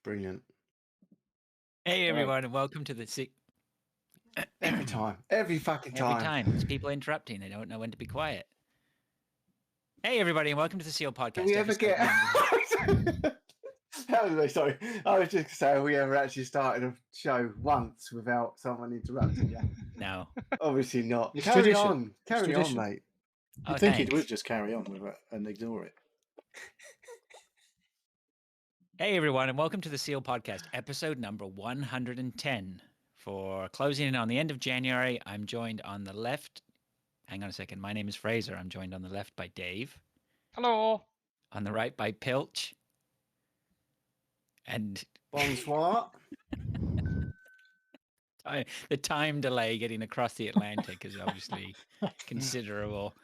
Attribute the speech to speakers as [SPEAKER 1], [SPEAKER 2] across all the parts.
[SPEAKER 1] Brilliant.
[SPEAKER 2] Hey everyone, and welcome to the
[SPEAKER 1] Every time. Every fucking
[SPEAKER 2] every
[SPEAKER 1] time.
[SPEAKER 2] time. There's people interrupting; they don't know when to be quiet. Hey everybody, and welcome to the Seal Podcast.
[SPEAKER 1] Do we ever get... Sorry. I was just saying, we ever actually started a show once without someone interrupting you?
[SPEAKER 2] No.
[SPEAKER 1] Obviously not.
[SPEAKER 3] It's
[SPEAKER 1] Carry
[SPEAKER 3] tradition.
[SPEAKER 1] on. Carry on,
[SPEAKER 3] tradition.
[SPEAKER 1] mate.
[SPEAKER 3] You'd think he
[SPEAKER 2] thanks.
[SPEAKER 3] would just carry on with it and ignore it.
[SPEAKER 2] Hey everyone, and welcome to the Seal Podcast, episode number 110. For closing in on the end of January, I'm joined on the left. Hang on a second. My name is Fraser. I'm joined on the left by Dave.
[SPEAKER 4] Hello.
[SPEAKER 2] On the right by Pilch. And
[SPEAKER 1] Bonsoir.
[SPEAKER 2] the time delay getting across the Atlantic is obviously considerable.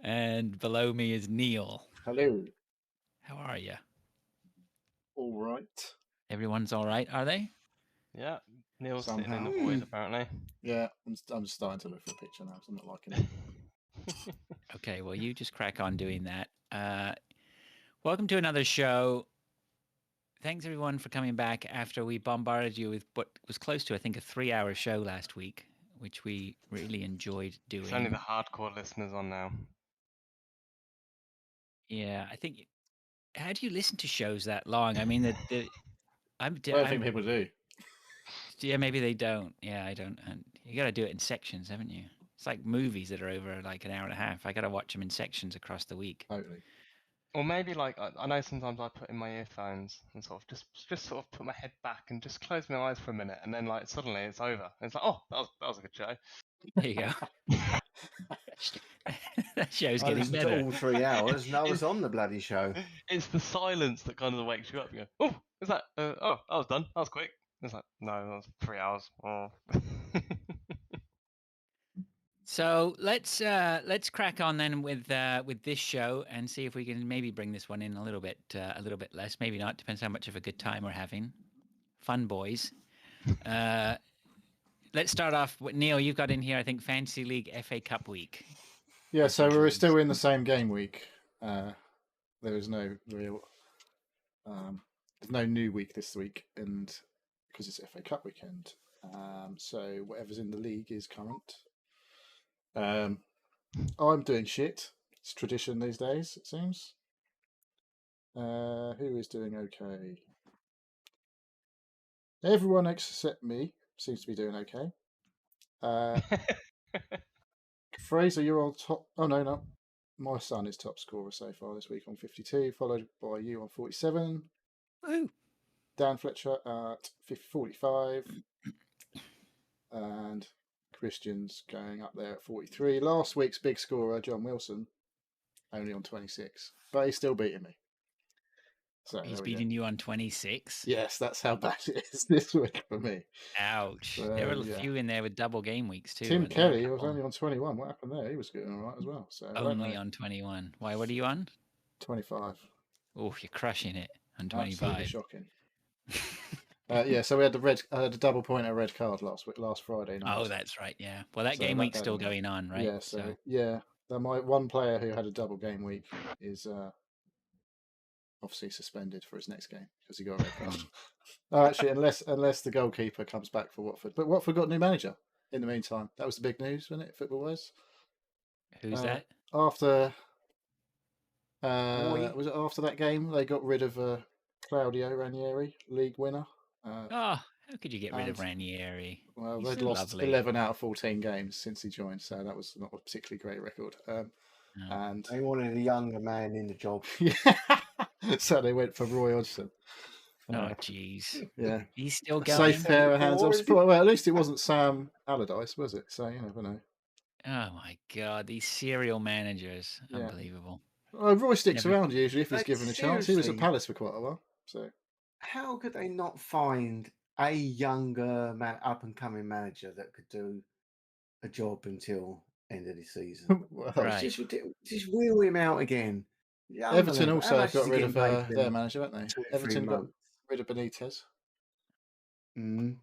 [SPEAKER 2] And below me is Neil.
[SPEAKER 3] Hello.
[SPEAKER 2] How are you?
[SPEAKER 3] All right.
[SPEAKER 2] Everyone's all right, are they?
[SPEAKER 4] Yeah, Neil's sitting in
[SPEAKER 3] Somehow.
[SPEAKER 4] the void apparently.
[SPEAKER 3] Yeah, I'm starting to look for a picture now, so I'm not liking it.
[SPEAKER 2] Okay, well, you just crack on doing that. Welcome to another show. Thanks, everyone, for coming back after we bombarded you with what was close to, I think, a 3-hour show last week, which we really enjoyed doing.
[SPEAKER 4] It's only the hardcore listeners on now.
[SPEAKER 2] Yeah, I think... How do you listen to shows that long? I mean,
[SPEAKER 3] I don't think people do.
[SPEAKER 2] Yeah, maybe they don't. Yeah, I don't. And you got to do it in sections, haven't you? It's like movies that are over like an hour and a half. I got to watch them in sections across the week.
[SPEAKER 3] Totally.
[SPEAKER 4] Or maybe like I know sometimes I put in my earphones and sort of just sort of put my head back and just close my eyes for a minute, and then like suddenly it's over. And it's like, oh, that was a good show.
[SPEAKER 2] There you go. That show's getting
[SPEAKER 1] listened
[SPEAKER 2] better.
[SPEAKER 1] to all 3 hours and I was on the bloody show.
[SPEAKER 4] It's the silence that kind of wakes you up. You go, oh, is that? Oh, that was done. That was quick. It's like, no, that was 3 hours. Oh.
[SPEAKER 2] So let's crack on then with this show and see if we can maybe bring this one in a little bit less. Maybe not. Depends how much of a good time we're having. Fun boys. Let's start off with Neil. You've got in here, I think, Fantasy League FA Cup week.
[SPEAKER 3] Yeah, so we're still in the same game week. There is no real, there's no new week this week, and because it's FA Cup weekend, so whatever's in the league is current. I'm doing shit. It's tradition these days, it seems. Who is doing okay? Everyone except me seems to be doing okay. Fraser, you're on top. Oh, no. My son is top scorer so far this week on 52, followed by you on 47.
[SPEAKER 2] Woo.
[SPEAKER 3] Dan Fletcher at 45. And Christian's going up there at 43. Last week's big scorer, John Wilson, only on 26. But he's still beating me. So
[SPEAKER 2] He's beating you on 26?
[SPEAKER 3] Yes, that's how bad it is this week for me.
[SPEAKER 2] Ouch.
[SPEAKER 3] So,
[SPEAKER 2] there were a few in there with double game weeks too.
[SPEAKER 3] Tim Kelly was only on 21. What happened there? He was getting all right as well. So
[SPEAKER 2] only on 21. Why? What are you on?
[SPEAKER 3] 25.
[SPEAKER 2] Oh, you're crushing it on 25.
[SPEAKER 3] Absolutely shocking. Yeah, so we had I had a double point at red card last Friday night.
[SPEAKER 2] Oh, that's right. Yeah. Well, that game week's still going on, right?
[SPEAKER 3] Yeah. So yeah, my one player who had a double game week is obviously suspended for his next game because he got a red card. Oh, actually, unless the goalkeeper comes back for Watford, but Watford got a new manager in the meantime. That was the big news, wasn't it, football-wise?
[SPEAKER 2] Who's that?
[SPEAKER 3] After was it after that game they got rid of Claudio Ranieri, league winner?
[SPEAKER 2] How could you get rid of Ranieri?
[SPEAKER 3] Well, they'd lost 11 out of 14 games since he joined, so that was not a particularly great record. And
[SPEAKER 1] they wanted a younger man in the job.
[SPEAKER 3] So they went for Roy Hodgson.
[SPEAKER 2] Oh, jeez.
[SPEAKER 3] Yeah.
[SPEAKER 2] He's still going.
[SPEAKER 3] Safe pair of hands. Well, at least it wasn't Sam Allardyce, was it? So you never know.
[SPEAKER 2] Oh, my God. These serial managers. Yeah. Unbelievable.
[SPEAKER 3] Well, Roy sticks around usually if he's given a chance. He was at Palace for quite a while. So
[SPEAKER 1] how could they not find a younger up-and-coming manager that could do a job until end of the season?
[SPEAKER 3] Well,
[SPEAKER 2] right.
[SPEAKER 1] Just wheel him out again.
[SPEAKER 3] Yeah, Everton also got rid of their manager, haven't they? Everton got rid of Benitez.
[SPEAKER 1] Mm.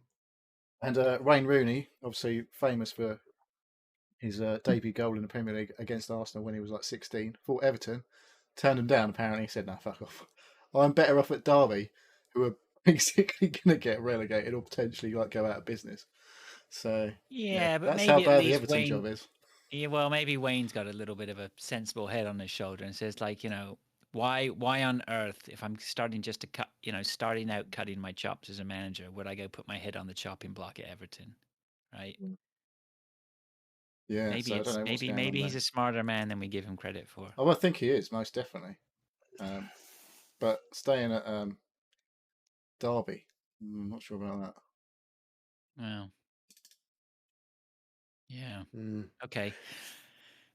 [SPEAKER 3] And Wayne Rooney, obviously famous for his debut goal in the Premier League against Arsenal when he was like 16, fought Everton, turned him down apparently, said, no, fuck off. I'm better off at Derby, who basically going to get relegated or potentially like go out of business. So
[SPEAKER 2] Yeah, but
[SPEAKER 3] that's how
[SPEAKER 2] maybe at
[SPEAKER 3] bad the
[SPEAKER 2] least
[SPEAKER 3] Everton
[SPEAKER 2] Wayne.
[SPEAKER 3] job is.
[SPEAKER 2] Yeah, well, maybe Wayne's got a little bit of a sensible head on his shoulder and says, like, why on earth, if I'm starting just to cut, starting out cutting my chops as a manager, would I go put my head on the chopping block at Everton, right?
[SPEAKER 3] Yeah,
[SPEAKER 2] Maybe
[SPEAKER 3] so I don't
[SPEAKER 2] it's
[SPEAKER 3] know what's going on
[SPEAKER 2] maybe he's
[SPEAKER 3] there.
[SPEAKER 2] a smarter man than we give him credit for.
[SPEAKER 3] Oh, I think he is most definitely. But staying at Derby, I'm not sure about that.
[SPEAKER 2] Well, yeah.
[SPEAKER 1] Mm.
[SPEAKER 2] Okay.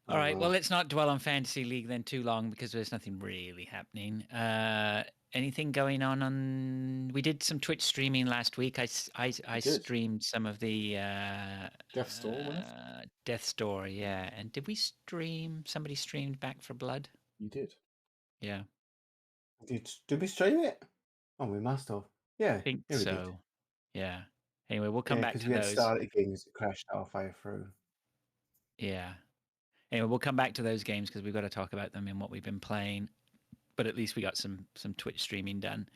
[SPEAKER 1] Oh,
[SPEAKER 2] All right. Well,
[SPEAKER 1] well.
[SPEAKER 2] let's not dwell on Fantasy League then too long because there's nothing really happening. Anything going on? We did some Twitch streaming last week. I
[SPEAKER 3] did.
[SPEAKER 2] streamed some of the
[SPEAKER 3] Death's Door, wasn't it?
[SPEAKER 2] Death's Door, yeah. And did we stream? Somebody streamed Back for Blood.
[SPEAKER 3] You did.
[SPEAKER 2] Yeah,
[SPEAKER 1] Did we stream it? Oh, we must have. Yeah,
[SPEAKER 2] I think
[SPEAKER 1] yeah, we did.
[SPEAKER 2] so. Yeah. Anyway, we'll come
[SPEAKER 1] Yeah,
[SPEAKER 2] back
[SPEAKER 1] because
[SPEAKER 2] to
[SPEAKER 1] we had to
[SPEAKER 2] those.
[SPEAKER 1] start it again because it crashed halfway through.
[SPEAKER 2] Yeah. Anyway, we'll come back to those games because we've got to talk about them and what we've been playing. But at least we got some Twitch streaming done.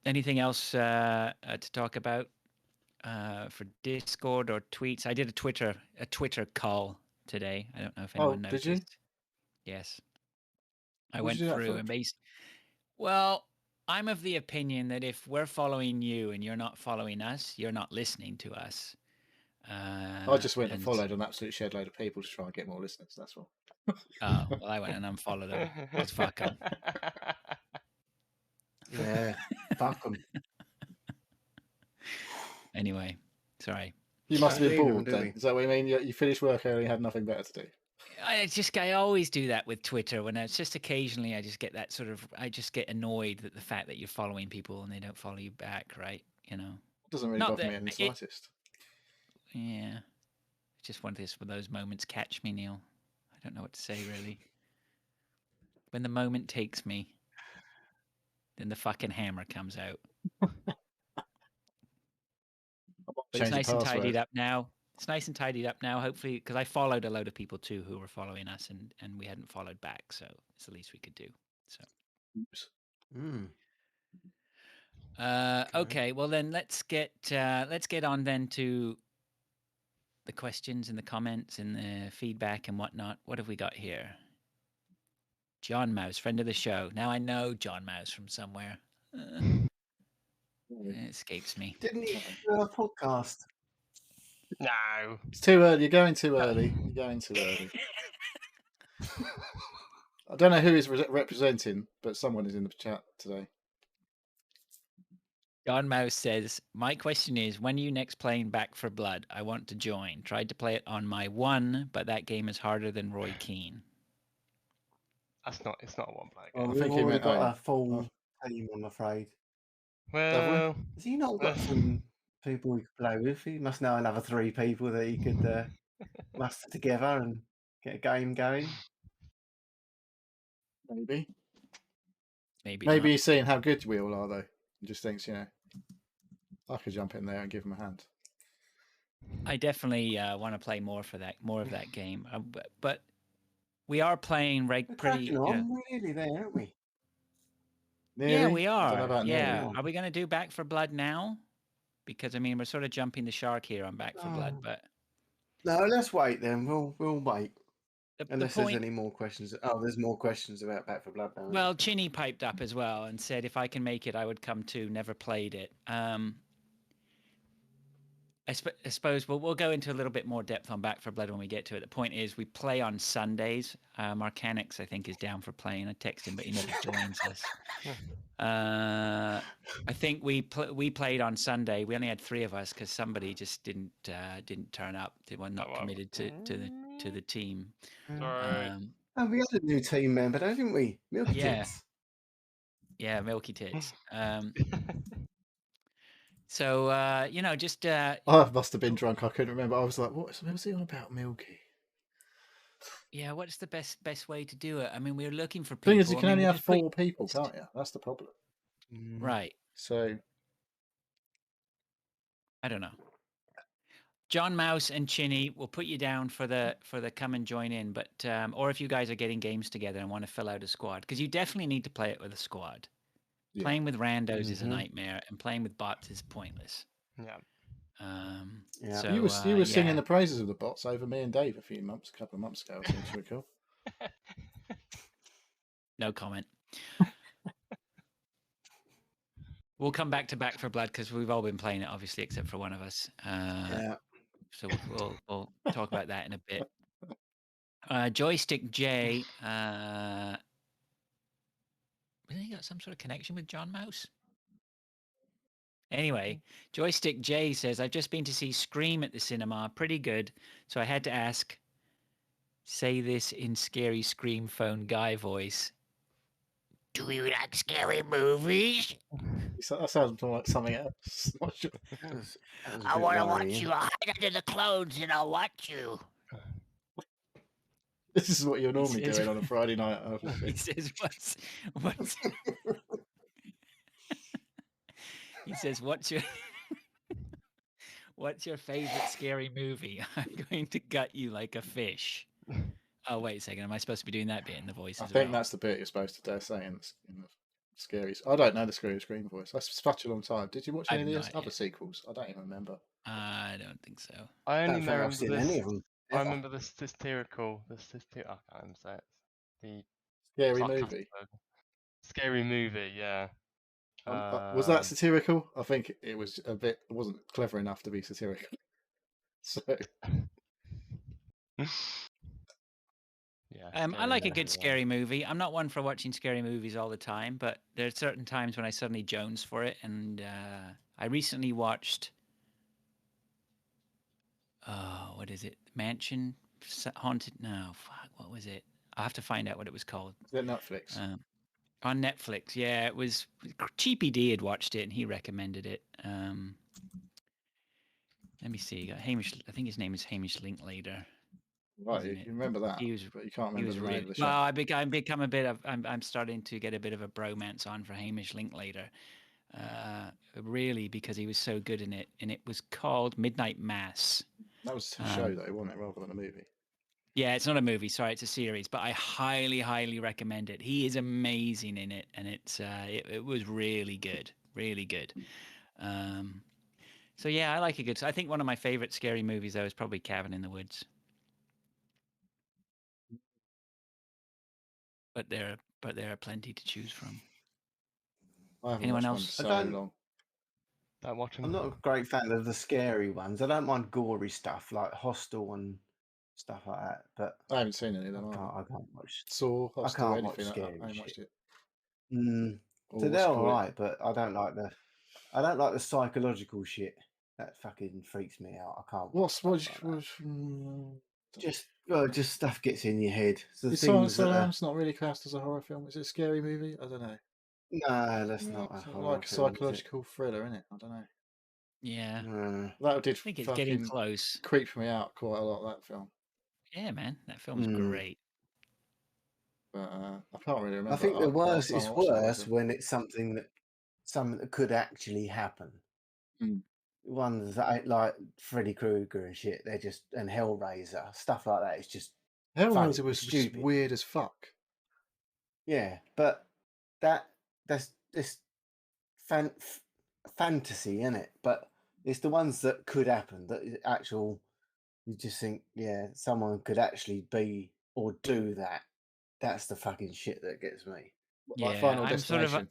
[SPEAKER 2] Anything else to talk about for Discord or tweets? I did a Twitter call today. I don't know if anyone
[SPEAKER 3] Oh, did you?
[SPEAKER 2] noticed. Yes, I
[SPEAKER 3] What did
[SPEAKER 2] went
[SPEAKER 3] you do that
[SPEAKER 2] through
[SPEAKER 3] for?
[SPEAKER 2] and well, I'm of the opinion that if we're following you and you're not following us, you're not listening to us.
[SPEAKER 3] I just went and
[SPEAKER 2] And
[SPEAKER 3] followed an absolute shed load of people to try and get more listeners. That's all.
[SPEAKER 2] oh, well, I went and unfollowed them because fuck them.
[SPEAKER 1] Yeah, fuck them.
[SPEAKER 2] Anyway, sorry.
[SPEAKER 3] You must have
[SPEAKER 1] Don't
[SPEAKER 3] been
[SPEAKER 1] need 'em,
[SPEAKER 3] bored
[SPEAKER 1] do
[SPEAKER 3] then.
[SPEAKER 1] we?
[SPEAKER 3] Is that what you mean? You finished work early, had nothing better to do.
[SPEAKER 2] I always do that with Twitter when it's just occasionally I just get that I just get annoyed that the fact that you're following people and they don't follow you back, right?
[SPEAKER 3] It doesn't really
[SPEAKER 2] Not
[SPEAKER 3] bother
[SPEAKER 2] that
[SPEAKER 3] me in the
[SPEAKER 2] it,
[SPEAKER 3] slightest.
[SPEAKER 2] yeah, it's just one of those moments catch me, Neil. I don't know what to say really. When the moment takes me, then the fucking hammer comes out. But it's
[SPEAKER 3] Change the
[SPEAKER 2] nice and tidied
[SPEAKER 3] password.
[SPEAKER 2] up now. It's nice and tidied up now, hopefully, because I followed a load of people too who were following us and we hadn't followed back, so it's the least we could do. So
[SPEAKER 3] Oops.
[SPEAKER 1] Mm.
[SPEAKER 2] okay, well then let's get on then to the questions and the comments and the feedback and whatnot. What have we got here? John Mouse, friend of the show. Now I know John Mouse from somewhere. It escapes me.
[SPEAKER 1] Didn't he do a podcast?
[SPEAKER 4] No.
[SPEAKER 3] It's too early. You're going too early. You're going too early. I don't know who is representing, but someone is in the chat today.
[SPEAKER 2] John Mouse says, my question is, when are you next playing Back for Blood? I want to join. Tried to play it on my one, but that game is harder than Roy Keane.
[SPEAKER 4] It's not a one player
[SPEAKER 1] Well,
[SPEAKER 4] game.
[SPEAKER 3] I
[SPEAKER 1] we've
[SPEAKER 3] think he
[SPEAKER 1] already
[SPEAKER 3] meant
[SPEAKER 1] got
[SPEAKER 3] own.
[SPEAKER 1] a full team, I'm afraid.
[SPEAKER 3] Have we?
[SPEAKER 4] Well,
[SPEAKER 1] Has he not got some people he could play with? He must know another 3 people that he could muster together and get a game going.
[SPEAKER 3] Maybe.
[SPEAKER 2] Maybe
[SPEAKER 3] Maybe
[SPEAKER 2] not.
[SPEAKER 3] he's seeing how good we all are, though. And just thinks, I could jump in there and give him a hand.
[SPEAKER 2] I definitely want to play more of that game. But we are playing
[SPEAKER 1] We're
[SPEAKER 2] pretty.
[SPEAKER 1] cracking on, we're nearly there, aren't we?
[SPEAKER 3] Nearly?
[SPEAKER 2] Yeah, we
[SPEAKER 3] I don't know
[SPEAKER 2] are.
[SPEAKER 3] about
[SPEAKER 2] Yeah,
[SPEAKER 3] nearly.
[SPEAKER 2] are we going to do Back for Blood now? Because I mean, we're sort of jumping the shark here on Back for Blood,
[SPEAKER 1] Oh.
[SPEAKER 2] but
[SPEAKER 1] No, let's wait then. We'll wait.
[SPEAKER 2] the
[SPEAKER 1] Unless there's
[SPEAKER 2] point.
[SPEAKER 1] any more questions. Oh, there's more questions about Back for Blood now.
[SPEAKER 2] Well, Chinny piped up as well and said if I can make it, I would come too. Never played it. I suppose we'll go into a little bit more depth on Back for Blood when we get to it. The point is, we play on Sundays. Marcanix, I think, is down for playing. I text him, but he never joins us. I think we played on Sunday. We only had 3 of us because somebody just didn't turn up. They were not committed to the team.
[SPEAKER 4] Sorry.
[SPEAKER 1] Oh, we had a new team member, didn't we? Milky
[SPEAKER 2] Yeah.
[SPEAKER 1] Tits.
[SPEAKER 2] Yeah, Milky Tits. So just
[SPEAKER 3] I must have been drunk. I couldn't remember. I was like, what was he on about, Milky?
[SPEAKER 2] yeah, what's the best way to do it? I mean, we're looking for people.
[SPEAKER 3] Thing is, you can only
[SPEAKER 2] we'll
[SPEAKER 3] have
[SPEAKER 2] just put-
[SPEAKER 3] 4 people, can't you? That's the problem.
[SPEAKER 2] Right.
[SPEAKER 3] So
[SPEAKER 2] I don't know. John Mouse and Chinny will put you down for the come and join in, but or if you guys are getting games together and want to fill out a squad, because you definitely need to play it with a squad.
[SPEAKER 3] Yeah.
[SPEAKER 2] Playing with randos is a nightmare, and playing with bots is pointless.
[SPEAKER 4] Yeah.
[SPEAKER 1] Yeah.
[SPEAKER 2] So,
[SPEAKER 3] You were singing
[SPEAKER 2] yeah.
[SPEAKER 3] the praises of the bots over me and Dave a couple of months ago. I seem to recall.
[SPEAKER 2] No comment. We'll come back to Back for Blood because we've all been playing it, obviously, except for one of us.
[SPEAKER 1] Yeah.
[SPEAKER 2] So we'll talk about that in a bit. Joystick J, has he got some sort of connection with John Mouse? Anyway, Joystick J says, I've just been to see Scream at the cinema. Pretty good. So I had to ask, say this in scary Scream phone guy voice. Do you like scary movies?
[SPEAKER 3] That sounds more like something else. Not sure.
[SPEAKER 1] That was a
[SPEAKER 2] I
[SPEAKER 1] bit
[SPEAKER 2] want to watch
[SPEAKER 1] worrying.
[SPEAKER 2] you. I'll hide under the clothes and I'll watch you.
[SPEAKER 3] This is what you're normally
[SPEAKER 2] says-
[SPEAKER 3] doing on a Friday night.
[SPEAKER 2] He says, what's he says, what's your favorite scary movie? I'm going to gut you like a fish. Oh, wait a second. Am I supposed to be doing that bit in the voice
[SPEAKER 3] I
[SPEAKER 2] as
[SPEAKER 3] think
[SPEAKER 2] well?
[SPEAKER 3] that's the bit you're supposed to dare say in the scary. I don't know the scary Scream voice. That's such a long time. Did you watch any of
[SPEAKER 2] I've
[SPEAKER 3] the
[SPEAKER 2] no
[SPEAKER 3] other sequels? I don't even remember.
[SPEAKER 2] I don't think so.
[SPEAKER 4] I
[SPEAKER 1] I
[SPEAKER 4] only
[SPEAKER 1] don't think I've
[SPEAKER 4] remember
[SPEAKER 1] seen
[SPEAKER 4] this.
[SPEAKER 1] any of them.
[SPEAKER 4] I remember this satirical. I can't remember say it. The
[SPEAKER 3] Scary
[SPEAKER 4] sarcastic
[SPEAKER 3] movie.
[SPEAKER 4] version. Scary movie, yeah.
[SPEAKER 3] Was that satirical? I think it was a bit. It wasn't clever enough to be satirical. So
[SPEAKER 4] Yeah.
[SPEAKER 2] I
[SPEAKER 4] Scary
[SPEAKER 2] like a
[SPEAKER 4] Movie,
[SPEAKER 2] good
[SPEAKER 4] yeah.
[SPEAKER 2] scary movie. I'm not one for watching scary movies all the time, but there are certain times when I suddenly jones for it. And I recently watched, what is it? Mansion Haunted? No, fuck, what was it? I'll have to find out what it was called.
[SPEAKER 3] is that Netflix?
[SPEAKER 2] On Netflix, yeah, it was. Cheapy D had watched it and he recommended it. Let me see. Hamish, I think his name is Hamish Linklater.
[SPEAKER 3] Right,
[SPEAKER 2] isn't
[SPEAKER 3] you
[SPEAKER 2] it?
[SPEAKER 3] remember that,
[SPEAKER 2] He was.
[SPEAKER 3] but you can't
[SPEAKER 2] He
[SPEAKER 3] remember
[SPEAKER 2] was
[SPEAKER 3] the name
[SPEAKER 2] really
[SPEAKER 3] of the show.
[SPEAKER 2] well. I'm become a bit of. I'm starting to get a bit of a bromance on for Hamish Linklater, really because he was so good in it, and it was called Midnight Mass.
[SPEAKER 3] That was a show though, wasn't it, rather than a movie?
[SPEAKER 2] Yeah, it's not a movie. Sorry, it's a series, but I highly, highly recommend it. He is amazing in it, and it was really good, really good. So yeah, I like a good. I think one of my favorite scary movies though is probably Cabin in the Woods. But there are plenty to choose from.
[SPEAKER 3] I haven't
[SPEAKER 2] Anyone
[SPEAKER 3] watched one
[SPEAKER 2] else?
[SPEAKER 3] for so long.
[SPEAKER 4] Don't watch
[SPEAKER 1] I'm
[SPEAKER 4] them.
[SPEAKER 1] not a great fan of the scary ones. I don't mind gory stuff like Hostel and stuff like that, but
[SPEAKER 3] I haven't seen any of them.
[SPEAKER 1] I can't watch.
[SPEAKER 3] Saw,
[SPEAKER 1] I
[SPEAKER 3] Hostel,
[SPEAKER 1] can't watch
[SPEAKER 3] anything like that.
[SPEAKER 1] scary
[SPEAKER 3] I haven't
[SPEAKER 1] shit.
[SPEAKER 3] watched it.
[SPEAKER 1] So
[SPEAKER 3] Or
[SPEAKER 1] they're
[SPEAKER 3] what's
[SPEAKER 1] all
[SPEAKER 3] called it?
[SPEAKER 1] right, but I don't like the psychological shit. That fucking freaks me out. I can't.
[SPEAKER 3] What's
[SPEAKER 1] watch stuff like that. Just stuff gets in your head. So
[SPEAKER 3] Is
[SPEAKER 1] things
[SPEAKER 3] Silence of
[SPEAKER 1] that
[SPEAKER 3] the
[SPEAKER 1] are,
[SPEAKER 3] Lambs not really classed as a horror film? Is it a scary movie? I don't know.
[SPEAKER 1] no, that's
[SPEAKER 3] Yeah,
[SPEAKER 1] not a
[SPEAKER 3] it's
[SPEAKER 1] horror
[SPEAKER 3] like a
[SPEAKER 1] film, is it?
[SPEAKER 3] psychological thriller, isn't it? I don't know.
[SPEAKER 2] Yeah,
[SPEAKER 3] That did
[SPEAKER 2] I think it's getting
[SPEAKER 3] fucking
[SPEAKER 2] close.
[SPEAKER 3] creep me out quite a lot. That film,
[SPEAKER 2] Yeah, man, that film's great.
[SPEAKER 3] but I can't really remember.
[SPEAKER 1] I think
[SPEAKER 3] the last time
[SPEAKER 1] it's
[SPEAKER 3] I watched that
[SPEAKER 1] worse
[SPEAKER 3] was
[SPEAKER 1] when it's something that could actually happen.
[SPEAKER 3] Mm.
[SPEAKER 1] Ones that ain't like Freddy Krueger and shit. They're just and Hellraiser stuff like that. It's just
[SPEAKER 3] Hellraiser
[SPEAKER 1] funny,
[SPEAKER 3] was
[SPEAKER 1] it's
[SPEAKER 3] just
[SPEAKER 1] stupid.
[SPEAKER 3] weird as fuck.
[SPEAKER 1] Yeah, but that's this fantasy, isn't it? But it's the ones that could happen that is actual. You just think, yeah, someone could actually be or do that. That's the fucking shit that gets me.
[SPEAKER 3] Like
[SPEAKER 2] Yeah,
[SPEAKER 3] Final
[SPEAKER 2] I'm sort of.
[SPEAKER 3] Destination.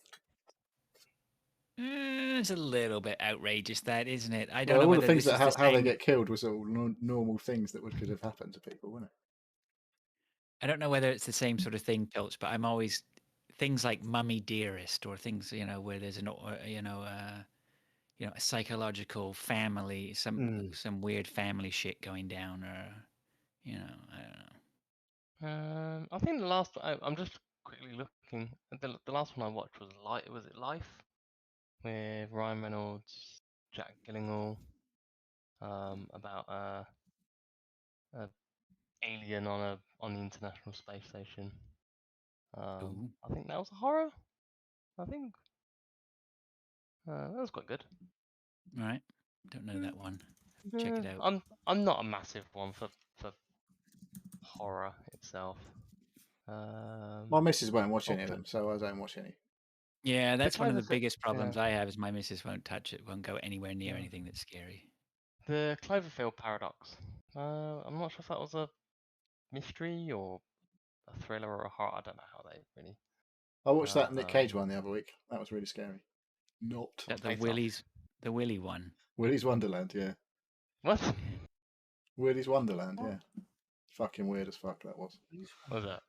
[SPEAKER 2] It's a little bit outrageous, that isn't it? I don't
[SPEAKER 3] Well,
[SPEAKER 2] know
[SPEAKER 3] all the
[SPEAKER 2] whether
[SPEAKER 3] things
[SPEAKER 2] this
[SPEAKER 3] that
[SPEAKER 2] is the
[SPEAKER 3] how they
[SPEAKER 2] same.
[SPEAKER 3] get killed was all normal things that could have happened to people, wasn't it?
[SPEAKER 2] I don't know whether it's the same sort of thing, Pilch, but I'm always things like Mummy Dearest or things where there's a psychological family, some weird family shit going down, or I don't know.
[SPEAKER 4] I think the last. I'm just quickly looking. The last one I watched was Was it Life? With Ryan Reynolds, Jack Gyllenhaal. About a alien on the International Space Station.
[SPEAKER 2] Ooh.
[SPEAKER 4] I think that was a horror. I think that was quite good.
[SPEAKER 2] All right, don't know that one. Check it out.
[SPEAKER 4] I'm not a massive one for horror itself.
[SPEAKER 3] My missus won't watch any of
[SPEAKER 2] Okay.
[SPEAKER 3] them, so I don't watch any.
[SPEAKER 2] Yeah, that's one of the
[SPEAKER 4] Cloverfield,
[SPEAKER 2] biggest
[SPEAKER 4] yeah,
[SPEAKER 2] problems I have is my missus won't touch it, won't go anywhere near
[SPEAKER 4] yeah.
[SPEAKER 2] anything that's scary.
[SPEAKER 4] The Cloverfield paradox. I'm not sure if that was a mystery or a thriller or a horror. I don't know how they really.
[SPEAKER 3] I watched that Nick
[SPEAKER 4] Um,
[SPEAKER 3] Cage one the other week. That was really scary. Not
[SPEAKER 2] That
[SPEAKER 4] Face Off.
[SPEAKER 2] the Willy one.
[SPEAKER 3] Willy's Wonderland, yeah.
[SPEAKER 4] What
[SPEAKER 3] Willy's Wonderland,
[SPEAKER 1] What?
[SPEAKER 3] yeah. Fucking weird as fuck that was.
[SPEAKER 4] was that?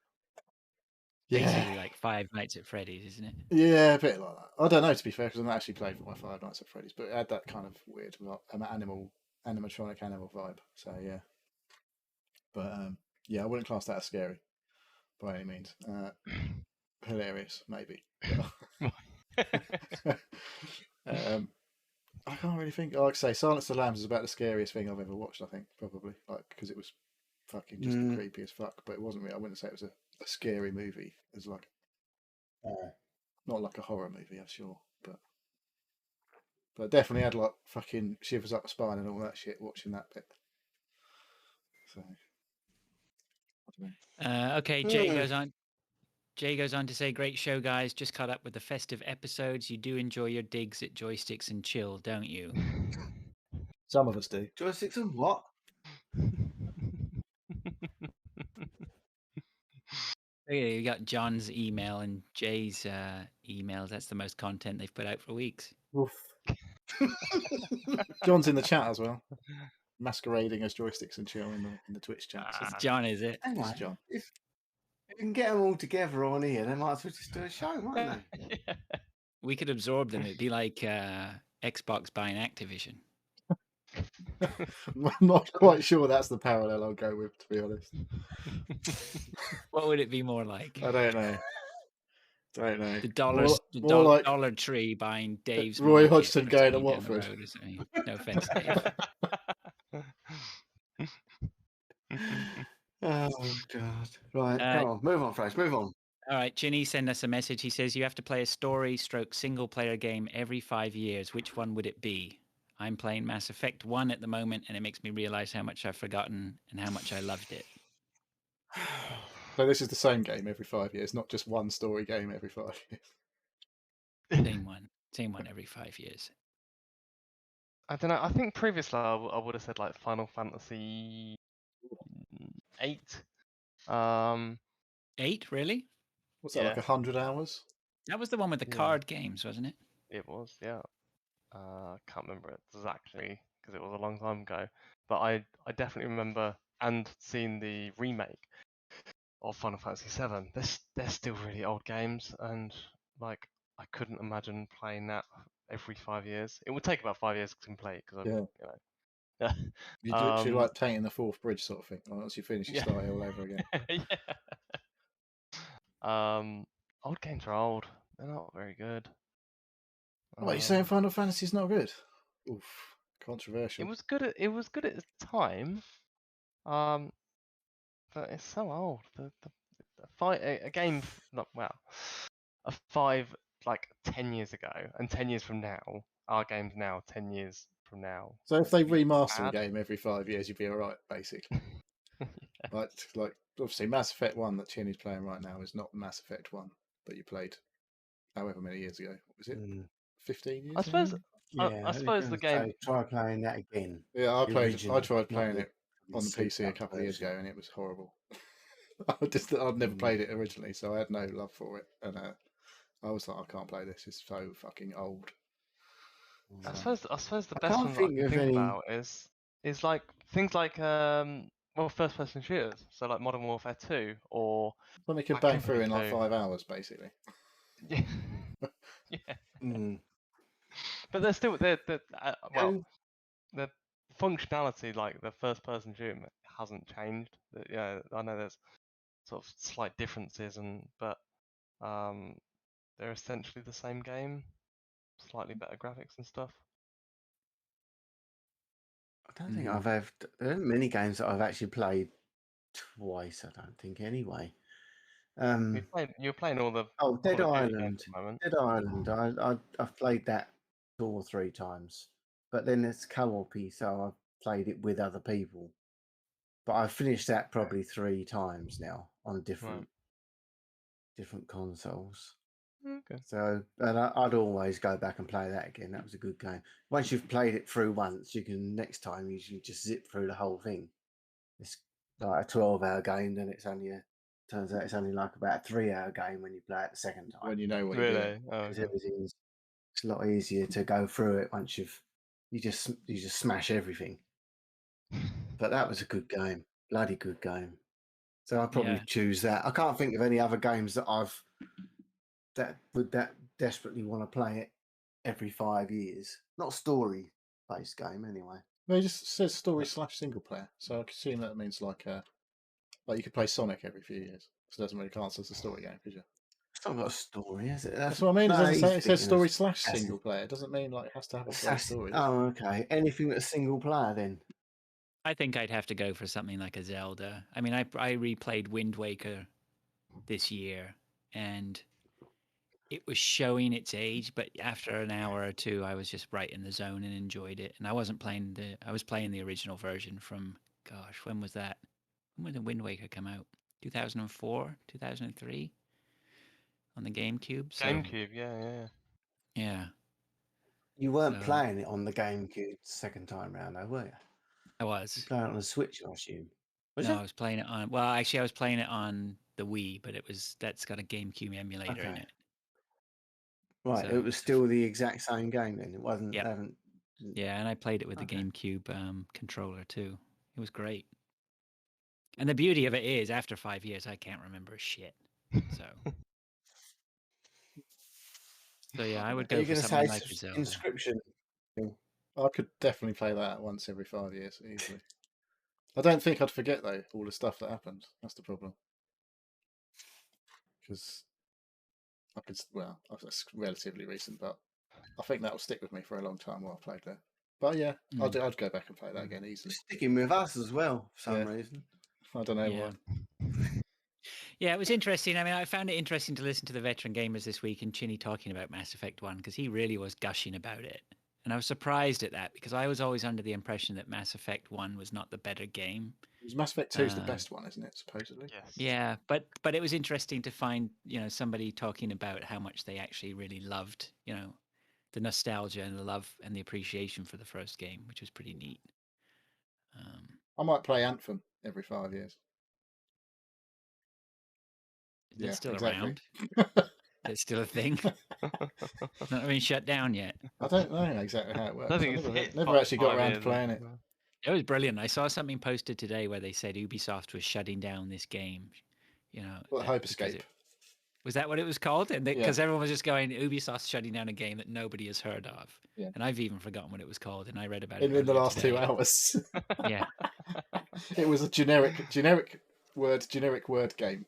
[SPEAKER 2] Basically like Five Nights at Freddy's, isn't it?
[SPEAKER 3] Yeah, a bit like that. I don't know, to be fair, because I've not actually played my Five Nights at Freddy's, but it had that kind of weird animatronic animal vibe. So yeah, but yeah, I wouldn't class that as scary by any means. Hilarious, maybe. I can't really think. Like I say, Silence of the Lambs is about the scariest thing I've ever watched. I think probably because it was fucking just creepy as fuck. But it wasn't really. I wouldn't say it was a scary movie. It was like not like a horror movie, I'm sure, but definitely had like fucking shivers up my spine and all that shit watching that bit. So, I don't know.
[SPEAKER 2] Okay, Jay goes on. Jay goes on to say, "Great show, guys. Just caught up with the festive episodes. You do enjoy your digs at joysticks and chill, don't you?"
[SPEAKER 3] Some of us do.
[SPEAKER 1] Joysticks and what?
[SPEAKER 2] You got John's email and Jay's emails. That's the most content they've put out for weeks.
[SPEAKER 3] Oof. John's in the chat as well, masquerading as joysticks and chill in the Twitch chat.
[SPEAKER 2] It's John, is it?
[SPEAKER 1] Anyway,
[SPEAKER 3] It's John.
[SPEAKER 1] if we can get them all together on here, they might as well just do a show, mightn't they?
[SPEAKER 4] Yeah.
[SPEAKER 2] We could absorb them. It'd be like Xbox buying Activision.
[SPEAKER 3] I'm not quite sure that's the parallel I'll go with, to be honest.
[SPEAKER 2] What would it be more like?
[SPEAKER 3] I don't know.
[SPEAKER 2] The
[SPEAKER 3] More like
[SPEAKER 2] Dollar Tree buying Dave's
[SPEAKER 3] Roy
[SPEAKER 2] Market
[SPEAKER 3] Hodgson
[SPEAKER 2] or
[SPEAKER 3] going to
[SPEAKER 2] something down the
[SPEAKER 3] Watford.
[SPEAKER 2] road or something. No offense, Dave.
[SPEAKER 1] Oh God! Right, come on, move on, Fraser, move on.
[SPEAKER 2] All right, Ginny sent us a message. He says you have to play a story/stroke single-player game every 5 years. Which one would it be? I'm playing Mass Effect 1 at the moment, and it makes me realize how much I've forgotten and how much I loved it.
[SPEAKER 3] So this is the same game every 5 years, not just one story game every 5 years.
[SPEAKER 2] Same one every 5 years.
[SPEAKER 4] I don't know. I think previously I would have said like Final Fantasy 8.
[SPEAKER 2] 8, really?
[SPEAKER 3] What's that,
[SPEAKER 4] Yeah.
[SPEAKER 3] like 100 hours?
[SPEAKER 2] That was the one with the
[SPEAKER 4] Yeah.
[SPEAKER 2] card games, wasn't it?
[SPEAKER 4] It was, yeah. I can't remember it exactly because it was a long time ago, but I definitely remember and seen the remake of Final Fantasy 7. They're still really old games, and like I couldn't imagine playing that every 5 years. It would take about 5 years to complete because
[SPEAKER 3] Yeah.
[SPEAKER 4] you
[SPEAKER 3] You'd literally like painting the fourth bridge sort of thing. Once you finish, you
[SPEAKER 4] Yeah.
[SPEAKER 3] start it all over again.
[SPEAKER 4] Yeah. Old games are old. They're not very good.
[SPEAKER 3] What, you saying Final Fantasy's not good? Oof, controversial.
[SPEAKER 4] It was good at the time. But it's so old. A game not well. A 5 like 10 years ago and 10 years from now, our game's now 10 years from now.
[SPEAKER 3] So if they
[SPEAKER 4] would be
[SPEAKER 3] remaster a
[SPEAKER 4] bad.
[SPEAKER 3] game every 5 years, you'd be alright, basically.
[SPEAKER 4] Yeah.
[SPEAKER 3] Like obviously Mass Effect 1 that Chinny's playing right now is not Mass Effect 1 that you played however many years ago. Was it 15 years
[SPEAKER 4] I suppose
[SPEAKER 3] ago?
[SPEAKER 1] Yeah,
[SPEAKER 4] I suppose the game
[SPEAKER 1] try playing that again.
[SPEAKER 3] Yeah, I
[SPEAKER 1] original,
[SPEAKER 3] tried
[SPEAKER 1] not
[SPEAKER 3] playing
[SPEAKER 1] the
[SPEAKER 3] it on the
[SPEAKER 1] souped
[SPEAKER 3] PC a
[SPEAKER 1] up
[SPEAKER 3] couple of years
[SPEAKER 1] version.
[SPEAKER 3] ago and it was horrible. I'd never played it originally, so I had no love for it. And I was like, I can't play this. It's so fucking old.
[SPEAKER 4] I suppose the
[SPEAKER 1] I
[SPEAKER 4] best
[SPEAKER 1] can't
[SPEAKER 4] ones I
[SPEAKER 1] think
[SPEAKER 4] can
[SPEAKER 1] of
[SPEAKER 4] think
[SPEAKER 1] any.
[SPEAKER 4] about is like things like first person shooters. So like Modern Warfare 2 or
[SPEAKER 3] Something you can
[SPEAKER 4] Bad
[SPEAKER 3] bang
[SPEAKER 4] Company
[SPEAKER 3] through in like
[SPEAKER 4] 2.
[SPEAKER 3] 5 hours, basically.
[SPEAKER 4] Yeah. Yeah.
[SPEAKER 1] Mm.
[SPEAKER 4] But they're still well,
[SPEAKER 1] And
[SPEAKER 4] the functionality, like the first person shooting, hasn't changed. Yeah, I know there's sort of slight differences, but they're essentially the same game, slightly better graphics and stuff.
[SPEAKER 1] I don't think I've had. There aren't many games that I've actually played twice. I don't think anyway.
[SPEAKER 4] You're playing all the
[SPEAKER 1] Dead
[SPEAKER 4] Call of Duty games
[SPEAKER 1] Island.
[SPEAKER 4] at the moment.
[SPEAKER 1] Dead Island. I've played that 2 or 3 times, but then it's co-op-y, so I've played it with other people. But I've finished that probably 3 times now on different consoles.
[SPEAKER 4] Okay.
[SPEAKER 1] So, and I'd always go back and play that again. That was a good game. Once you've played it through once, you can next time you should just zip through the whole thing. It's like a 12-hour game, then turns out it's only like about a 3-hour game when you play it the second time.
[SPEAKER 3] When you know what you're doing.
[SPEAKER 4] Really? Oh,
[SPEAKER 1] Because
[SPEAKER 4] okay.
[SPEAKER 1] it's a lot easier to go through it once you just smash everything. But that was a good game, bloody good game. So I'd probably
[SPEAKER 2] Yeah.
[SPEAKER 1] choose that. I can't think of any other games that would desperately want to play it every 5 years. Not a story-based game, anyway.
[SPEAKER 3] No, it just says story / single player, so I assume that means like you could play Sonic every few years. So it doesn't really count as a story game, could you?
[SPEAKER 1] It's not got a story, is it?
[SPEAKER 3] That's what I mean. It
[SPEAKER 1] No,
[SPEAKER 3] doesn't say.
[SPEAKER 1] he's
[SPEAKER 3] It says
[SPEAKER 1] thinking of
[SPEAKER 3] story / single player. It doesn't mean like it has to have a great story. does it?
[SPEAKER 1] Oh, okay. Anything that's single player, then.
[SPEAKER 2] I think I'd have to go for something like a Zelda. I mean, I replayed Wind Waker this year, and it was showing its age. But after an hour or two, I was just right in the zone and enjoyed it. And I wasn't playing I was playing the original version from, gosh, when was that? When did Wind Waker come out? 2004, 2003 on the GameCube. So
[SPEAKER 4] GameCube, yeah.
[SPEAKER 2] yeah,
[SPEAKER 1] You weren't
[SPEAKER 2] so
[SPEAKER 1] playing it on the GameCube the second time round, though, were you?
[SPEAKER 2] I
[SPEAKER 1] You
[SPEAKER 2] was.
[SPEAKER 1] playing it on the Switch, I assume. Was
[SPEAKER 2] No,
[SPEAKER 1] you?
[SPEAKER 2] I was playing it on. Well, actually, I was playing it on the Wii, but that's got a GameCube emulator in
[SPEAKER 1] Okay.
[SPEAKER 2] it.
[SPEAKER 1] Right,
[SPEAKER 2] So
[SPEAKER 1] it was still the exact same game then. It wasn't.
[SPEAKER 2] Yep.
[SPEAKER 1] They haven't.
[SPEAKER 2] Yeah, and I played it with the
[SPEAKER 1] Okay.
[SPEAKER 2] GameCube controller too. It was great. And the beauty of it is, after 5 years, I can't remember shit. So yeah, I would
[SPEAKER 1] Are
[SPEAKER 2] go
[SPEAKER 1] you
[SPEAKER 2] for
[SPEAKER 1] going to
[SPEAKER 2] something
[SPEAKER 1] say
[SPEAKER 2] like a Zelda.
[SPEAKER 1] Inscription?
[SPEAKER 3] I could definitely play that once every 5 years easily. I don't think I'd forget though all the stuff that happened. That's the problem. Because it's relatively recent, but I think that will stick with me for a long time while I played that. But yeah, I'd go back and play that again easily.
[SPEAKER 1] Sticking with us as well for some
[SPEAKER 3] Yeah.
[SPEAKER 1] reason.
[SPEAKER 3] I don't know
[SPEAKER 2] Yeah.
[SPEAKER 3] why.
[SPEAKER 2] Yeah, it was interesting. I mean, I found it interesting to listen to the veteran gamers this week and Chinny talking about Mass Effect 1 because he really was gushing about it. And I was surprised at that because I was always under the impression that Mass Effect 1 was not the better game.
[SPEAKER 3] Mass Effect 2 is the best one, isn't it? Supposedly.
[SPEAKER 4] Yes.
[SPEAKER 2] Yeah, but it was interesting to find, somebody talking about how much they actually really loved, the nostalgia and the love and the appreciation for the first game, which was pretty neat.
[SPEAKER 3] I might play Anthem every 5 years.
[SPEAKER 2] Is it still around? It's still a thing. It's not been shut down yet.
[SPEAKER 3] I don't know exactly how it works.
[SPEAKER 4] I think it's hit
[SPEAKER 3] never actually got
[SPEAKER 4] 5
[SPEAKER 3] around to
[SPEAKER 4] years
[SPEAKER 3] playing it.
[SPEAKER 2] It was brilliant. I saw something posted today where they said Ubisoft was shutting down this game.
[SPEAKER 3] Well, Hope Escape.
[SPEAKER 2] Was that what it was called? And because everyone was just going, Ubisoft's shutting down a game that nobody has heard of.
[SPEAKER 3] Yeah.
[SPEAKER 2] And I've even forgotten what it was called. And I read about it
[SPEAKER 3] in the last
[SPEAKER 2] today.
[SPEAKER 3] 2 hours.
[SPEAKER 2] Yeah.
[SPEAKER 3] It was a generic word game.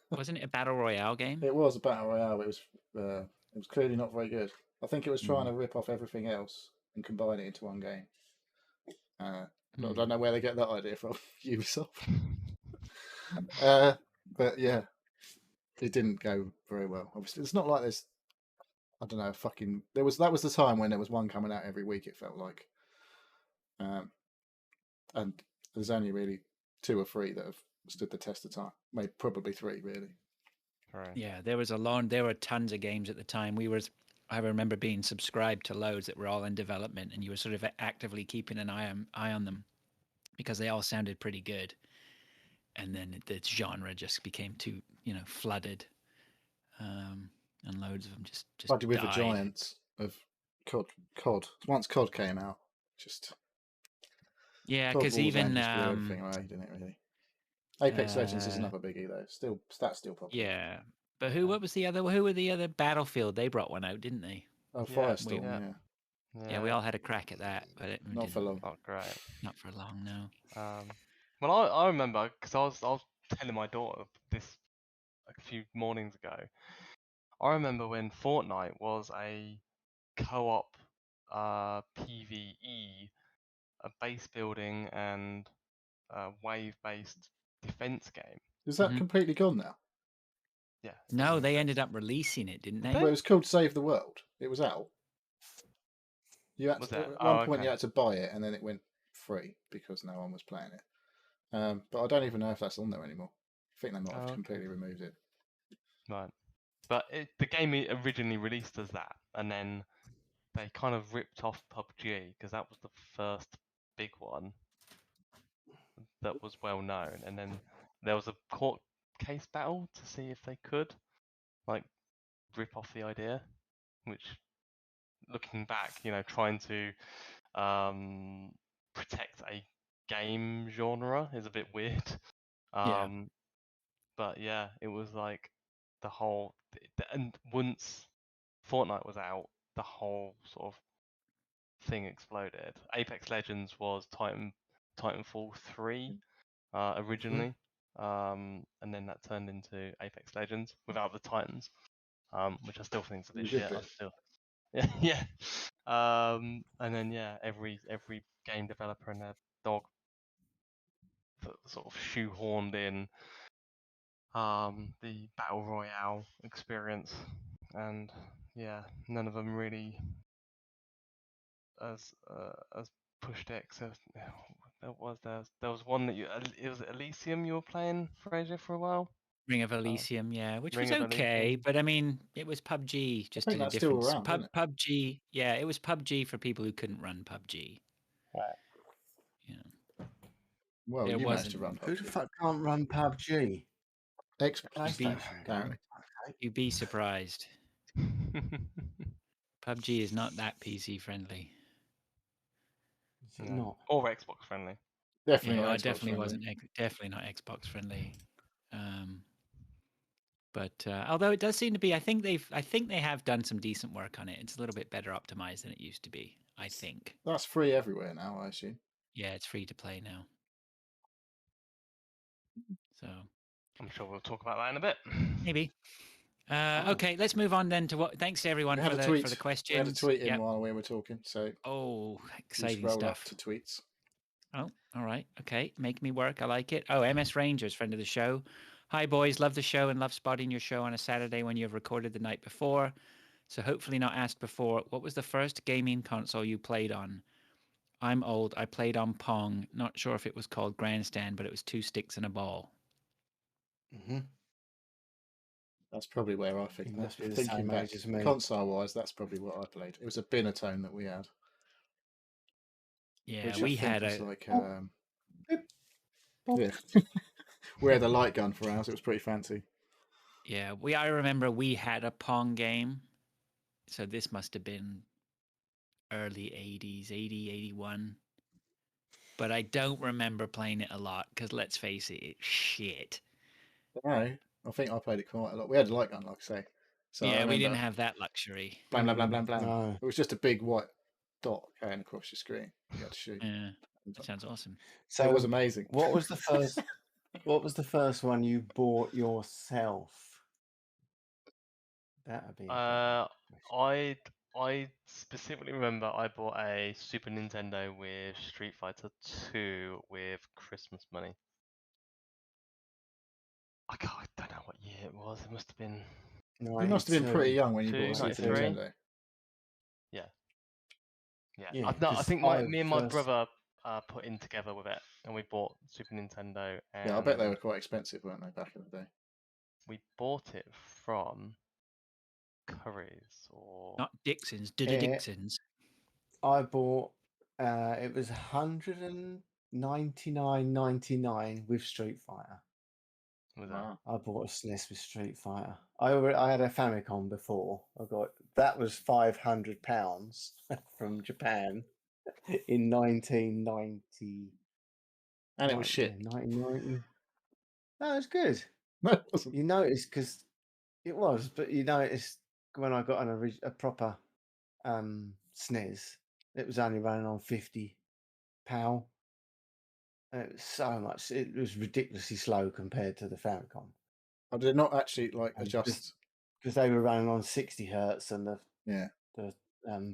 [SPEAKER 2] Wasn't it a battle royale game?
[SPEAKER 3] It was a battle royale. It was clearly not very good. I think it was trying to rip off everything else and combine it into one game. But I don't know where they get that idea from, Ubisoft. But yeah, it didn't go very well. Obviously, it's not like there's, I don't know, that was the time when there was one coming out every week. It felt like, and there's only really 2 or 3 that have stood the test of time. Maybe probably 3 really.
[SPEAKER 4] Right.
[SPEAKER 2] Yeah, there were tons of games at the time. I remember being subscribed to loads that were all in development, and you were sort of actively keeping an eye on them because they all sounded pretty good. And then the genre just became too, flooded, and loads of them just
[SPEAKER 3] Buddy with the
[SPEAKER 2] died.
[SPEAKER 3] Giants of COD. Once COD came out, just
[SPEAKER 2] because even
[SPEAKER 3] just blew everything away, didn't it? Really. Apex Legends is another biggie though. That's still popular.
[SPEAKER 2] Yeah, but who were the other Battlefield? They brought one out, didn't they?
[SPEAKER 3] Oh, Firestorm.
[SPEAKER 2] Yeah, we all had a crack at that, but it
[SPEAKER 3] not for long.
[SPEAKER 4] Not great.
[SPEAKER 2] Not for long, no.
[SPEAKER 4] Well, I remember because I was telling my daughter this a few mornings ago. I remember when Fortnite was a co-op PvE, a base building and wave-based defense game.
[SPEAKER 3] Is that completely gone now?
[SPEAKER 4] Yeah.
[SPEAKER 2] No, they ended up releasing it, didn't they?
[SPEAKER 3] Well, it was called Save the World. It was out. You had at one point you had to buy it, and then it went free because no one was playing it. But I don't even know if that's on there anymore. I think they might have completely removed it.
[SPEAKER 4] Right. But the game originally released as that, and then they kind of ripped off PUBG because that was the first big one that was well known, and then there was a court case battle to see if they could like rip off the idea, which, looking back, trying to protect a game genre is a bit weird.
[SPEAKER 2] Yeah.
[SPEAKER 4] But yeah, it was like the whole, and once Fortnite was out, the whole sort of thing exploded. Apex Legends was Titanfall 3 originally, and then that turned into Apex Legends without the Titans, which I still think is a bit
[SPEAKER 3] The good
[SPEAKER 4] shit. I
[SPEAKER 3] bit.
[SPEAKER 4] still, yeah. And then every game developer and their dog sort of shoehorned in the battle royale experience, and yeah, none of them really as pushed it. So there was one that it was Elysium you were playing, Fraser, for a while.
[SPEAKER 2] Ring of Elysium, yeah, which
[SPEAKER 4] Ring
[SPEAKER 2] was
[SPEAKER 4] of
[SPEAKER 2] okay,
[SPEAKER 4] Elysium.
[SPEAKER 2] but I mean, it was PUBG,
[SPEAKER 3] I
[SPEAKER 2] just
[SPEAKER 3] think
[SPEAKER 2] did a
[SPEAKER 3] that's still
[SPEAKER 2] different
[SPEAKER 3] around, isn't it?
[SPEAKER 2] PUBG. Yeah, it was PUBG for people who couldn't run PUBG.
[SPEAKER 4] Right.
[SPEAKER 2] Yeah,
[SPEAKER 3] Well,
[SPEAKER 2] There
[SPEAKER 3] you managed to
[SPEAKER 2] wasn't-
[SPEAKER 3] run
[SPEAKER 1] Who the
[SPEAKER 3] PUBG.
[SPEAKER 1] fuck can't run PUBG?
[SPEAKER 3] Xbox,
[SPEAKER 1] PlayStation
[SPEAKER 3] apparently.
[SPEAKER 1] Okay.
[SPEAKER 2] you'd be surprised. PUBG is not that PC friendly.
[SPEAKER 1] Is it
[SPEAKER 4] No.
[SPEAKER 1] not?
[SPEAKER 4] Or Xbox friendly.
[SPEAKER 3] Definitely
[SPEAKER 2] Yeah,
[SPEAKER 3] not
[SPEAKER 2] it
[SPEAKER 3] Xbox
[SPEAKER 2] definitely
[SPEAKER 3] friendly.
[SPEAKER 2] wasn't. Definitely not Xbox friendly. But although it does seem to be, I think they have done some decent work on it. It's a little bit better optimized than it used to be, I think.
[SPEAKER 3] That's free everywhere now, I assume.
[SPEAKER 2] Yeah, it's free to play now. So
[SPEAKER 4] I'm sure we'll talk about that in a bit.
[SPEAKER 2] maybe.
[SPEAKER 1] Oh.
[SPEAKER 2] Okay, let's move on then to what. Thanks to everyone
[SPEAKER 3] We had
[SPEAKER 2] for
[SPEAKER 3] a
[SPEAKER 2] the
[SPEAKER 3] tweet.
[SPEAKER 2] for the
[SPEAKER 3] We
[SPEAKER 2] questions.
[SPEAKER 3] had a tweet in
[SPEAKER 2] Yep.
[SPEAKER 3] while we were talking, so
[SPEAKER 2] Oh,
[SPEAKER 3] we
[SPEAKER 2] exciting
[SPEAKER 3] scrolled
[SPEAKER 2] stuff.
[SPEAKER 3] up to tweets.
[SPEAKER 2] Oh, all right. Okay. Make me work. I like it. Oh, MS Rangers, friend of the show. Hi, boys. Love the show and love spotting your show on a Saturday when you've recorded the night before. So, hopefully, not asked before. What was the first gaming console you played on? I'm old. I played on Pong. Not sure if it was called Grandstand, but it was 2 sticks and a ball.
[SPEAKER 1] Mm-hmm.
[SPEAKER 3] That's probably where I think.
[SPEAKER 1] You must be the
[SPEAKER 3] Thinking
[SPEAKER 1] same
[SPEAKER 3] back,
[SPEAKER 1] age as me.
[SPEAKER 3] console-wise, that's probably what I played. It was a Binatone that we had.
[SPEAKER 2] Yeah,
[SPEAKER 3] Which
[SPEAKER 2] we
[SPEAKER 3] I think
[SPEAKER 2] had
[SPEAKER 3] was
[SPEAKER 2] a.
[SPEAKER 3] like,
[SPEAKER 1] Bob.
[SPEAKER 3] yeah. We had a light gun for ours. It was pretty fancy.
[SPEAKER 2] Yeah, I remember we had a Pong game. So this must have been early 80s, 80, 81. But I don't remember playing it a lot because let's face it, it's shit.
[SPEAKER 3] No, I think I played it quite a lot. We had a light gun, like I say. So I
[SPEAKER 2] Yeah, we
[SPEAKER 3] remember
[SPEAKER 2] didn't have that luxury.
[SPEAKER 3] blam, blam, blam, blam, blam.
[SPEAKER 1] No.
[SPEAKER 3] It was just a big white dot going across your screen. You had to shoot.
[SPEAKER 2] Yeah, that sounds awesome.
[SPEAKER 1] So
[SPEAKER 3] it was amazing.
[SPEAKER 1] What was the first? What was the first one you bought yourself? That'd be.
[SPEAKER 4] I specifically remember I bought a Super Nintendo with Street Fighter 2 with Christmas money. I don't know what year it was. It must have been.
[SPEAKER 3] You must have been pretty young when you bought a Super
[SPEAKER 4] 93?
[SPEAKER 3] Nintendo.
[SPEAKER 4] Yeah.
[SPEAKER 1] Yeah.
[SPEAKER 4] I think me and my brother put in together with it, and we bought Super Nintendo. And
[SPEAKER 3] yeah, I bet they were quite expensive, weren't they, back in the day?
[SPEAKER 4] We bought it from Curry's or
[SPEAKER 2] Not Dixon's. Dixon's.
[SPEAKER 1] I bought. It was 199.99 with Street Fighter.
[SPEAKER 4] Wow.
[SPEAKER 1] I bought a SNES with Street Fighter. I had a Famicom before. That was £500 from Japan in 1990.
[SPEAKER 3] And it was shit.
[SPEAKER 1] 1990. No, it was good.
[SPEAKER 3] No, it wasn't.
[SPEAKER 1] You noticed because it was, but you noticed when I got a proper SNES, it was only running on 50 PAL. And it was so much. It was ridiculously slow compared to the Famicom.
[SPEAKER 3] I did not actually adjust
[SPEAKER 1] because they were running on 60 hertz and the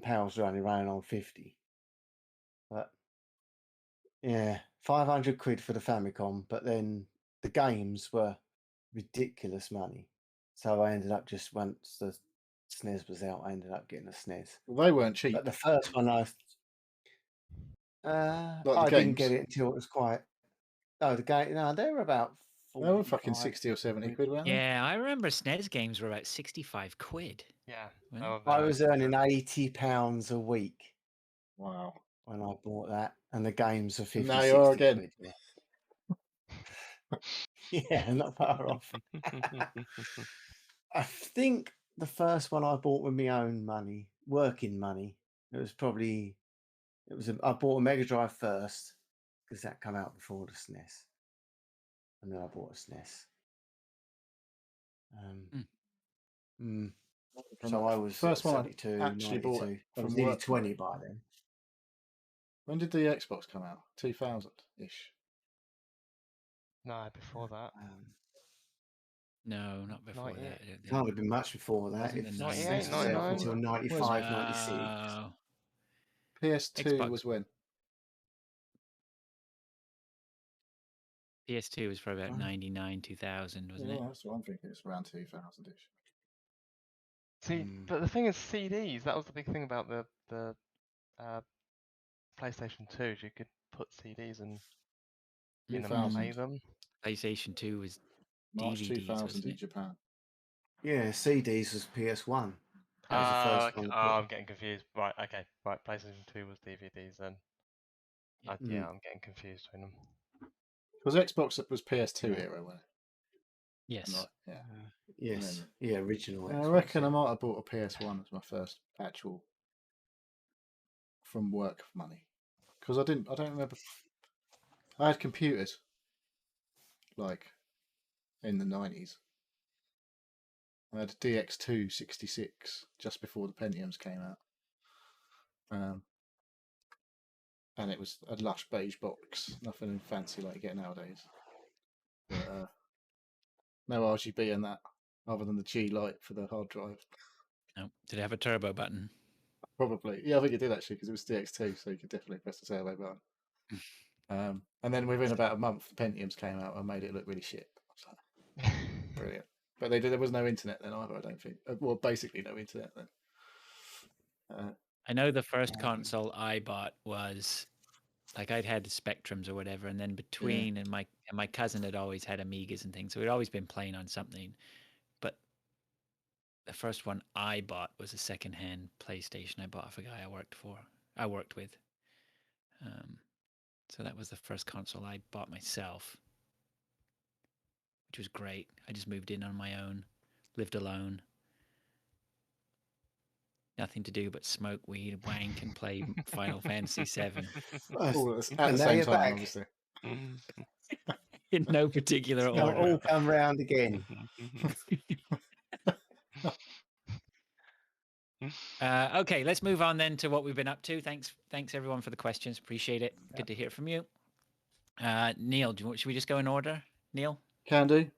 [SPEAKER 1] PALs were only running on 50. But yeah, 500 quid for the Famicom, but then the games were ridiculous money. So I ended up once the SNES was out, I ended up getting a SNES.
[SPEAKER 3] Well, they weren't cheap.
[SPEAKER 1] But the first one I didn't get it until it was quite. No, the game. No, they were about
[SPEAKER 3] They were fucking
[SPEAKER 1] 45
[SPEAKER 3] 60 or 70
[SPEAKER 1] quid.
[SPEAKER 3] quid, weren't they?
[SPEAKER 2] Yeah, I remember SNES games were about 65 quid.
[SPEAKER 4] Yeah.
[SPEAKER 2] Well,
[SPEAKER 4] they were
[SPEAKER 1] I
[SPEAKER 4] very
[SPEAKER 1] was earning
[SPEAKER 4] expensive.
[SPEAKER 1] £80 a week
[SPEAKER 3] Wow.
[SPEAKER 1] when I bought that, and the games are 50,
[SPEAKER 3] And now you are
[SPEAKER 1] 60
[SPEAKER 3] again.
[SPEAKER 1] quid. Yeah, not far off. I think the first one I bought with my own money, working money, I bought a Mega Drive first because that came out before the SNES, and then I bought a SNES. So I was
[SPEAKER 3] First one I
[SPEAKER 1] 72,
[SPEAKER 3] actually bought
[SPEAKER 1] 92. I was
[SPEAKER 3] from
[SPEAKER 1] nearly
[SPEAKER 3] work
[SPEAKER 1] 20 by then.
[SPEAKER 3] When did the Xbox come out? 2000-ish.
[SPEAKER 4] No, before that.
[SPEAKER 2] no, not before
[SPEAKER 4] 98.
[SPEAKER 2] that. I don't think.
[SPEAKER 1] Can't have been much before that.
[SPEAKER 2] Wasn't
[SPEAKER 1] If
[SPEAKER 2] the
[SPEAKER 1] SNES
[SPEAKER 2] 90s,
[SPEAKER 1] was out
[SPEAKER 4] 99?
[SPEAKER 1] until 95, 96.
[SPEAKER 2] No.
[SPEAKER 3] PS2
[SPEAKER 2] Xbox.
[SPEAKER 3] was when?
[SPEAKER 2] PS2 was probably about
[SPEAKER 1] Oh.
[SPEAKER 2] 99, 2000, wasn't
[SPEAKER 3] Yeah,
[SPEAKER 2] it?
[SPEAKER 3] that's what I'm thinking. It's around 2000-ish.
[SPEAKER 4] See, but the thing is, CDs. That was the big thing about the PlayStation 2. Is you could put CDs in and
[SPEAKER 3] 2000.
[SPEAKER 4] play them.
[SPEAKER 2] PlayStation 2 was
[SPEAKER 3] March
[SPEAKER 2] DVDs,
[SPEAKER 3] 2000
[SPEAKER 2] wasn't
[SPEAKER 3] in
[SPEAKER 2] it?
[SPEAKER 3] Japan.
[SPEAKER 1] Yeah, CDs was PS1. That was the first one.
[SPEAKER 4] I'm getting confused. Right, okay. Right, PlayStation 2 was DVDs then.
[SPEAKER 2] Yeah.
[SPEAKER 4] Yeah, I'm getting confused between them.
[SPEAKER 3] Because Xbox was PS2 era, wasn't it?
[SPEAKER 2] Yes.
[SPEAKER 3] Not, yeah.
[SPEAKER 1] Yes.
[SPEAKER 3] then-
[SPEAKER 1] Yeah, original.
[SPEAKER 3] I
[SPEAKER 1] Xbox,
[SPEAKER 3] reckon
[SPEAKER 1] yeah.
[SPEAKER 3] I might have bought a PS1 as my first actual from work money. Because I don't remember. I had computers like in the 90s. I had a DX266 just before the Pentiums came out. And it was a lush beige box, nothing fancy like you get nowadays. But no RGB in that, other than the G light for the hard drive.
[SPEAKER 2] No. Did it have a turbo button?
[SPEAKER 3] Probably, yeah, I think it did actually because it was DX2, so you could definitely press the turbo button. And then within about a month, the Pentiums came out and made it look really shit. So, brilliant. But there was no internet then either, I don't think. Well, basically no internet then.
[SPEAKER 2] I know the first console I bought was like I'd had the Spectrums or whatever, and then between and my cousin had always had Amigas and things, so we'd always been playing on something. But the first one I bought was a secondhand PlayStation I bought off a guy I worked with. So that was the first console I bought myself, which was great. I just moved in on my own, lived alone. Nothing to do but smoke weed, wank, and play Final Fantasy VII.
[SPEAKER 3] All at
[SPEAKER 1] And
[SPEAKER 3] the
[SPEAKER 1] now
[SPEAKER 3] same
[SPEAKER 1] you're
[SPEAKER 3] time,
[SPEAKER 1] back.
[SPEAKER 3] obviously.
[SPEAKER 2] In no particular
[SPEAKER 1] They'll
[SPEAKER 2] order.
[SPEAKER 1] all come round again.
[SPEAKER 2] Okay, let's move on then to what we've been up to. Thanks everyone for the questions. Appreciate it. Good to hear from you. Neil, should we just go in order? Neil?
[SPEAKER 3] Can do.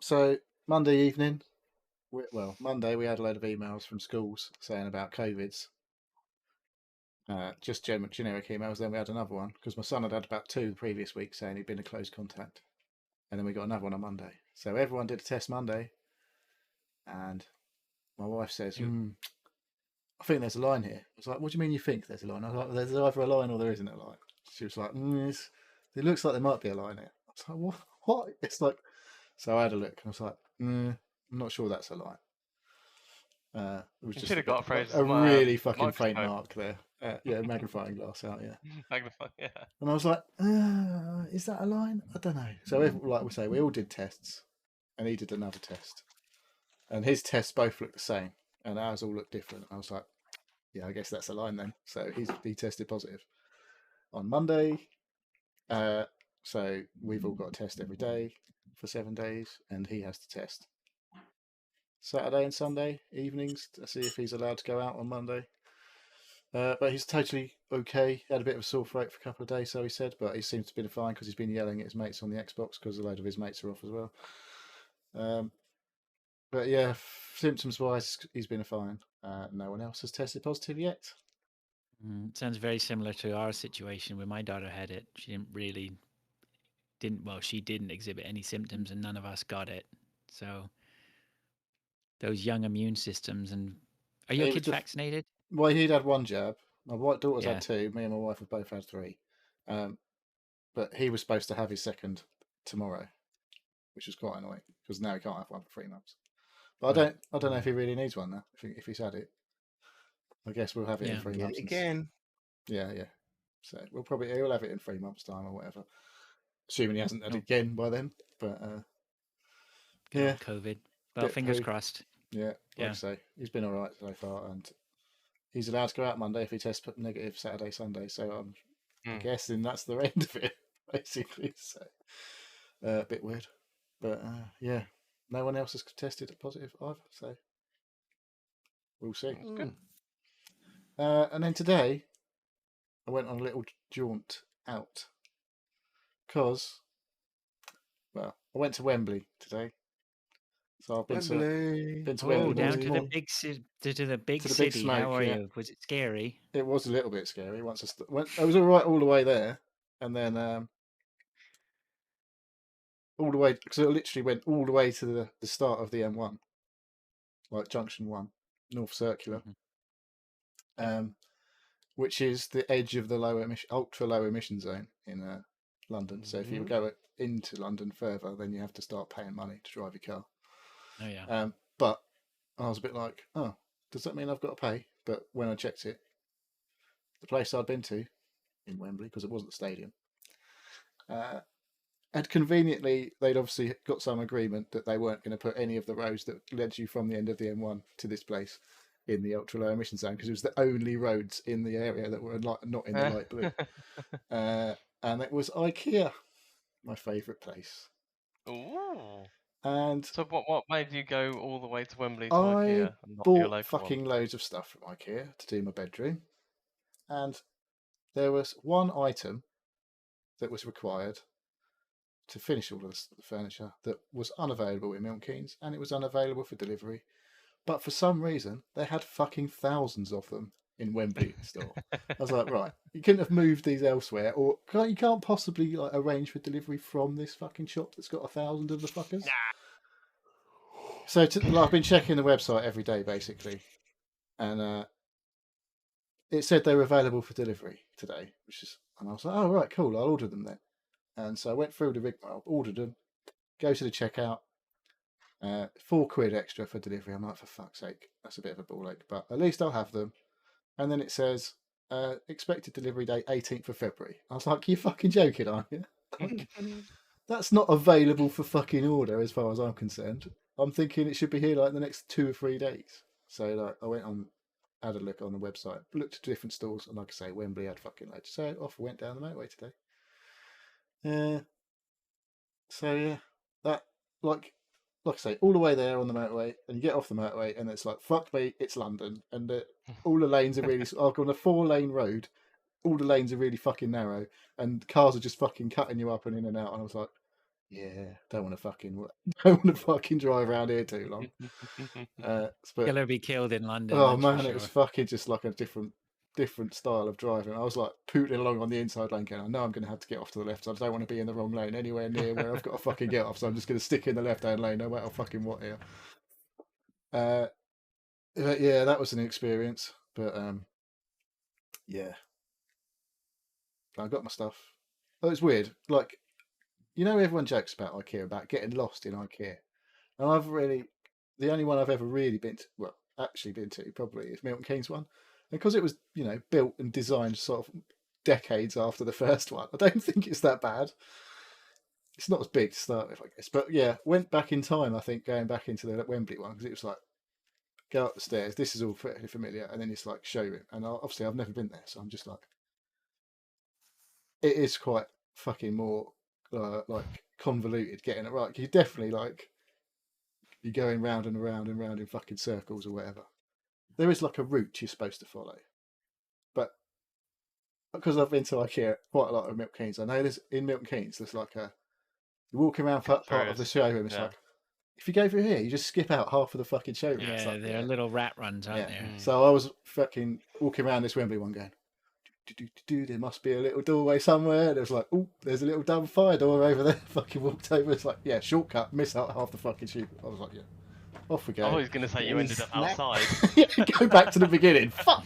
[SPEAKER 3] So Monday evening, Monday we had a load of emails from schools saying about COVIDs. Just generic emails. Then we had another one because my son had about 2 the previous week saying he'd been a close contact. And then we got another one on Monday. So everyone did a test Monday. And my wife says, I think there's a line here. I was like, what do you mean you think there's a line? I was like, there's either a line or there isn't a line. She was like, it looks like there might be a line here. I was like, what? It's like, so I had a look and I was like, I'm not sure that's a line. It was
[SPEAKER 4] You
[SPEAKER 3] just
[SPEAKER 4] should have got
[SPEAKER 3] a really fucking
[SPEAKER 4] microscope.
[SPEAKER 3] faint mark there. Yeah, magnifying glass out, yeah.
[SPEAKER 4] Magnifying, yeah.
[SPEAKER 3] And I was like, is that a line? I don't know. So, like we say, we all did tests, and he did another test, and his tests both looked the same, and ours all looked different. I was like, yeah, I guess that's a line then. So he tested positive on Monday. So we've all got a test every day for 7 days, and he has to test Saturday and Sunday evenings to see if he's allowed to go out on Monday. But he's totally okay. He had a bit of a sore throat for a couple of days, so he said, but he seems to be fine because he's been yelling at his mates on the Xbox because a load of his mates are off as well. But yeah, symptoms-wise, he's been fine. No one else has tested positive yet.
[SPEAKER 2] Sounds very similar to our situation where my daughter had it. She didn't exhibit any symptoms and none of us got it. So those young immune systems. And are your kids vaccinated?
[SPEAKER 3] Well, he'd had 1 jab. My daughter's
[SPEAKER 2] Yeah.
[SPEAKER 3] had 2. Me and my wife have both had 3. But he was supposed to have his second tomorrow. which was quite annoying because now he can't have one for 3 months. But I don't know if he really needs one now. If he's had it, I guess we'll have it in 3
[SPEAKER 1] Get
[SPEAKER 3] months.
[SPEAKER 1] it again.
[SPEAKER 3] Yeah. So he'll have it in 3 months' time or whatever, assuming he hasn't had it again by then. But yeah,
[SPEAKER 2] COVID. Well, fingers crossed.
[SPEAKER 3] Yeah, like I say, he's been all right so far, and he's allowed to go out Monday if he tests negative Saturday, Sunday. So I'm guessing that's the end of it, basically. So a bit weird, but yeah, no one else has tested positive either. So we'll see.
[SPEAKER 4] Good.
[SPEAKER 3] And then today, I went on a little jaunt out because, well, I went to Wembley today. So I've been to Wembley.
[SPEAKER 2] Down to the big city. To the big city.
[SPEAKER 3] Smoke,
[SPEAKER 2] How are you? Was it scary?
[SPEAKER 3] It was a little bit scary. I was all right all the way there, and then all the way, because it literally went all the way to the start of the M1, like Junction 1, North Circular, which is the edge of the ultra low emission zone in London. So if you go into London further, then you have to start paying money to drive your car.
[SPEAKER 2] Oh yeah.
[SPEAKER 3] But I was a bit like, oh, does that mean I've got to pay? But when I checked it, the place I'd been to in Wembley, because it wasn't the stadium, had conveniently, they'd obviously got some agreement that they weren't going to put any of the roads that led you from the end of the M1 to this place in the ultra low emission zone, because it was the only roads in the area that were not in the light blue. And it was IKEA, my favourite place.
[SPEAKER 4] Ooh.
[SPEAKER 3] And
[SPEAKER 4] so what made you go all the way to Wembley to
[SPEAKER 3] I
[SPEAKER 4] IKEA and not your
[SPEAKER 3] bought
[SPEAKER 4] local
[SPEAKER 3] fucking
[SPEAKER 4] one?
[SPEAKER 3] loads of stuff from IKEA to do my bedroom, and there was one item that was required to finish all of the furniture that was unavailable in Milton Keynes, and it was unavailable for delivery. But for some reason, they had fucking thousands of them in Wembley store. I was like, right, you couldn't have moved these elsewhere, or you can't possibly like arrange for delivery from this fucking shop that's got 1,000 of the fuckers. So I've been checking the website every day, basically, and it said they were available for delivery today, and I was like, oh right, cool, I'll order them then. And so I went through the rigmarole, ordered them, go to the checkout, £4 extra for delivery. I'm like, for fuck's sake, that's a bit of a ball ache, but at least I'll have them. And then it says expected delivery date 18th of February. I was like, you're fucking joking, aren't you? Like, that's not available for fucking order as far as I'm concerned. I'm thinking it should be here like the next 2 or 3 days. So like I went on, had a look on the website, looked at different stores, and like I say, Wembley had fucking loads. So off I went down the motorway today. So yeah, that like I say, all the way there on the motorway, and you get off the motorway, and it's like, fuck me, it's London, and all the lanes are really. I've got a 4-lane road, all the lanes are really fucking narrow, and cars are just fucking cutting you up and in and out. And I was like, yeah, don't want to fucking drive around here too long.
[SPEAKER 2] You'll ever be killed in London.
[SPEAKER 3] Oh man,
[SPEAKER 2] sure.
[SPEAKER 3] It was fucking just like a different style of driving. I was like pooting along on the inside lane going, I know I'm going to have to get off to the left, so I don't want to be in the wrong lane anywhere near where I've got to fucking get off, so I'm just going to stick in the left-hand lane no matter fucking what here. Yeah, that was an experience, but yeah, I got my stuff. Oh, it's weird, like, you know, everyone jokes about IKEA, about getting lost in IKEA, and the only one I've ever really been to probably is Milton Keynes one. Because it was, built and designed sort of decades after the first one, I don't think it's that bad. It's not as big to start with, I guess. But yeah, went back in time, I think, going back into the Wembley one, because it was like, go up the stairs, this is all fairly familiar, and then it's like showroom. And obviously I've never been there, so I'm just like, it is quite fucking more like convoluted getting it right. You definitely you're going round and around and round in fucking circles or whatever. There is like a route you're supposed to follow, but because I've been to IKEA quite a lot of Milton Keynes, I know in Milton Keynes there's like you walk around part of the showroom. It's like, if you go through here, you just skip out half of the fucking showroom.
[SPEAKER 2] Yeah,
[SPEAKER 3] like,
[SPEAKER 2] they're little rat runs, aren't there?
[SPEAKER 3] So I was fucking walking around this Wembley one going, there must be a little doorway somewhere. There was like, oh, there's a little dumb fire door over there. Fucking walked over. It's like, yeah, shortcut, miss out half the fucking tube. I was like, yeah. Off we go.
[SPEAKER 4] I was going to say you ended up outside.
[SPEAKER 3] Go back to the beginning. Fuck.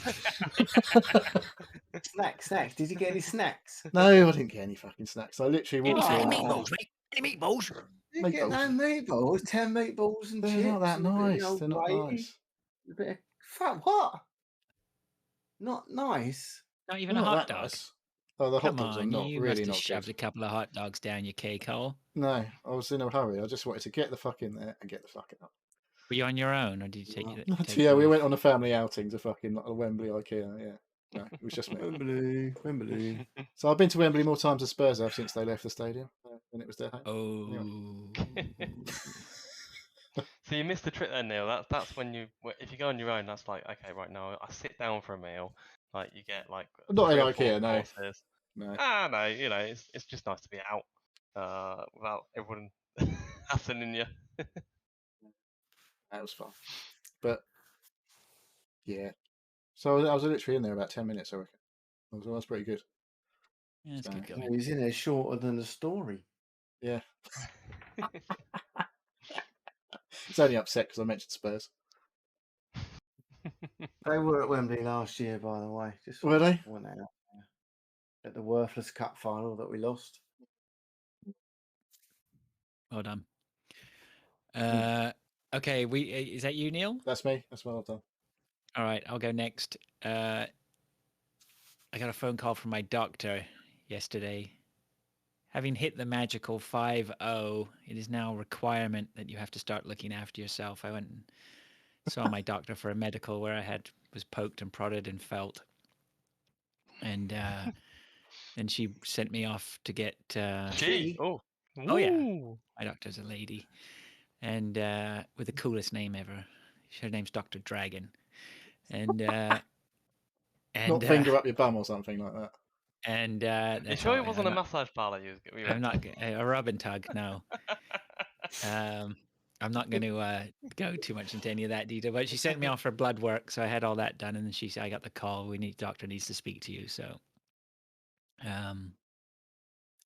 [SPEAKER 1] Snacks. Did you get any snacks?
[SPEAKER 3] No, I didn't get any fucking snacks. I literally walked
[SPEAKER 2] Any
[SPEAKER 3] in.
[SPEAKER 2] meatballs, mate? Any meatballs?
[SPEAKER 1] You get no
[SPEAKER 3] Meatballs.
[SPEAKER 1] meatballs, 10 meatballs and
[SPEAKER 3] They're
[SPEAKER 1] chips.
[SPEAKER 3] not that
[SPEAKER 1] and a bit of
[SPEAKER 3] nice.
[SPEAKER 1] old
[SPEAKER 3] They're not
[SPEAKER 1] gravy,
[SPEAKER 3] nice.
[SPEAKER 1] A bit of fuck what? Not nice.
[SPEAKER 2] Not even
[SPEAKER 3] They're
[SPEAKER 2] a
[SPEAKER 3] not
[SPEAKER 2] hot
[SPEAKER 3] that
[SPEAKER 2] dog.
[SPEAKER 3] nice. Oh, the
[SPEAKER 2] Come
[SPEAKER 3] hot dogs are
[SPEAKER 2] on,
[SPEAKER 3] not
[SPEAKER 2] you
[SPEAKER 3] really
[SPEAKER 2] must have
[SPEAKER 3] not
[SPEAKER 2] shoved
[SPEAKER 3] good.
[SPEAKER 2] a couple of hot dogs down your cake hole.
[SPEAKER 3] No, I was in a hurry. I just wanted to get the fuck in there and get the fuck out.
[SPEAKER 2] Were you on your own, or did you take,
[SPEAKER 1] No.
[SPEAKER 2] take
[SPEAKER 3] Yeah,
[SPEAKER 2] your
[SPEAKER 3] we
[SPEAKER 2] wife?
[SPEAKER 3] went on a family outing to fucking Wembley IKEA. Yeah, no, it was just me.
[SPEAKER 1] Wembley.
[SPEAKER 3] So I've been to Wembley more times than Spurs have since they left the stadium, and it was their home.
[SPEAKER 2] Oh.
[SPEAKER 4] So you missed the trick then, Neil. That's when you, if you go on your own, that's like, okay, right now I sit down for a meal. Like you get like
[SPEAKER 3] Not in
[SPEAKER 4] 3 or 4
[SPEAKER 3] IKEA, no.
[SPEAKER 4] courses.
[SPEAKER 3] No,
[SPEAKER 4] No, you know, it's just nice to be out without everyone hassling you.
[SPEAKER 3] that was fun. But yeah, so I was literally in there about 10 minutes. I reckon. That was pretty good.
[SPEAKER 2] Yeah, that's
[SPEAKER 3] So,
[SPEAKER 2] good
[SPEAKER 1] Yeah,
[SPEAKER 2] going.
[SPEAKER 1] he's in there shorter than the story.
[SPEAKER 3] Yeah, it's only upset because I mentioned Spurs.
[SPEAKER 1] They were at Wembley last year, by the way. Just
[SPEAKER 3] Were they?
[SPEAKER 1] went out at the Worthless Cup final that we lost.
[SPEAKER 2] Well done. Okay, is that you, Neil?
[SPEAKER 3] That's me. That's well done.
[SPEAKER 2] All right, I'll go next. I got a phone call from my doctor yesterday. Having hit the magical 5-0, it is now a requirement that you have to start looking after yourself. I went and saw my doctor for a medical where I was poked and prodded and felt, and then she sent me off to get.
[SPEAKER 4] Gee,
[SPEAKER 2] Oh yeah, my doctor's a lady, and with the coolest name ever. Her name's Dr. Dragon, and
[SPEAKER 3] Not finger up your bum or something like that.
[SPEAKER 2] And
[SPEAKER 4] You
[SPEAKER 2] that's
[SPEAKER 4] sure
[SPEAKER 2] all.
[SPEAKER 4] it wasn't a massage parlor you were
[SPEAKER 2] I'm not a rub and tug. No. I'm not going to go too much into any of that detail. But she sent me off for blood work, so I had all that done, and then she said, "I got the call. Doctor needs to speak to you." So, I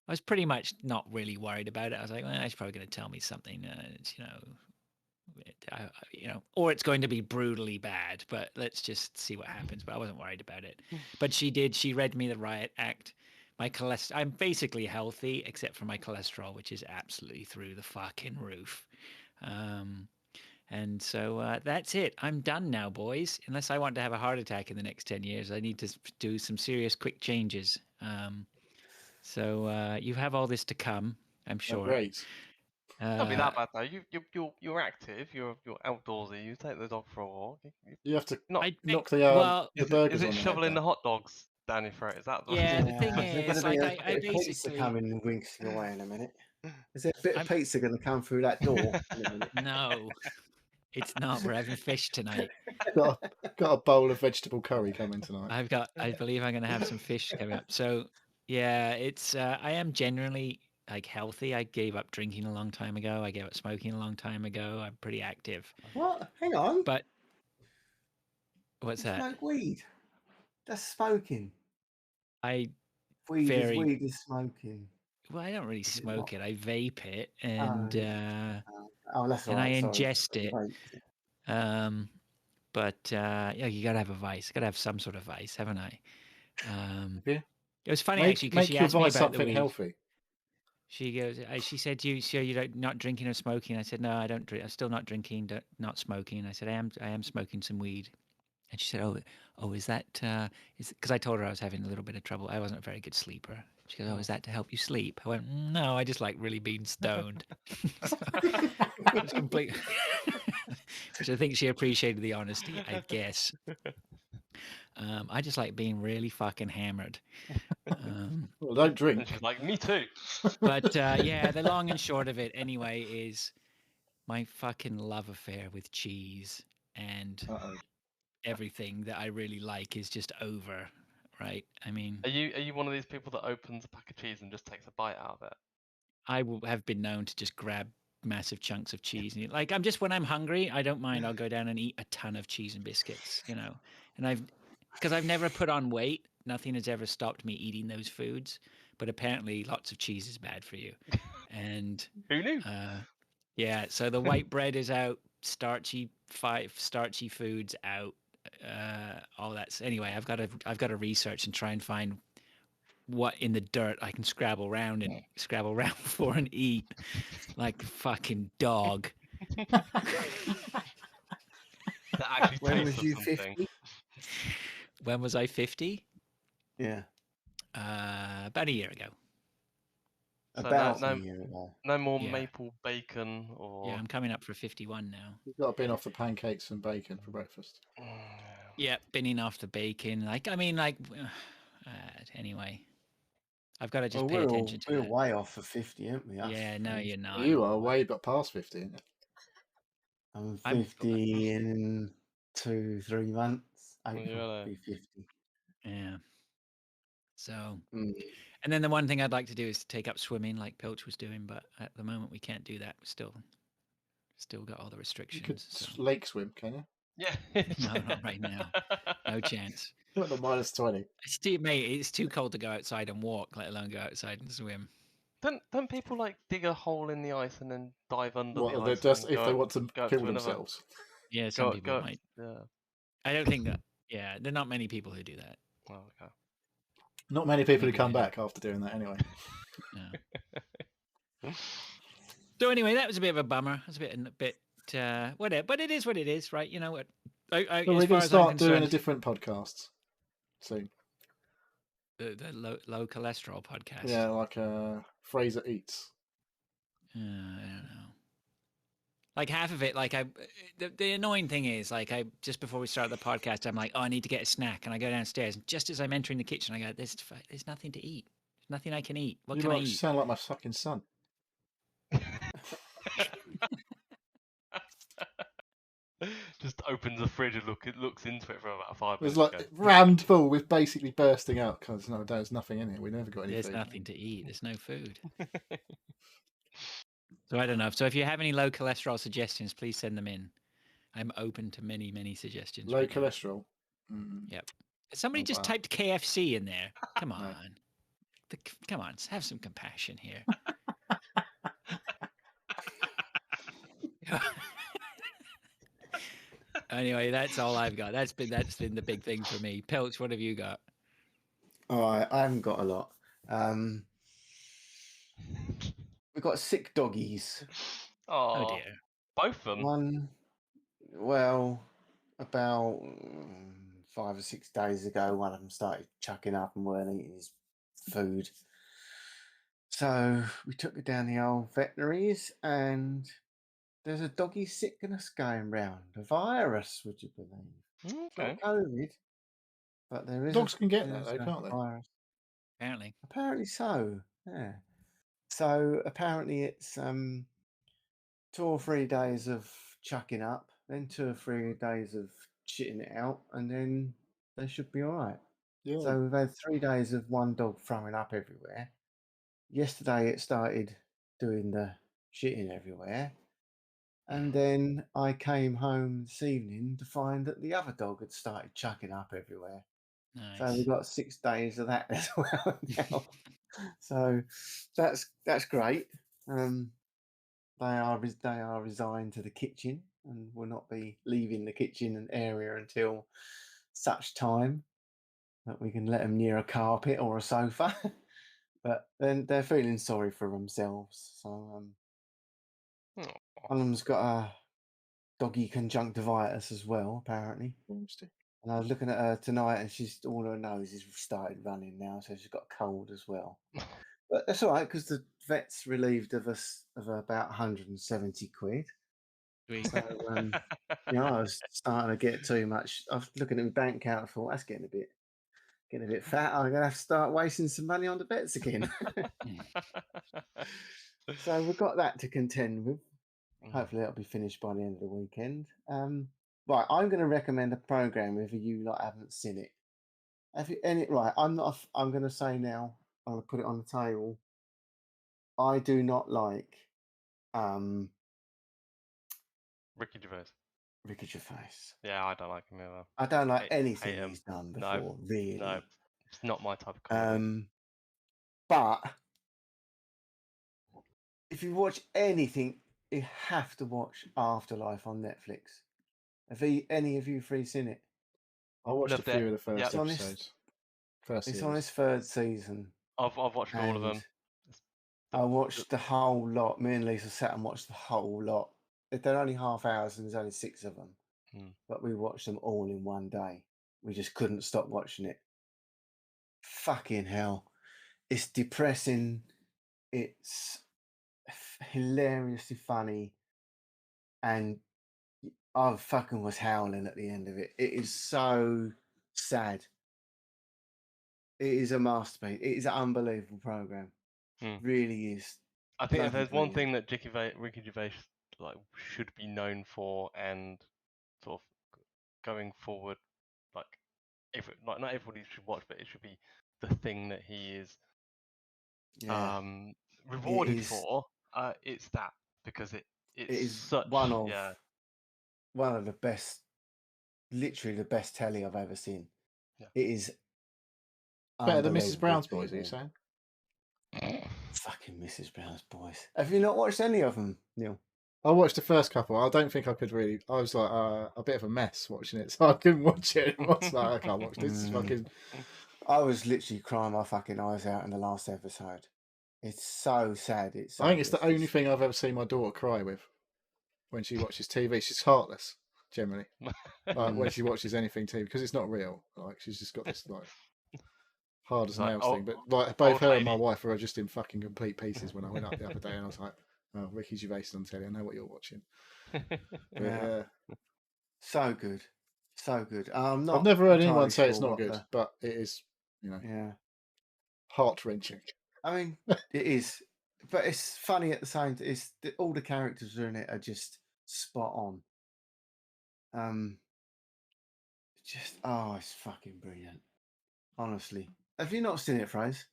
[SPEAKER 2] was pretty much not really worried about it. I was like, well, she's probably going to tell me something, it's, or it's going to be brutally bad. But let's just see what happens. But I wasn't worried about it. But she did. She read me the riot act. My cholesterol. I'm basically healthy except for my cholesterol, which is absolutely through the fucking roof. And so that's it. I'm done now, boys. Unless I want to have a heart attack in the next 10 years, I need to do some serious quick changes. So you have all this to come, I'm sure.
[SPEAKER 3] Oh, great.
[SPEAKER 4] Don't be that bad though. You're active. You're outdoorsy. You take the dog for a walk.
[SPEAKER 3] You have to
[SPEAKER 4] Not.
[SPEAKER 3] knock the burgers
[SPEAKER 4] Is it
[SPEAKER 3] on the head
[SPEAKER 4] shoveling the
[SPEAKER 3] down.
[SPEAKER 4] hot dogs down your throat? Is that the
[SPEAKER 2] Yeah, the thing
[SPEAKER 1] There's
[SPEAKER 2] is,
[SPEAKER 1] going to
[SPEAKER 2] like,
[SPEAKER 1] be
[SPEAKER 2] I
[SPEAKER 1] a bit of pizza
[SPEAKER 2] basically
[SPEAKER 1] coming and winking away in a minute. Is there a bit of pizza going to come through that door in a minute?
[SPEAKER 2] No, it's not. We're having fish tonight.
[SPEAKER 3] got a bowl of vegetable curry coming tonight.
[SPEAKER 2] I believe I'm going to have some fish coming up. So yeah, it's. I am generally like healthy. I gave up drinking a long time ago. I gave up smoking a long time ago. I'm pretty active.
[SPEAKER 1] What? Hang on.
[SPEAKER 2] But what's
[SPEAKER 1] You
[SPEAKER 2] that?
[SPEAKER 1] smoke weed. That's smoking.
[SPEAKER 2] Weed
[SPEAKER 1] is smoking.
[SPEAKER 2] Well, I don't really smoke it. I vape it, and
[SPEAKER 1] that's
[SPEAKER 2] and
[SPEAKER 1] right.
[SPEAKER 2] I
[SPEAKER 1] Sorry.
[SPEAKER 2] ingest it. But yeah, you gotta have a vice. Gotta have some sort of vice, haven't I?
[SPEAKER 3] Yeah.
[SPEAKER 2] It was funny actually because she
[SPEAKER 3] your
[SPEAKER 2] asked me
[SPEAKER 3] vice
[SPEAKER 2] about the
[SPEAKER 3] something
[SPEAKER 2] weed.
[SPEAKER 3] healthy.
[SPEAKER 2] She goes. She said, "You sure you don't not drinking or smoking?" I said, "No, I don't drink. I'm still not drinking, not smoking." I said, I am smoking some weed." And she said, "Oh, is that is?" Because I told her I was having a little bit of trouble. I wasn't a very good sleeper. She goes, "Oh, is that to help you sleep?" I went, "No, I just like really being stoned." It's complete. Which I think she appreciated the honesty, I guess. I just like being really fucking hammered.
[SPEAKER 3] Well, don't drink.
[SPEAKER 4] And she's like, me too.
[SPEAKER 2] But yeah, the long and short of it anyway is my fucking love affair with cheese and everything that I really like is just over, right? I mean,
[SPEAKER 4] Are you one of these people that opens a pack of cheese and just takes a bite out of it?
[SPEAKER 2] I have been known to just grab massive chunks of cheese. And like, when I'm hungry, I don't mind. I'll go down and eat a ton of cheese and biscuits, and because I've never put on weight, nothing has ever stopped me eating those foods. But apparently lots of cheese is bad for you. And
[SPEAKER 4] who knew?
[SPEAKER 2] Yeah, so the white bread is out, starchy foods out, all that's anyway. I've got to research and try and find what in the dirt I can scrabble around for and eat. like a fucking dog.
[SPEAKER 4] That actually
[SPEAKER 1] When
[SPEAKER 4] tastes
[SPEAKER 1] was
[SPEAKER 4] of
[SPEAKER 1] you
[SPEAKER 4] something.
[SPEAKER 1] 50?
[SPEAKER 2] When was I 50?
[SPEAKER 1] Yeah,
[SPEAKER 2] About a year ago.
[SPEAKER 4] So
[SPEAKER 1] about a year ago.
[SPEAKER 4] no more
[SPEAKER 2] Yeah.
[SPEAKER 4] maple bacon or.
[SPEAKER 2] Yeah, I'm coming up for 51 now.
[SPEAKER 3] You've got to bin off the pancakes and bacon for breakfast.
[SPEAKER 2] Yeah, binning off the bacon. Anyway, I've got to just
[SPEAKER 1] Well,
[SPEAKER 2] pay attention to
[SPEAKER 1] we're
[SPEAKER 2] that.
[SPEAKER 1] way off for 50, aren't we? Us
[SPEAKER 2] Yeah, no,
[SPEAKER 1] three.
[SPEAKER 2] you're not.
[SPEAKER 3] You are way but past 50. Aren't you?
[SPEAKER 1] I'm
[SPEAKER 2] I'm-
[SPEAKER 1] 50 in 2-3 months. April
[SPEAKER 4] Yeah.
[SPEAKER 1] be 50.
[SPEAKER 2] Yeah. So,
[SPEAKER 1] Mm.
[SPEAKER 2] and then the one thing I'd like to do is to take up swimming like Pilch was doing, but at the moment we can't do that. Still got all the
[SPEAKER 3] You
[SPEAKER 2] restrictions.
[SPEAKER 3] could
[SPEAKER 2] So.
[SPEAKER 3] lake swim, can you?
[SPEAKER 4] Yeah.
[SPEAKER 2] No, not right now. No chance.
[SPEAKER 3] At the -20.
[SPEAKER 2] Mate, it's too cold to go outside and walk, let alone go outside and swim.
[SPEAKER 4] Don't people like dig a hole in the ice and then dive under
[SPEAKER 3] What?
[SPEAKER 4] the
[SPEAKER 3] They're
[SPEAKER 4] ice
[SPEAKER 3] just
[SPEAKER 4] and
[SPEAKER 3] if they
[SPEAKER 4] go,
[SPEAKER 3] want to
[SPEAKER 4] go up
[SPEAKER 3] kill
[SPEAKER 4] to another?
[SPEAKER 3] themselves.
[SPEAKER 2] Yeah, some people
[SPEAKER 4] Go,
[SPEAKER 2] might.
[SPEAKER 4] yeah.
[SPEAKER 2] I don't think that. Yeah, there are not many people who do that.
[SPEAKER 4] Oh, okay.
[SPEAKER 3] Not many people who
[SPEAKER 2] Maybe
[SPEAKER 3] come
[SPEAKER 2] they do.
[SPEAKER 3] back after doing that anyway.
[SPEAKER 2] No. So anyway, that was a bit of a bummer. It was a bit whatever, but it is what it is, right? You know what?
[SPEAKER 3] So
[SPEAKER 2] as
[SPEAKER 3] we
[SPEAKER 2] far
[SPEAKER 3] can
[SPEAKER 2] as I'm
[SPEAKER 3] start doing a
[SPEAKER 2] concerned,
[SPEAKER 3] different podcast soon.
[SPEAKER 2] the low cholesterol podcast.
[SPEAKER 3] Yeah, like Fraser Eats.
[SPEAKER 2] I don't know. Like half of it, like the annoying thing is, like just before we start the podcast, I'm like, oh, I need to get a snack, and I go downstairs, and just as I'm entering the kitchen, I go, there's nothing to eat. There's nothing I can eat. What
[SPEAKER 3] You
[SPEAKER 2] can I
[SPEAKER 3] like
[SPEAKER 2] eat?
[SPEAKER 3] sound like my fucking son.
[SPEAKER 4] Just opens the fridge and looks into it for about 5
[SPEAKER 3] It was
[SPEAKER 4] minutes.
[SPEAKER 3] like rammed full with basically bursting out because there's nothing in it. We never got any
[SPEAKER 2] There's
[SPEAKER 3] food.
[SPEAKER 2] nothing to eat. There's no food. So I don't know. So if you have any low cholesterol suggestions, please send them in. I'm open to many, many suggestions.
[SPEAKER 3] Low
[SPEAKER 2] right now.
[SPEAKER 3] cholesterol. Mm.
[SPEAKER 2] Yep. Somebody
[SPEAKER 3] Oh,
[SPEAKER 2] just
[SPEAKER 3] wow.
[SPEAKER 2] typed KFC in there. Come
[SPEAKER 3] No.
[SPEAKER 2] on. Come on. Have some compassion here. Anyway, that's all I've got. That's been the big thing for me. Pilch, what have you got?
[SPEAKER 1] All right, I haven't got a lot. We've got sick doggies.
[SPEAKER 2] Oh
[SPEAKER 4] Oh,
[SPEAKER 2] dear.
[SPEAKER 4] both of them.
[SPEAKER 1] One, well, about 5 or 6 days ago, one of them started chucking up and weren't eating his food. So we took it down the old veterinaries, and there's a doggy sickness going round. A virus, would you believe?
[SPEAKER 4] Okay.
[SPEAKER 1] Not COVID, but there is.
[SPEAKER 3] Dogs can get that
[SPEAKER 1] there's
[SPEAKER 3] though,
[SPEAKER 1] a
[SPEAKER 3] can't they?
[SPEAKER 1] virus.
[SPEAKER 2] Apparently.
[SPEAKER 1] Apparently so. Yeah. So apparently it's 2 or 3 days of chucking up, then 2 or 3 days of shitting it out, and then they should be all right.
[SPEAKER 3] Yeah.
[SPEAKER 1] So we've had 3 days of one dog throwing up everywhere. Yesterday it started doing the shitting everywhere. And then I came home this evening to find that the other dog had started chucking up everywhere. So
[SPEAKER 2] Nice.
[SPEAKER 1] we've got 6 days of that as well now. So that's great. They are resigned to the kitchen and will not be leaving the kitchen and area until such time that we can let them near a carpet or a sofa. But then they're feeling sorry for themselves. So
[SPEAKER 4] Oh.
[SPEAKER 1] one of them's got a doggy conjunctivitis as well, apparently.
[SPEAKER 3] Interesting.
[SPEAKER 1] And I was looking at her tonight, and she's all her nose is started running now, so she's got a cold as well. But that's all right because the vet's relieved of us of about 170 quid.
[SPEAKER 2] Sweet.
[SPEAKER 1] So I was starting to get too much. I was looking at my bank account. I thought that's getting a bit fat. I'm gonna have to start wasting some money on the vets again. So we've got that to contend with. Hopefully that'll be finished by the end of the weekend. Right, I'm going to recommend a program if you haven't seen it. Have you any? Right, I'm not. I'm going to say now. I'm going to put it on the table. I do not like
[SPEAKER 4] Ricky Gervais.
[SPEAKER 1] Ricky Gervais.
[SPEAKER 4] Yeah, I don't like him either.
[SPEAKER 1] I don't like
[SPEAKER 4] Hate
[SPEAKER 1] anything
[SPEAKER 4] him.
[SPEAKER 1] he's done
[SPEAKER 4] No,
[SPEAKER 1] before. Really.
[SPEAKER 4] No, it's not my type of comedy.
[SPEAKER 1] But if you watch anything, you have to watch Afterlife on Netflix. Have any of you three seen it?
[SPEAKER 3] I watched
[SPEAKER 4] Loved
[SPEAKER 3] a few
[SPEAKER 4] it.
[SPEAKER 3] of the first
[SPEAKER 4] Yep.
[SPEAKER 1] It's on its-
[SPEAKER 3] episodes. First
[SPEAKER 1] It's
[SPEAKER 3] series.
[SPEAKER 1] on its 3rd season.
[SPEAKER 4] I've watched all of them.
[SPEAKER 1] And I watched the whole lot. Me and Lisa sat and watched the whole lot. They're only half hours and there's only 6 of them. But we watched them all in one day. We just couldn't stop watching it. Fucking hell. It's depressing. It's hilariously funny. And I fucking was howling at the end of it. It is so sad. It is a masterpiece. It is an unbelievable program. Really is.
[SPEAKER 4] I think if
[SPEAKER 1] bloody
[SPEAKER 4] there's one
[SPEAKER 1] brilliant.
[SPEAKER 4] thing that Ricky Gervais like should be known for, and sort of going forward, like not everybody should watch, but it should be the thing that he is
[SPEAKER 1] Yeah.
[SPEAKER 4] rewarded
[SPEAKER 1] is-
[SPEAKER 4] for. It's that, because it's
[SPEAKER 1] It is
[SPEAKER 4] such
[SPEAKER 1] one of the best, literally the best telly I've ever seen.
[SPEAKER 4] Yeah.
[SPEAKER 1] It is
[SPEAKER 3] Better than Mrs.
[SPEAKER 1] unbelievable
[SPEAKER 3] Brown's Boys, are you
[SPEAKER 1] TV.
[SPEAKER 3] saying?
[SPEAKER 1] Fucking Mrs. Brown's Boys. Have you not watched any of them, Neil?
[SPEAKER 3] I watched the first couple. I don't think I could really. I was like a bit of a mess watching it, so I couldn't watch it. I was like, I can't watch this. It's fucking.
[SPEAKER 1] I was literally crying my fucking eyes out in the last episode. It's so sad.
[SPEAKER 3] I think it's the only thing I've ever seen my daughter cry with when she watches TV. She's heartless generally. Like when she watches anything TV, because it's not real. Like she's just got this like hard as nails thing. But like both her and my wife were just in fucking complete pieces when I went up the other day, and I was like, "Oh, Ricky Gervais on telly. I know what you're watching." But,
[SPEAKER 1] so good, so good.
[SPEAKER 3] I've never heard anyone say it's not good, but it is, heart wrenching.
[SPEAKER 1] I mean, it is, but it's funny at the same time. All the characters in it are just spot on. It's fucking brilliant. Honestly, have you not seen it, Fraser?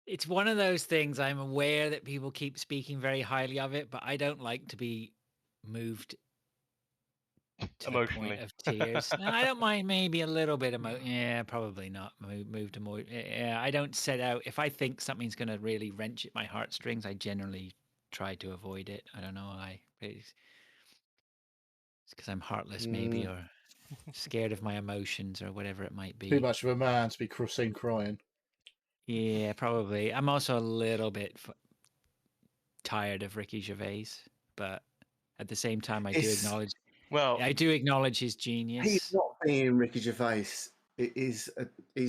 [SPEAKER 2] It's one of those things. I'm aware that people keep speaking very highly of it, but I don't like to be moved to
[SPEAKER 4] emotionally.
[SPEAKER 2] the point of tears. No, I don't mind maybe a little bit yeah, probably not moved to more. Yeah, I don't set out if I think something's going to really wrench at my heartstrings. I generally try to avoid it. I don't know why. It's because I'm heartless, maybe, or scared of my emotions, or whatever it might be.
[SPEAKER 3] Too much of a man to be seen crying.
[SPEAKER 2] Yeah, probably. I'm also a little bit tired of Ricky Gervais, but at the same time, I do acknowledge.
[SPEAKER 4] Well,
[SPEAKER 2] I do acknowledge his genius.
[SPEAKER 1] He's not being Ricky Gervais. He's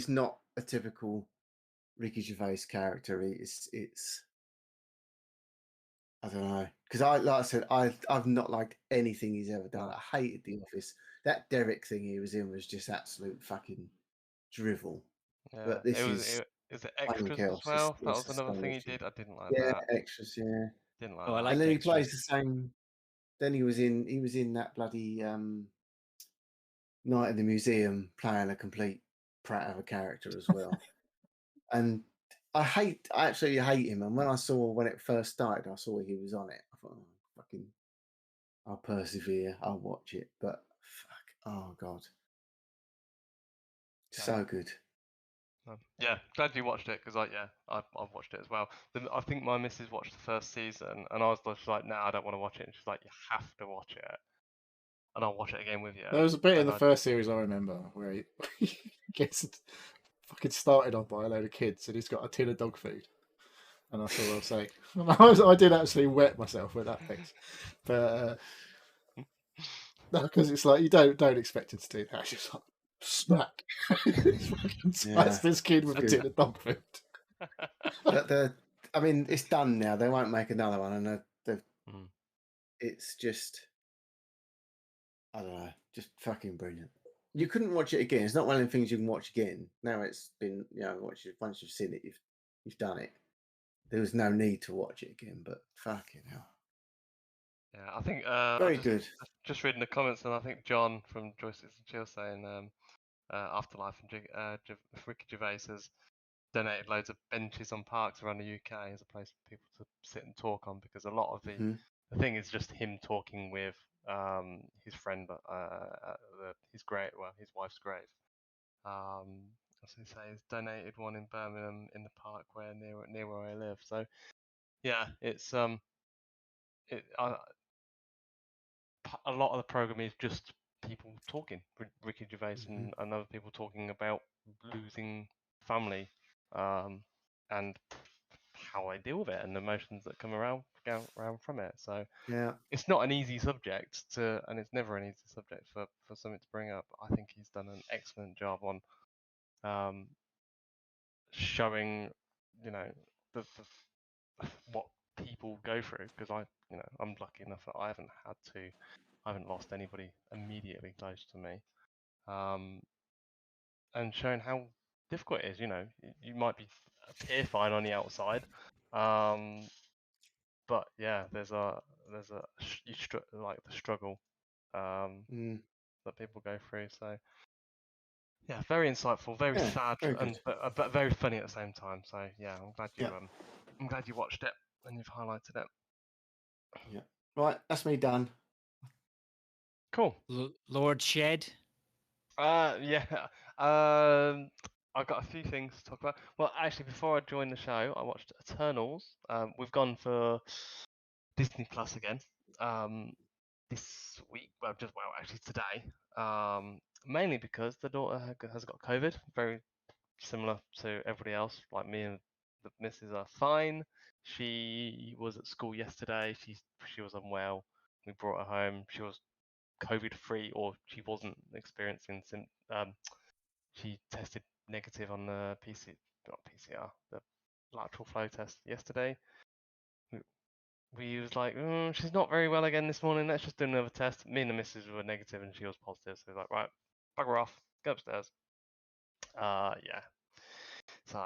[SPEAKER 1] not a typical Ricky Gervais character. It's I don't know, because like I said, I've not liked anything he's ever done. I hated The Office. That Derek thing he was in was just absolute fucking drivel.
[SPEAKER 4] Yeah,
[SPEAKER 1] but this
[SPEAKER 4] is it extras as
[SPEAKER 1] else.
[SPEAKER 4] well? That was another thing he did. I didn't like
[SPEAKER 1] yeah,
[SPEAKER 4] that.
[SPEAKER 1] extras. Yeah,
[SPEAKER 4] Didn't like
[SPEAKER 2] I
[SPEAKER 4] that.
[SPEAKER 2] like
[SPEAKER 1] and then
[SPEAKER 2] extras.
[SPEAKER 1] he plays the same. Then he was in that bloody Night in the Museum, playing a complete prat of a character as well. And I absolutely hate him. And when it first started, I saw he was on it. I thought, I'll persevere. I'll watch it. But fuck, oh god, so good.
[SPEAKER 4] Yeah, glad you watched it, because I've watched it as well. I think my missus watched the first season, and I was just like, "No, I don't want to watch it." And she's like, "You have to watch it," and I'll watch it again with you.
[SPEAKER 3] There was a bit in the first series I remember where he gets fucking started on by a load of kids, and he's got a tin of dog food. And that's all I'll say. I did actually wet myself with that fix, but no, because it's like you don't expect him to do that. It's just like smack. Smacks this kid with a tin of dog food.
[SPEAKER 1] I mean, it's done now. They won't make another one, and it's just, I don't know, just fucking brilliant. You couldn't watch it again. It's not one of the things you can watch again. Now it's been, once you've seen it, you've done it. There was no need to watch it again, but fucking hell.
[SPEAKER 4] Yeah, I think
[SPEAKER 1] very good.
[SPEAKER 4] Just reading the comments, and I think John from Joystick and Chill saying Afterlife and Ricky Gervais has donated loads of benches on parks around the UK as a place for people to sit and talk on, because a lot of the thing is just him talking with his friend his wife's grave. As I say, he's donated one in Birmingham in the park near where I live. So yeah, it's a lot of the program is just people talking, Ricky Gervais and other people talking about losing family, and how I deal with it and the emotions that come around from it. So
[SPEAKER 1] Yeah.
[SPEAKER 4] it's not an easy subject and it's never an easy subject for something to bring up. I think he's done an excellent job on showing, the what people go through, because I'm lucky enough that I haven't lost anybody immediately close to me, and showing how difficult it is. You might appear fine on the outside, but yeah, there's like the struggle that people go through. So yeah, very insightful, very
[SPEAKER 1] Yeah,
[SPEAKER 4] sad,
[SPEAKER 1] very good.
[SPEAKER 4] but very funny at the same time. So yeah,
[SPEAKER 1] Yeah.
[SPEAKER 4] I'm glad you watched it and you've highlighted it.
[SPEAKER 1] Yeah. Right, that's me done.
[SPEAKER 4] Cool.
[SPEAKER 2] Lord Shed.
[SPEAKER 4] Yeah. I've got a few things to talk about. Well, actually, before I joined the show, I watched Eternals. We've gone for Disney Plus again. This week, actually today. Mainly because the daughter has got COVID, very similar to everybody else. Like me and the missus are fine. She was at school yesterday. She was unwell. We brought her home. She was COVID free, or she wasn't experiencing she tested negative on the not PCR, the lateral flow test yesterday. We was like, she's not very well again this morning. Let's just do another test. Me and the missus were negative, and she was positive. So we were like, right, bugger off, go upstairs. Yeah. So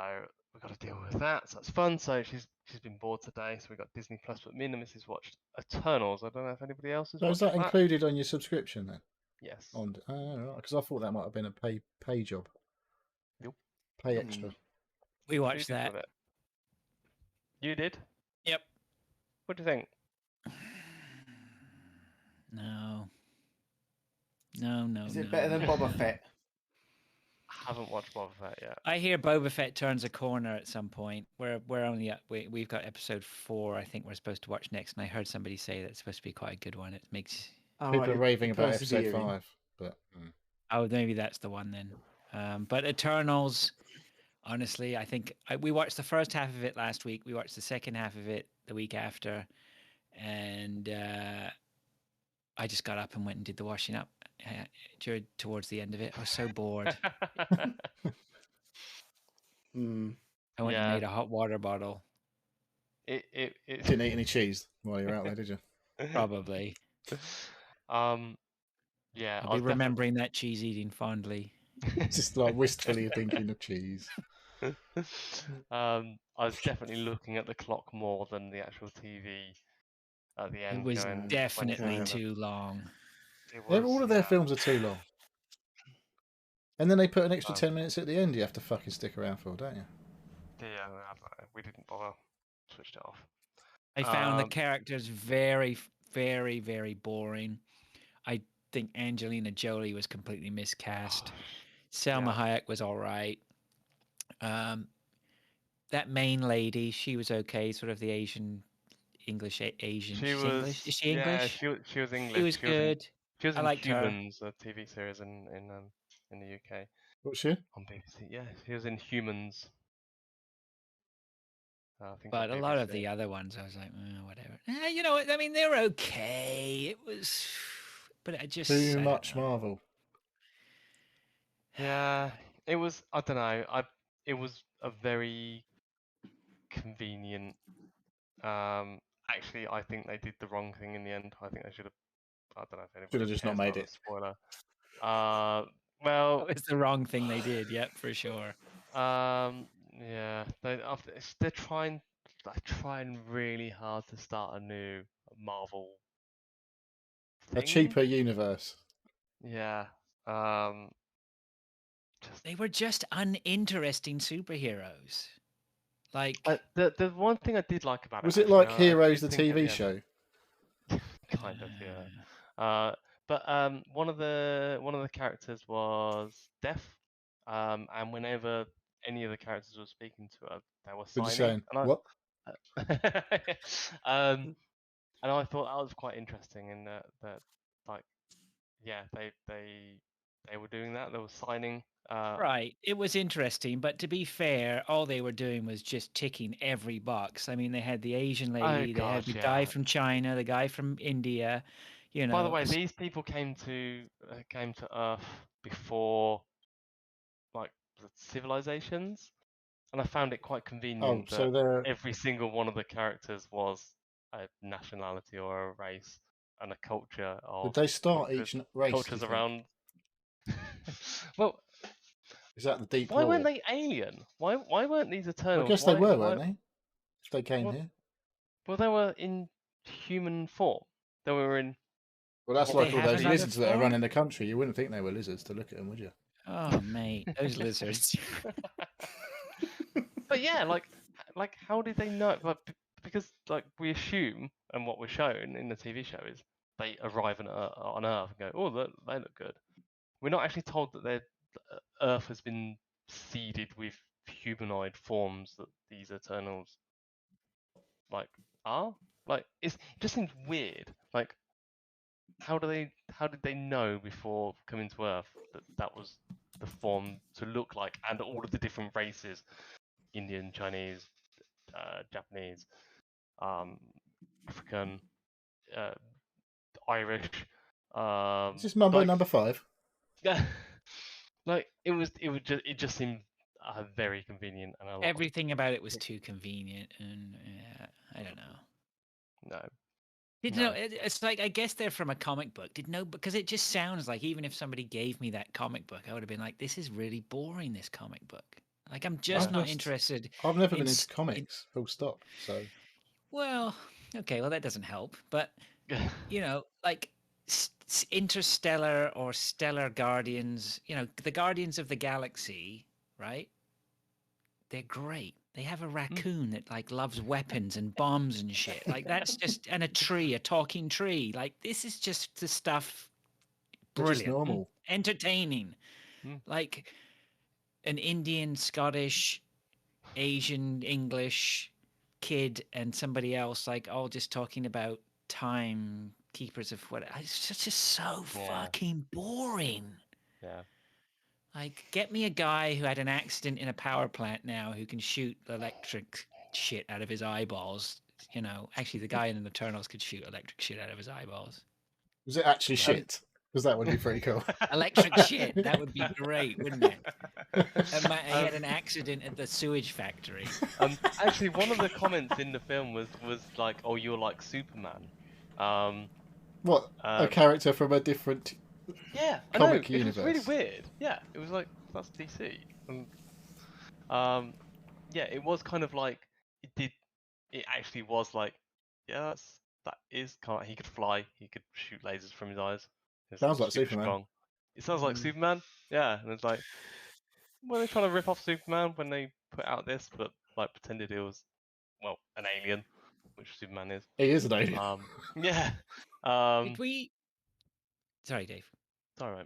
[SPEAKER 4] we've got to deal with that. So that's fun. So she's been bored today. So we got Disney Plus. But me and the missus watched Eternals. I don't know if anybody else has
[SPEAKER 3] So
[SPEAKER 4] watched
[SPEAKER 3] is that
[SPEAKER 4] that.
[SPEAKER 3] included on your subscription then?
[SPEAKER 4] Yes.
[SPEAKER 3] Because I thought that might have been a pay job.
[SPEAKER 4] Nope.
[SPEAKER 3] Pay extra.
[SPEAKER 2] We watched
[SPEAKER 4] Who did
[SPEAKER 2] that.
[SPEAKER 4] with it? You did?
[SPEAKER 2] Yep.
[SPEAKER 4] What do you think?
[SPEAKER 2] No.
[SPEAKER 1] Is it better than Boba Fett?
[SPEAKER 4] I haven't watched Boba Fett yet.
[SPEAKER 2] I hear Boba Fett turns a corner at some point. We're only at we've got episode 4. I think we're supposed to watch next, and I heard somebody say that it's supposed to be quite a good one. It makes
[SPEAKER 3] People are raving about episode 5, but
[SPEAKER 2] oh, maybe that's the one then. But Eternals, honestly, I think we watched the first half of it last week. We watched the second half of it the week after, and I just got up and went and did the washing up towards the end of it. I was so bored. I went and made a hot water bottle.
[SPEAKER 4] It
[SPEAKER 3] didn't eat any cheese while you were out there, did you?
[SPEAKER 2] Probably.
[SPEAKER 4] Yeah,
[SPEAKER 2] I'll be remembering that cheese eating fondly.
[SPEAKER 3] Just like wistfully thinking of cheese.
[SPEAKER 4] I was definitely looking at the clock more than the actual TV at the end.
[SPEAKER 2] It was definitely too long.
[SPEAKER 3] All of their films are too long. And then they put an extra 10 minutes at the end you have to fucking stick around for, don't you?
[SPEAKER 4] Yeah, we didn't bother. Switched it off.
[SPEAKER 2] I found the characters very, very, very boring. I think Angelina Jolie was completely miscast. Selma Hayek was all right. That main lady, she was okay. Sort of the Asian. English.
[SPEAKER 4] She was English?
[SPEAKER 2] Is she English?
[SPEAKER 4] Yeah, she was English.
[SPEAKER 2] She was good.
[SPEAKER 4] She was
[SPEAKER 2] I
[SPEAKER 4] in
[SPEAKER 2] liked
[SPEAKER 4] Humans, a TV series in the UK.
[SPEAKER 3] What's she?
[SPEAKER 4] On BBC. Yeah, she was in Humans.
[SPEAKER 2] But a lot of the other ones, I was like, whatever. You know what? I mean, they were okay. It was, but I just
[SPEAKER 3] too much Marvel.
[SPEAKER 4] Yeah, it was. I don't know. It was a very convenient. Actually, I think they did the wrong thing in the end. I think they should have. I don't know if anybody
[SPEAKER 3] should have just not made it.
[SPEAKER 4] Spoiler. Well,
[SPEAKER 2] it's the wrong thing they did. Yep, for sure.
[SPEAKER 4] Yeah, they're trying really hard to start a new Marvel thing.
[SPEAKER 3] A cheaper universe.
[SPEAKER 4] Yeah.
[SPEAKER 2] They were just uninteresting superheroes. Like
[SPEAKER 4] the one thing I did like about
[SPEAKER 3] was
[SPEAKER 4] it
[SPEAKER 3] it like Heroes the TV show?
[SPEAKER 4] Kind of, yeah. But one of the characters was deaf, and whenever any of the characters were speaking to her, they were signing.
[SPEAKER 3] What?
[SPEAKER 4] And I thought that was quite interesting in that like, yeah, they were doing that. They were signing
[SPEAKER 2] Right. It was interesting, but to be fair, all they were doing was just ticking every box. I mean, they had the Asian
[SPEAKER 4] Oh
[SPEAKER 2] lady, they had
[SPEAKER 4] gosh,
[SPEAKER 2] the guy
[SPEAKER 4] yeah.
[SPEAKER 2] from China, the guy from India, you
[SPEAKER 4] By the
[SPEAKER 2] know.
[SPEAKER 4] way, these people came to Earth before like the civilizations, and I found it quite
[SPEAKER 3] Oh,
[SPEAKER 4] convenient
[SPEAKER 3] so
[SPEAKER 4] that
[SPEAKER 3] they're
[SPEAKER 4] every single one of the characters was a nationality or a race and a culture
[SPEAKER 3] did
[SPEAKER 4] of
[SPEAKER 3] they start
[SPEAKER 4] cultures
[SPEAKER 3] each race? Do you
[SPEAKER 4] cultures
[SPEAKER 3] think?
[SPEAKER 4] around. Well,
[SPEAKER 3] Is that the deep
[SPEAKER 4] why weren't
[SPEAKER 3] lore?
[SPEAKER 4] they alien? Why weren't these
[SPEAKER 3] I
[SPEAKER 4] Eternals?
[SPEAKER 3] guess they were,
[SPEAKER 4] Why?
[SPEAKER 3] weren't they? If they came
[SPEAKER 4] Well,
[SPEAKER 3] here.
[SPEAKER 4] well, they were in human form. They were in
[SPEAKER 3] Well, that's
[SPEAKER 2] Did
[SPEAKER 4] what
[SPEAKER 2] they
[SPEAKER 3] like
[SPEAKER 4] we
[SPEAKER 3] all
[SPEAKER 2] have
[SPEAKER 3] those
[SPEAKER 4] perceive.
[SPEAKER 2] another
[SPEAKER 3] lizards that are
[SPEAKER 2] form?
[SPEAKER 3] running the country. You wouldn't think they were lizards to look at them, would you?
[SPEAKER 2] Oh, mate, those lizards.
[SPEAKER 4] But yeah, like how did they know? Because like we assume, and what we're shown in the TV show is they arrive on Earth and go, oh, they look good. We're not actually told that Earth has been seeded with humanoid forms that these Eternals like are. Like it just seems weird. Like how did they know before coming to Earth that that was the form to look like, and all of the different races, Indian, Chinese, Japanese, um, African, uh, Irish,
[SPEAKER 3] Is this Mumbo
[SPEAKER 4] like
[SPEAKER 3] number 5?
[SPEAKER 4] yeah, like it just seemed very convenient and a lot of
[SPEAKER 2] Everything about it was too convenient, and I don't know.
[SPEAKER 4] no.
[SPEAKER 2] Did
[SPEAKER 4] No.
[SPEAKER 2] no? It's like I guess they're from a comic book. Did no? Because it just sounds like even if somebody gave me that comic book, I would have been like, "This is really boring. This comic book. Like I'm just
[SPEAKER 3] I've
[SPEAKER 2] not
[SPEAKER 3] just,
[SPEAKER 2] interested
[SPEAKER 3] I've never
[SPEAKER 2] in."
[SPEAKER 3] been into
[SPEAKER 2] In
[SPEAKER 3] comics. Full stop. So
[SPEAKER 2] well, okay, well that doesn't help. But you know, like Interstellar or Stellar Guardians. You know, the Guardians of the Galaxy, right? They're great. They have a raccoon that like loves weapons and bombs and shit. Like that's just and a tree, a talking tree. Like this is just the stuff
[SPEAKER 3] they're just
[SPEAKER 2] brilliant,
[SPEAKER 3] normal.
[SPEAKER 2] entertaining.
[SPEAKER 4] Mm.
[SPEAKER 2] Like an Indian, Scottish, Asian, English kid and somebody else like all just talking about time keepers of what it's just so
[SPEAKER 4] Yeah.
[SPEAKER 2] fucking boring.
[SPEAKER 4] Yeah.
[SPEAKER 2] Like, get me a guy who had an accident in a power plant now who can shoot electric shit out of his eyeballs. You know, actually, the guy in the Eternals could shoot electric shit out of his eyeballs.
[SPEAKER 3] Was it actually
[SPEAKER 4] Um,
[SPEAKER 3] shit? Because that would be pretty cool.
[SPEAKER 2] Electric shit. That would be great, wouldn't it? He had an accident at the sewage factory.
[SPEAKER 4] Actually, one of the comments in the film was like, "Oh, you're like Superman."
[SPEAKER 3] What? A character from a different
[SPEAKER 4] Yeah, I know.
[SPEAKER 3] comic
[SPEAKER 4] It was really
[SPEAKER 3] universe.
[SPEAKER 4] weird. Yeah, it was like that's DC. And yeah, it was kind of like it did. It actually was like, yeah, that is kind of, he could fly. He could shoot lasers from his eyes. He's
[SPEAKER 3] Sounds like
[SPEAKER 4] super
[SPEAKER 3] Superman.
[SPEAKER 4] strong. It sounds like Superman. Yeah, and it's like, were they trying to rip off Superman when they put out this, but like pretended it was, well, an alien, which Superman is.
[SPEAKER 3] He is an alien.
[SPEAKER 4] Yeah.
[SPEAKER 2] Did we? Sorry, Dave.
[SPEAKER 4] Sorry, mate.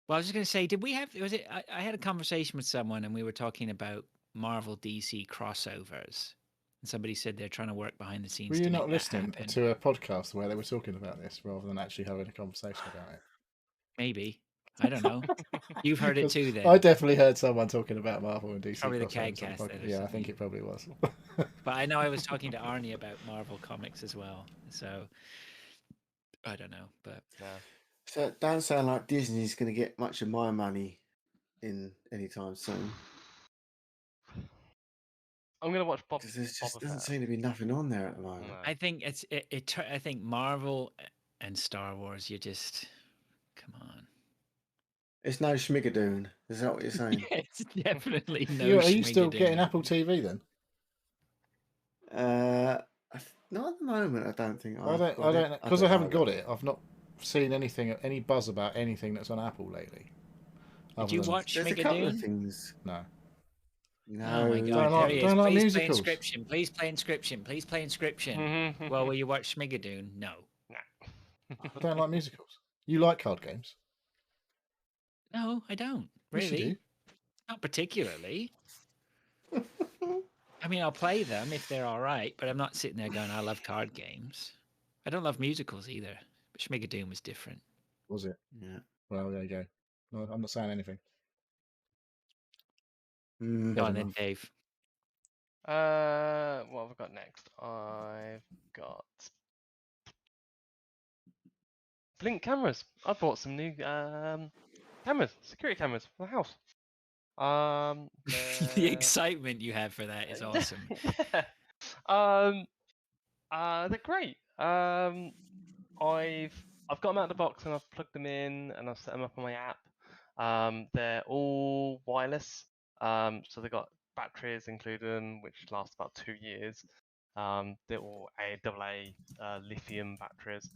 [SPEAKER 2] Well, I was just going to say, did we have? Was it? I had a conversation with someone, and we were talking about Marvel DC crossovers. And somebody said they're trying to work behind the scenes
[SPEAKER 3] Were
[SPEAKER 2] to
[SPEAKER 3] you
[SPEAKER 2] make
[SPEAKER 3] not
[SPEAKER 2] that
[SPEAKER 3] listening
[SPEAKER 2] happen.
[SPEAKER 3] to a podcast where they were talking about this rather than actually having a conversation about it?
[SPEAKER 2] Maybe. I don't know. You've heard it
[SPEAKER 3] 'Cause
[SPEAKER 2] too, then.
[SPEAKER 3] I definitely heard someone talking about Marvel and DC
[SPEAKER 2] Probably the
[SPEAKER 3] crossovers on
[SPEAKER 2] Cagcast
[SPEAKER 3] the
[SPEAKER 2] then
[SPEAKER 3] podcast.
[SPEAKER 2] or
[SPEAKER 3] Yeah, I think
[SPEAKER 2] something.
[SPEAKER 3] it probably was.
[SPEAKER 2] But I know I was talking to Arnie about Marvel comics as well. So I don't know, but
[SPEAKER 4] Yeah.
[SPEAKER 1] So it don't sound like Disney's going to get much of my money in anytime soon.
[SPEAKER 4] I'm gonna watch Bob.
[SPEAKER 1] Because there just
[SPEAKER 4] Boba
[SPEAKER 1] doesn't
[SPEAKER 4] Fett.
[SPEAKER 1] seem to be nothing on there at the moment.
[SPEAKER 4] No.
[SPEAKER 2] I think I think Marvel and Star Wars, you just come on.
[SPEAKER 1] It's no Schmigadoon. Is that what you're saying?
[SPEAKER 2] It's definitely no.
[SPEAKER 3] Are you still
[SPEAKER 2] Schmigadoon.
[SPEAKER 3] getting Apple TV then?
[SPEAKER 1] Not at the moment. I don't think
[SPEAKER 3] I don't because I haven't got it. I've not seen any buzz about anything that's on Apple lately.
[SPEAKER 2] Did you watch
[SPEAKER 1] There's a couple of
[SPEAKER 2] Schmigadoon?
[SPEAKER 1] things.
[SPEAKER 3] No.
[SPEAKER 1] No.
[SPEAKER 2] Oh my god,
[SPEAKER 3] Don't
[SPEAKER 2] there he is.
[SPEAKER 3] like
[SPEAKER 2] Please play
[SPEAKER 3] musicals.
[SPEAKER 2] Inscription. Please play Inscription. Please play Inscription. Well, will you watch Schmigadoon? No.
[SPEAKER 3] I don't like musicals. You like card games?
[SPEAKER 2] No, I don't.
[SPEAKER 3] Yes, you
[SPEAKER 2] Really?
[SPEAKER 3] do.
[SPEAKER 2] Not particularly. I mean, I'll play them if they're all right, but I'm not sitting there going, I love card games. I don't love musicals either. But Schmigadoon was different.
[SPEAKER 3] Was it?
[SPEAKER 1] Yeah.
[SPEAKER 3] Well, there you go. No, I'm not saying anything.
[SPEAKER 2] Go on then, Dave.
[SPEAKER 4] What have I got next? I've got Blink cameras. I bought some new cameras, security cameras for the house.
[SPEAKER 2] The excitement you have for that is awesome.
[SPEAKER 4] They're great. I've got them out of the box and I've plugged them in and I've set them up on my app. They're all wireless. So they've got batteries included, which last about 2 years. They're all AA lithium batteries.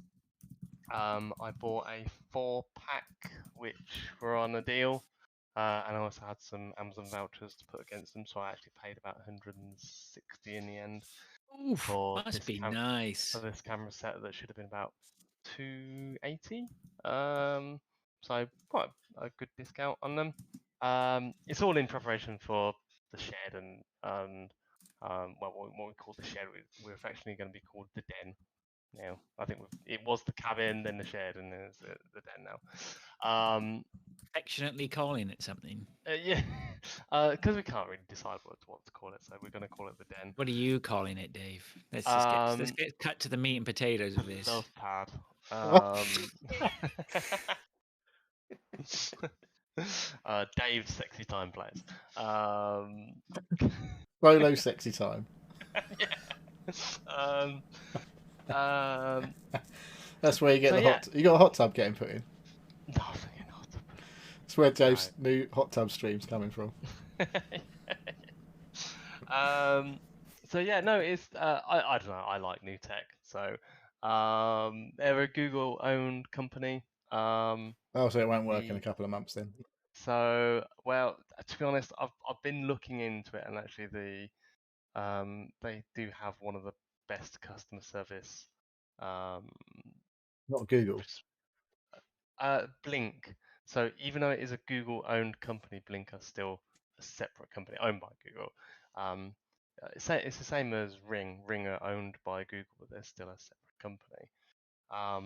[SPEAKER 4] I bought a 4-pack, which were on a deal. And I also had some Amazon vouchers to put against them, so I actually paid about 160 in the end.
[SPEAKER 2] Oof,
[SPEAKER 4] for
[SPEAKER 2] must
[SPEAKER 4] this
[SPEAKER 2] be nice.
[SPEAKER 4] for this camera set that should have been about 280. So quite a good discount on them. It's all in preparation for the shed and well, what we call the shed, we're affectionately going to be called the den. Now, I think it was the cabin, then the shed, and then it's the den now.
[SPEAKER 2] Affectionately calling it something.
[SPEAKER 4] Yeah, because we can't really decide what to call it, so we're going to call it the den.
[SPEAKER 2] What are you calling it, Dave? Let's get cut to the meat and potatoes of this.
[SPEAKER 4] Love pad. Dave's sexy time plays.
[SPEAKER 3] Rolo sexy time.
[SPEAKER 4] Yeah.
[SPEAKER 3] That's where you get you got a hot tub getting put in.
[SPEAKER 4] No, fucking hot tub.
[SPEAKER 3] That's where Dave's new hot tub stream's coming from.
[SPEAKER 4] So yeah, no, it's I don't know. I like new tech. So they're a Google-owned company.
[SPEAKER 3] So it won't work in a couple of months then.
[SPEAKER 4] So, well, to be honest, I've been looking into it, and actually they do have one of the best customer service.
[SPEAKER 3] Not Google.
[SPEAKER 4] Blink. So even though it is a Google-owned company, Blink are still a separate company owned by Google. It's the same as Ring. Ring are owned by Google, but they're still a separate company.
[SPEAKER 2] Of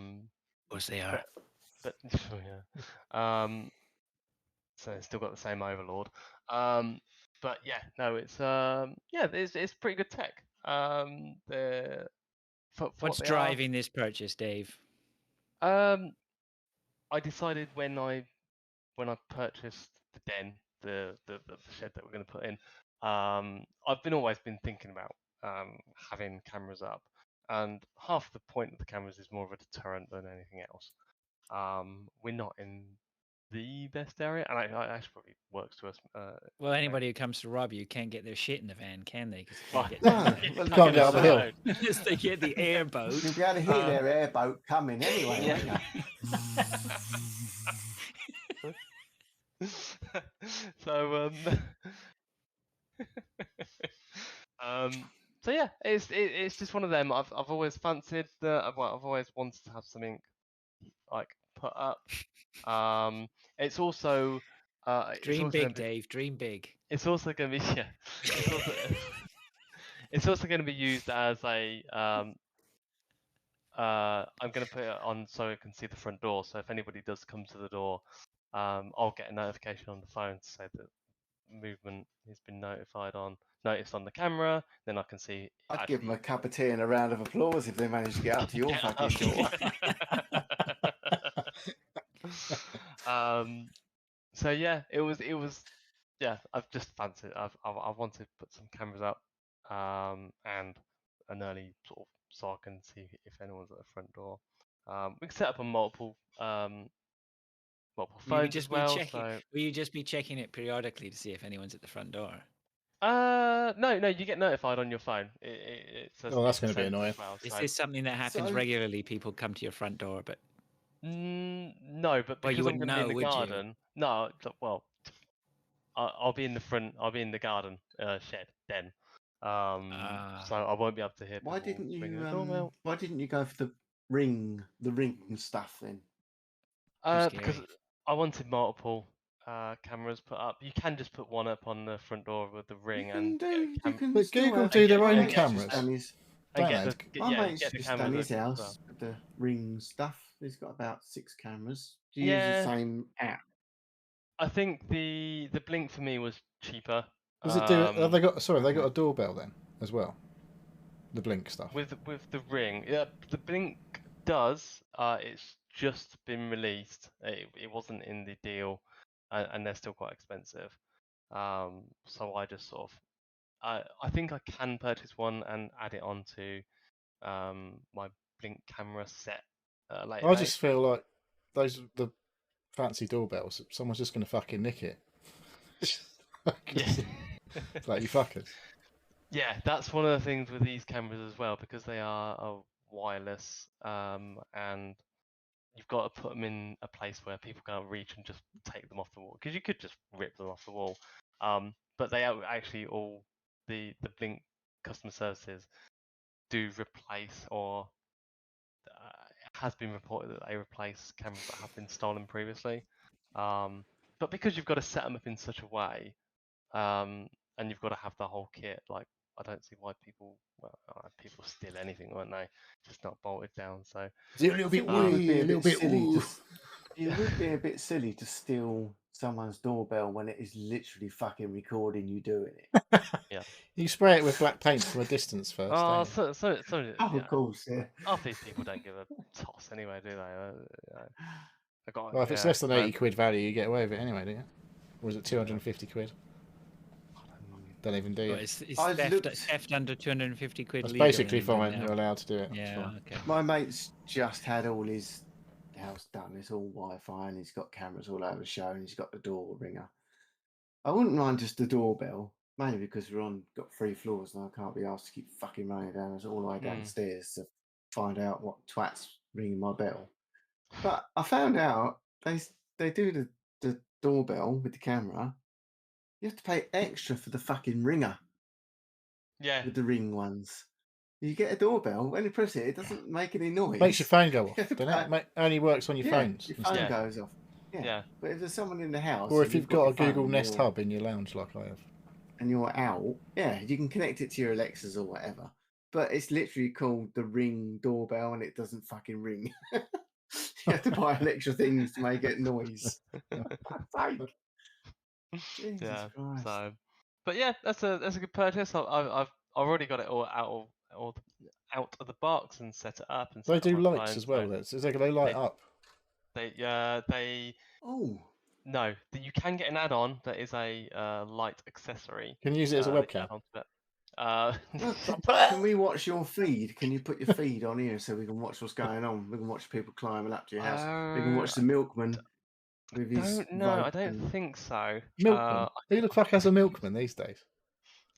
[SPEAKER 2] course they are.
[SPEAKER 4] But yeah. So it's still got the same overlord. But yeah, no, it's pretty good tech.
[SPEAKER 2] What's driving this purchase, Dave?
[SPEAKER 4] I decided when I purchased the den, the shed that we're going to put in, I've always been thinking about having cameras up, and half the point of the cameras is more of a deterrent than anything else. We're not in the best area, and it actually probably works to us.
[SPEAKER 2] Well, anybody who comes to rob you can't get their shit in the van, can they?
[SPEAKER 3] Can't get up the hill.
[SPEAKER 2] Unless they get the airboat.
[SPEAKER 1] You'll be able to hear their airboat coming anyway,
[SPEAKER 4] So so yeah, it's just one of them. I've always fancied I've always wanted to have something like put up. It's also
[SPEAKER 2] dream big, Dave. Dream big.
[SPEAKER 4] It's also going to be it's also going to be used as a I'm going to put it on so it can see the front door. So if anybody does come to the door, I'll get a notification on the phone to say that movement has been noticed on the camera. Then I can see.
[SPEAKER 1] I'd give them a cup of tea and a round of applause if they managed to get up to your fucking door.
[SPEAKER 4] So yeah, it was yeah. I've just fancied. I wanted to put some cameras up, and an early sort of so I can see if anyone's at the front door. We can set up on multiple phones as well.
[SPEAKER 2] Will you just be checking it periodically to see if anyone's at the front door?
[SPEAKER 4] No, you get notified on your phone.
[SPEAKER 3] That's going to be annoying.
[SPEAKER 4] Well,
[SPEAKER 2] Is this something that happens regularly? People come to your front door, but
[SPEAKER 4] no, but because I'm going to be in the garden. No, well, I'll be in the front. I'll be in the garden shed then. So I won't be able to hear.
[SPEAKER 1] Why didn't you go for the ring stuff then?
[SPEAKER 4] Because I wanted multiple cameras put up. You can just put one up on the front door with the ring,
[SPEAKER 3] but Google do their own cameras.
[SPEAKER 1] My mate's just done his house with the ring stuff. He's got about 6 cameras. Do you use the same app?
[SPEAKER 4] I think the Blink for me was cheaper.
[SPEAKER 3] Does it do it? Have they got? Sorry, have they got a doorbell then as well? The Blink stuff.
[SPEAKER 4] with the Ring? Yeah, the Blink does. It's just been released. It wasn't in the deal, and they're still quite expensive. So I just sort of, I think I can purchase one and add it onto my Blink camera set later
[SPEAKER 3] I
[SPEAKER 4] date.
[SPEAKER 3] just feel like the fancy doorbells. Someone's just going to fucking nick it.
[SPEAKER 4] Yeah.
[SPEAKER 3] It's like, you fuckers.
[SPEAKER 4] Yeah, that's one of the things with these cameras as well, because they are wireless, and you've got to put them in a place where people can't reach and just take them off the wall, because you could just rip them off the wall. But they are actually all the Blink customer services do replace, or it has been reported that they replace cameras that have been stolen previously. But because you've got to set them up in such a way, and you've got to have the whole kit, like I don't see why people steal anything, won't they? Just not bolted down. So
[SPEAKER 3] It's a little bit
[SPEAKER 1] It would be
[SPEAKER 3] wee,
[SPEAKER 1] a
[SPEAKER 3] a little
[SPEAKER 1] bit
[SPEAKER 3] bit
[SPEAKER 1] silly.
[SPEAKER 3] ooh.
[SPEAKER 1] It would be a bit silly to steal someone's doorbell when it is literally fucking recording you doing it.
[SPEAKER 4] yeah.
[SPEAKER 3] You spray it with black paint from a distance first.
[SPEAKER 4] Oh,
[SPEAKER 3] Don't you?
[SPEAKER 4] so
[SPEAKER 1] Oh,
[SPEAKER 4] yeah.
[SPEAKER 1] of course, yeah.
[SPEAKER 4] Half these people don't give a toss anyway, do they? I got,
[SPEAKER 3] Well, if it's
[SPEAKER 4] yeah,
[SPEAKER 3] less than 80 quid value, you get away with it anyway, do you? Or is it 250 quid? Don't even do
[SPEAKER 2] Well,
[SPEAKER 3] you?
[SPEAKER 2] it's
[SPEAKER 1] I've looked-
[SPEAKER 2] theft under 250 quid.
[SPEAKER 3] That's
[SPEAKER 2] legal
[SPEAKER 3] basically
[SPEAKER 2] in England
[SPEAKER 3] fine.
[SPEAKER 2] now.
[SPEAKER 3] You're allowed to do it. It's
[SPEAKER 2] Yeah.
[SPEAKER 3] fine.
[SPEAKER 2] Okay.
[SPEAKER 1] My mate's just had all his house done. It's all Wi-Fi, and he's got cameras all over the show, and he's got the door ringer. I wouldn't mind just the doorbell, mainly because got 3 floors, and I can't be asked to keep fucking running down all the way downstairs to find out what twat's ringing my bell. But I found out they do the doorbell with the camera. You have to pay extra for the fucking ringer
[SPEAKER 4] Yeah.
[SPEAKER 1] with the Ring ones. You get a doorbell, when you press it, it doesn't make any noise.
[SPEAKER 3] Makes your phone go off,
[SPEAKER 1] You have to
[SPEAKER 3] doesn't it? Only works on your phones.
[SPEAKER 1] Your phone
[SPEAKER 3] instead.
[SPEAKER 1] goes off. Yeah.
[SPEAKER 4] Yeah.
[SPEAKER 1] But if there's someone in the house,
[SPEAKER 3] Or
[SPEAKER 1] and
[SPEAKER 3] if you've
[SPEAKER 1] got
[SPEAKER 3] got a
[SPEAKER 1] your phone
[SPEAKER 3] Google
[SPEAKER 1] and
[SPEAKER 3] Nest
[SPEAKER 1] you're-
[SPEAKER 3] Hub in your lounge like I have.
[SPEAKER 1] and you're out, yeah, you can connect it to your Alexas or whatever. But it's literally called the Ring doorbell, and it doesn't fucking ring. You have to buy extra things to make it noise. Like, Jesus
[SPEAKER 4] Yeah.
[SPEAKER 1] Christ.
[SPEAKER 4] So, but yeah, that's a good purchase. I've already got it all out of the box and set it up and
[SPEAKER 3] They
[SPEAKER 4] set
[SPEAKER 3] do
[SPEAKER 4] up my
[SPEAKER 3] lights
[SPEAKER 4] phone,
[SPEAKER 3] as well.
[SPEAKER 4] so
[SPEAKER 3] They light up.
[SPEAKER 4] they
[SPEAKER 1] Oh,
[SPEAKER 4] no, you can get an add-on that is a light accessory.
[SPEAKER 3] Can you use it as a
[SPEAKER 4] that you
[SPEAKER 3] webcam?
[SPEAKER 4] add onto it.
[SPEAKER 1] look, can we watch your feed? Can you put your feed on here so we can watch what's going on? We can watch people climbing up to your house. We can watch the milkman with his
[SPEAKER 4] Don't know. I
[SPEAKER 1] rope
[SPEAKER 4] don't
[SPEAKER 1] and-
[SPEAKER 4] think so.
[SPEAKER 3] Milkman. Who the fuck has a milkman these days?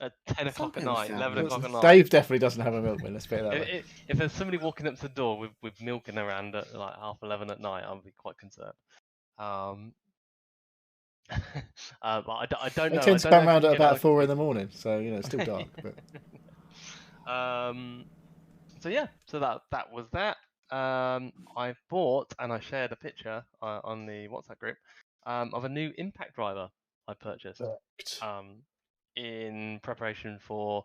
[SPEAKER 4] At 10 o'clock at
[SPEAKER 1] Some
[SPEAKER 4] night,
[SPEAKER 1] people
[SPEAKER 4] 11
[SPEAKER 1] sound
[SPEAKER 4] o'clock at night.
[SPEAKER 3] Dave definitely doesn't have a milkman. Let's put it that way.
[SPEAKER 4] If there's somebody walking up to the door with milking around at like 11:30 at night, I'll be quite concerned. But I don't know.
[SPEAKER 3] They tend to
[SPEAKER 4] I don't
[SPEAKER 3] come
[SPEAKER 4] know if
[SPEAKER 3] round
[SPEAKER 4] you
[SPEAKER 3] at
[SPEAKER 4] can get
[SPEAKER 3] about
[SPEAKER 4] like-
[SPEAKER 3] 4 in the morning, so it's still dark. But
[SPEAKER 4] So yeah, so that was that. I bought and I shared a picture on the WhatsApp group of a new impact driver I purchased in preparation for,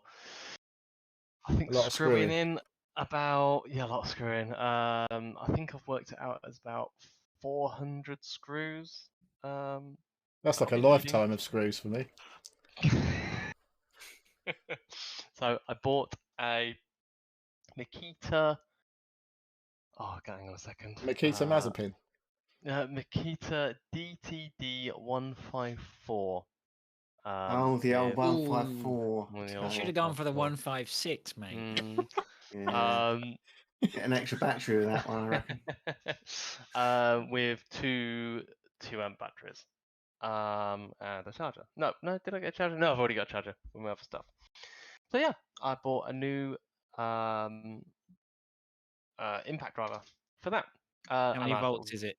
[SPEAKER 4] I think,
[SPEAKER 3] A lot of
[SPEAKER 4] screwing
[SPEAKER 3] screwing.
[SPEAKER 4] in about a lot of screwing. I think I've worked it out as about 400 screws.
[SPEAKER 3] that's like a
[SPEAKER 4] I'll be needing.
[SPEAKER 3] lifetime of screws for me.
[SPEAKER 4] So I bought a Makita. Oh, hang on a second.
[SPEAKER 3] Makita Mazepin.
[SPEAKER 4] Makita DTD154.
[SPEAKER 1] Oh, the old
[SPEAKER 4] with-
[SPEAKER 1] 154.
[SPEAKER 4] with the
[SPEAKER 2] You
[SPEAKER 4] old
[SPEAKER 2] should have gone for the
[SPEAKER 4] 154.
[SPEAKER 2] 156, mate.
[SPEAKER 1] Yeah. Get an extra battery with that one, I reckon.
[SPEAKER 4] With two 2 amp batteries. And a charger. No, did I get a charger? No, I've already got a charger with my other stuff. So yeah, I bought a new impact driver for that.
[SPEAKER 2] How many volts is it?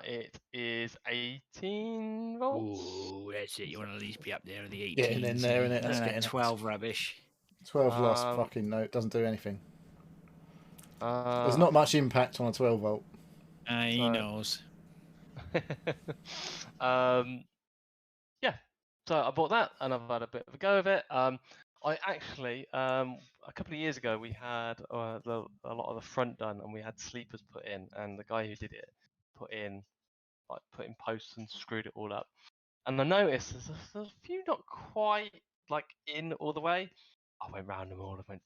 [SPEAKER 4] It is 18 volts.
[SPEAKER 2] Ooh, that's it. You want to at least be up there with the 18.
[SPEAKER 3] Getting in there, innit? That's
[SPEAKER 2] None of
[SPEAKER 3] getting
[SPEAKER 2] that
[SPEAKER 3] it.
[SPEAKER 2] 12 rubbish.
[SPEAKER 3] 12 lost fucking note. Doesn't do anything.
[SPEAKER 4] Uh,
[SPEAKER 3] There's not much impact on a 12 volt.
[SPEAKER 2] He
[SPEAKER 4] So-
[SPEAKER 2] knows.
[SPEAKER 4] Yeah. So I bought that, and I've had a bit of a go of it. I actually, a couple of years ago, we had a lot of the front done, and we had sleepers put in, and the guy who did it put in posts and screwed it all up. and I noticed there's a few not quite like in all the way. I went round them all and went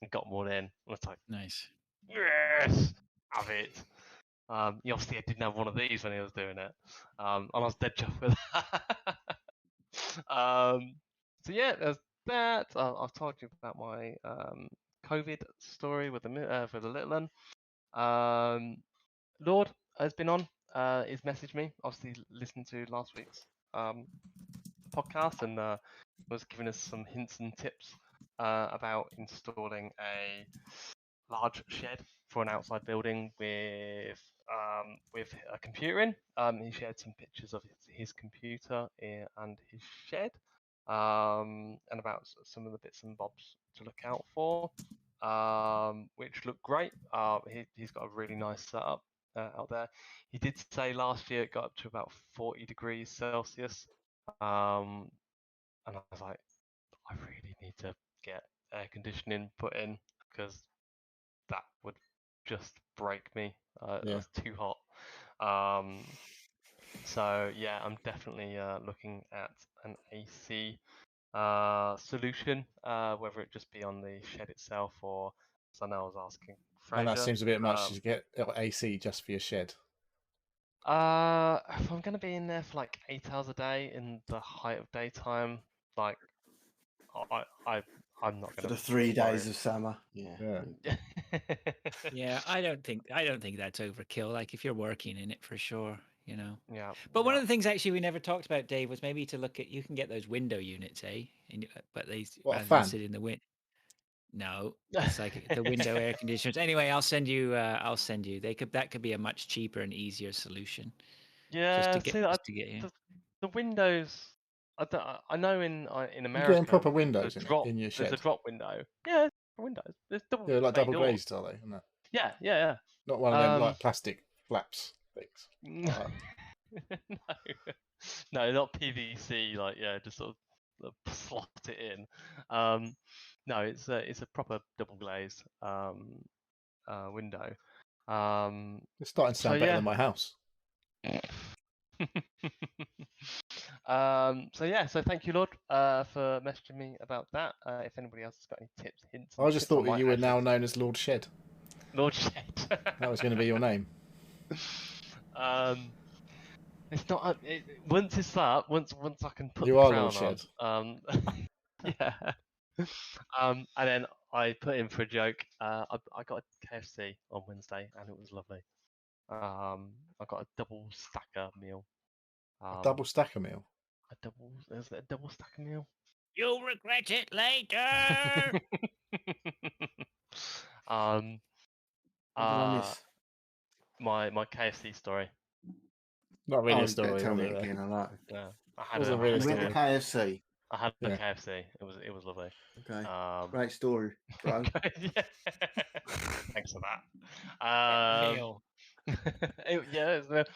[SPEAKER 4] and got them all in. And I was like,
[SPEAKER 2] Nice.
[SPEAKER 4] yes, have it. He obviously didn't have one of these when he was doing it, and I was dead chuffed with that. So yeah, there's that. I've told you about my COVID story with the little one. Lord has been on. He's messaged me. Obviously, listened to last week's podcast and was giving us some hints and tips about installing a large shed for an outside building with a computer in. He shared some pictures of his computer and his shed, and about some of the bits and bobs to look out for, which look great. He's got a really nice setup out there. He did say last year it got up to about 40 degrees Celsius, and I was like, I really need to get air conditioning put in because that would just break me. That's too hot. So yeah, I'm definitely looking at an AC solution, whether it just be on the shed itself or, so I know I was asking
[SPEAKER 3] And that
[SPEAKER 4] Fraser.
[SPEAKER 3] seems a bit much to get AC just for your shed.
[SPEAKER 4] If I'm gonna be in there for like 8 hours a day in the height of daytime, like I'm not
[SPEAKER 1] For
[SPEAKER 4] gonna
[SPEAKER 1] the 3
[SPEAKER 4] worry.
[SPEAKER 1] days of summer. Yeah.
[SPEAKER 2] Yeah, I don't think that's overkill. Like if you're working in it for sure, you know.
[SPEAKER 4] Yeah.
[SPEAKER 2] But one of the things actually we never talked about, Dave, was maybe to look at, you can get those window units, eh? But they
[SPEAKER 3] What, a
[SPEAKER 2] rather than
[SPEAKER 3] fan?
[SPEAKER 2] sit in the wind. No, it's like the window air conditioners. Anyway, I'll send you. That could be a much cheaper and easier solution.
[SPEAKER 4] Yeah,
[SPEAKER 2] Just
[SPEAKER 4] see,
[SPEAKER 2] to get you.
[SPEAKER 4] the windows. I know in
[SPEAKER 3] You're
[SPEAKER 4] America
[SPEAKER 3] getting proper
[SPEAKER 4] the
[SPEAKER 3] windows
[SPEAKER 4] drop
[SPEAKER 3] in your
[SPEAKER 4] there's a
[SPEAKER 3] shed.
[SPEAKER 4] drop window. Yeah, windows. There's double
[SPEAKER 3] They're like
[SPEAKER 4] bay
[SPEAKER 3] double
[SPEAKER 4] doors.
[SPEAKER 3] glazed, are they? Isn't that?
[SPEAKER 4] Yeah.
[SPEAKER 3] Not one of them like plastic flaps things.
[SPEAKER 4] No, no, not PVC. Like just sort of slot it in. No, it's a proper double glazed window.
[SPEAKER 3] It's starting to
[SPEAKER 4] So
[SPEAKER 3] sound better
[SPEAKER 4] yeah.
[SPEAKER 3] than my house.
[SPEAKER 4] So thank you, Lord, for messaging me about that. If anybody else has got any tips, hints,
[SPEAKER 3] I just
[SPEAKER 4] tips,
[SPEAKER 3] thought
[SPEAKER 4] might
[SPEAKER 3] you were
[SPEAKER 4] actually
[SPEAKER 3] now known as Lord Shed.
[SPEAKER 4] Lord Shed.
[SPEAKER 3] That was going to be your name.
[SPEAKER 4] It's not. Once it's that, once I can put
[SPEAKER 3] You
[SPEAKER 4] the
[SPEAKER 3] are
[SPEAKER 4] crown
[SPEAKER 3] Lord Shed.
[SPEAKER 4] on. Yeah. And then I put in for a joke. I got a KFC on Wednesday, and it was lovely. I got a double stacker meal.
[SPEAKER 3] A double stacker meal.
[SPEAKER 4] Is it a double stacker meal?
[SPEAKER 2] You'll regret it later.
[SPEAKER 1] What did I miss?
[SPEAKER 4] My KFC story.
[SPEAKER 3] Not really
[SPEAKER 1] Oh,
[SPEAKER 3] a
[SPEAKER 1] you better
[SPEAKER 3] story.
[SPEAKER 1] tell
[SPEAKER 3] was
[SPEAKER 1] me
[SPEAKER 3] it?
[SPEAKER 1] again. I like.
[SPEAKER 4] Yeah, I had
[SPEAKER 3] Wasn't
[SPEAKER 4] a,
[SPEAKER 3] really
[SPEAKER 4] I
[SPEAKER 3] a
[SPEAKER 1] You
[SPEAKER 4] had
[SPEAKER 1] went
[SPEAKER 4] a
[SPEAKER 1] to
[SPEAKER 3] story.
[SPEAKER 1] KFC.
[SPEAKER 4] I had a
[SPEAKER 3] Yeah.
[SPEAKER 4] KFC. It was lovely.
[SPEAKER 1] Okay. Great story, bro.
[SPEAKER 4] Yeah. Thanks for
[SPEAKER 2] That
[SPEAKER 4] that.
[SPEAKER 2] meal.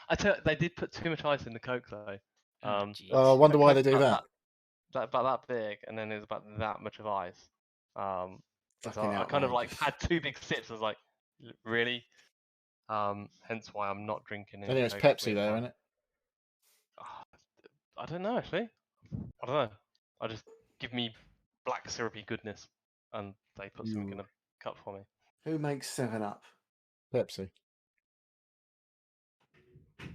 [SPEAKER 4] I tell you, they did put too much ice in the Coke though.
[SPEAKER 2] Oh,
[SPEAKER 3] I
[SPEAKER 2] jeez.
[SPEAKER 3] wonder why they
[SPEAKER 4] Coke's
[SPEAKER 3] do that.
[SPEAKER 4] about that big, and then there's about that much of ice. So
[SPEAKER 1] Fucking
[SPEAKER 4] I kind of like
[SPEAKER 1] outrageous.
[SPEAKER 4] had two big sips. I was like, really? Hence why I'm not drinking any
[SPEAKER 3] Anyway, it's
[SPEAKER 4] Coke
[SPEAKER 3] Pepsi
[SPEAKER 4] with
[SPEAKER 3] there,
[SPEAKER 4] my.
[SPEAKER 3] isn't it?
[SPEAKER 4] I don't know actually. I don't know. I just give me black syrupy goodness, and they put something in a cup for me.
[SPEAKER 1] Who makes 7-Up?
[SPEAKER 3] Pepsi.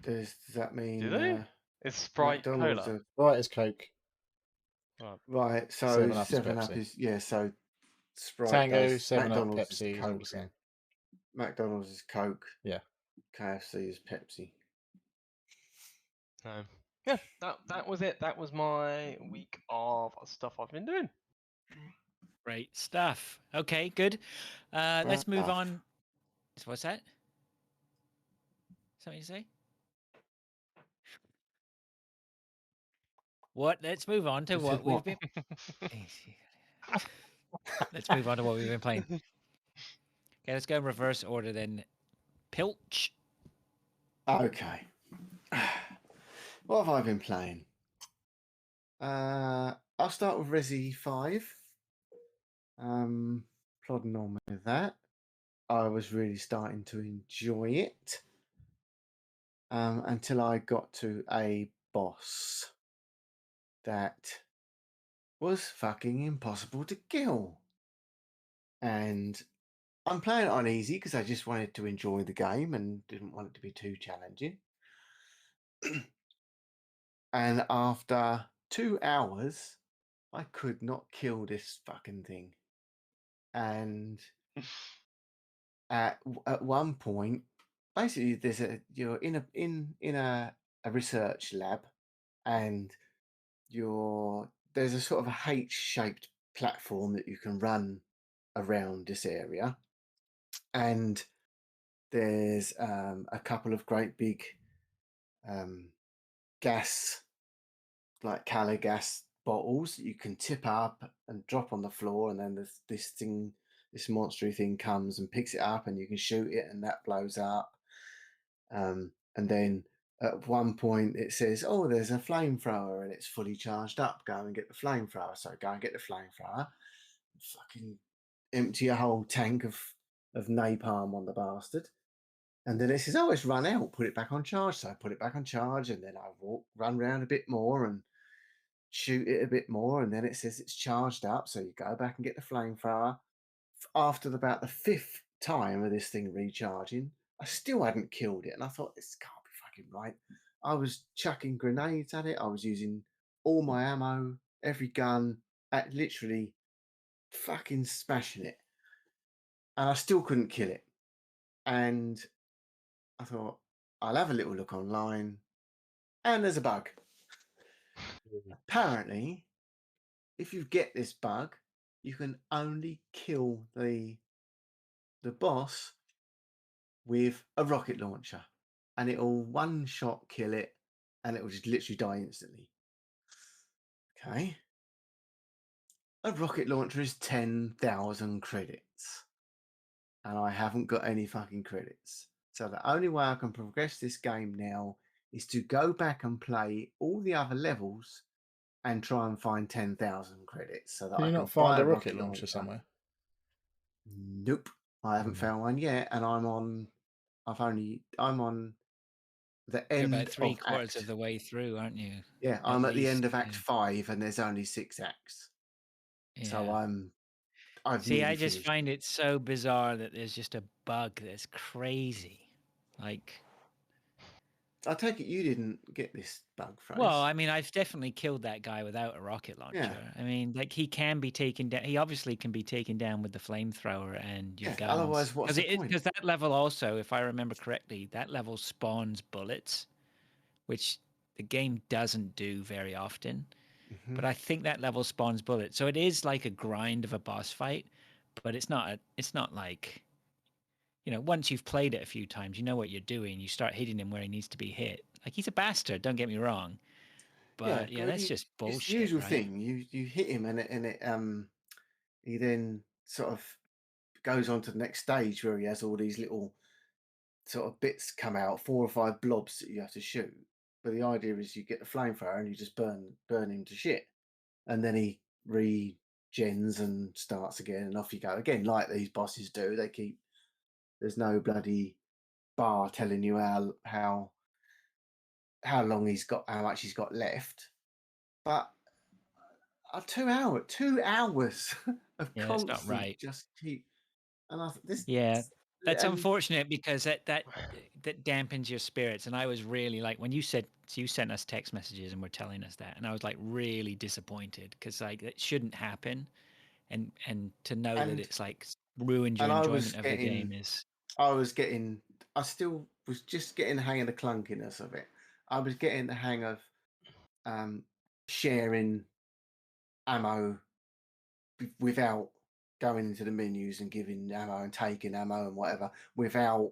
[SPEAKER 1] Does that mean
[SPEAKER 4] Do they? It's Sprite
[SPEAKER 1] McDonald's?
[SPEAKER 4] Cola.
[SPEAKER 3] Right is Coke.
[SPEAKER 1] Right. So
[SPEAKER 3] 7-Up is
[SPEAKER 1] 7-Up
[SPEAKER 3] Pepsi.
[SPEAKER 1] is So Sprite
[SPEAKER 3] Tango,
[SPEAKER 1] does.
[SPEAKER 3] 7-Up,
[SPEAKER 1] McDonald's
[SPEAKER 3] Pepsi
[SPEAKER 1] is
[SPEAKER 3] is all
[SPEAKER 1] Coke.
[SPEAKER 3] the same.
[SPEAKER 1] McDonald's is Coke.
[SPEAKER 3] Yeah.
[SPEAKER 1] KFC is Pepsi.
[SPEAKER 4] Yeah, that was it. That was my week of stuff I've been doing.
[SPEAKER 2] Great stuff. Okay, good. Let's move
[SPEAKER 1] Stuff.
[SPEAKER 2] on. What's that? Something to say? What? Let's move on to
[SPEAKER 1] You
[SPEAKER 2] what
[SPEAKER 1] said
[SPEAKER 2] we've
[SPEAKER 1] what?
[SPEAKER 2] been. Let's move on to what we've been playing. Okay, let's go in reverse order then. Pilch.
[SPEAKER 1] Okay. What have I been playing? I'll start with Resi 5. Plodding on with that. I was really starting to enjoy it until I got to a boss. that was fucking impossible to kill. And I'm playing it on easy because I just wanted to enjoy the game and didn't want it to be too challenging. And after 2 hours, I could not kill this fucking thing. And at one point, basically, you're in a research lab, and there's a sort of a H-shaped platform that you can run around this area, and there's a couple of great big gas, like Cali gas bottles that you can tip up and drop on the floor, and then this monstery thing comes and picks it up, and you can shoot it, and that blows up. And then at one point it says, "Oh, there's a flamethrower, and it's fully charged up. Go and get the flamethrower." So go and get the flamethrower, fucking empty a whole tank of napalm on the bastard. And then it says, "Oh, it's run out. Put it back on charge." So I put it back on charge, and then I run around a bit more and shoot it a bit more, and then it says it's charged up. So you go back and get the flamethrower. After about the 5th time of this thing recharging, I still hadn't killed it, and I thought, this can't be fucking right. I was chucking grenades at it. I was using all my ammo, every gun, at literally fucking smashing it, and I still couldn't kill it. And I thought, I'll have a little look online, and there's a bug. Apparently, if you get this bug, you can only kill the boss with a rocket launcher, and it'll one shot kill it, and it will just literally die instantly. Okay. A rocket launcher is 10,000 credits, and I haven't got any fucking credits. So the only way I can progress this game now is to go back and play all the other levels and try and find 10,000 credits so that
[SPEAKER 3] Can
[SPEAKER 1] I
[SPEAKER 3] you
[SPEAKER 1] can
[SPEAKER 3] not find
[SPEAKER 1] buy
[SPEAKER 3] a
[SPEAKER 1] a
[SPEAKER 3] rocket launcher somewhere?
[SPEAKER 1] Nope, I haven't found one yet, and I'm on the
[SPEAKER 2] You're
[SPEAKER 1] end
[SPEAKER 2] about
[SPEAKER 1] of
[SPEAKER 2] three-quarters of
[SPEAKER 1] Act.
[SPEAKER 2] the way through, aren't you?
[SPEAKER 1] Yeah, I'm at the end of Act 5, and there's only 6 acts. So
[SPEAKER 2] Yeah.
[SPEAKER 1] I've
[SPEAKER 2] See,
[SPEAKER 1] nearly
[SPEAKER 2] I just
[SPEAKER 1] finished.
[SPEAKER 2] find it so bizarre that there's just a bug that's crazy. Like,
[SPEAKER 1] I take it you didn't get this bug, Phrase.
[SPEAKER 2] well, I mean, I've definitely killed that guy without a rocket launcher.
[SPEAKER 1] Yeah.
[SPEAKER 2] I mean, like, he can be taken down. He obviously can be taken down with the flamethrower and your
[SPEAKER 1] Yeah,
[SPEAKER 2] guns.
[SPEAKER 1] otherwise what's the point?
[SPEAKER 2] Because that level also, if I remember correctly, that level spawns bullets, which the game doesn't do very often.
[SPEAKER 1] Mhm.
[SPEAKER 2] But I think that level spawns bullets. So it is like a grind of a boss fight, but it's not like, you know, once you've played it a few times, you know what you're doing. You start hitting him where he needs to be hit. Like, he's a bastard, don't get me wrong. But yeah, that's just
[SPEAKER 1] it's the
[SPEAKER 2] bullshit,
[SPEAKER 1] usual
[SPEAKER 2] right?
[SPEAKER 1] thing. You hit him, and he then sort of goes on to the next stage where he has all these little sort of bits come out, 4 or 5 blobs that you have to shoot. But the idea is you get the flamethrower and you just burn him to shit, and then he regens and starts again, and off you go again, like these bosses do. There's no bloody bar telling you how long how much he's got left. But 2 hours of
[SPEAKER 2] Yeah, it's not
[SPEAKER 1] constant
[SPEAKER 2] right.
[SPEAKER 1] just keep, and I this
[SPEAKER 2] Yeah, that's
[SPEAKER 1] and
[SPEAKER 2] unfortunate because that dampens your spirits. And I was really like, when you sent us text messages and were telling us that, and I was like really disappointed because like it shouldn't happen, and to know that
[SPEAKER 1] and
[SPEAKER 2] it's like ruined your
[SPEAKER 1] and
[SPEAKER 2] enjoyment of the game is.
[SPEAKER 1] I still was just getting the hang of the clunkiness of it. I was getting the hang of sharing ammo without going into the menus and giving ammo and taking ammo and whatever without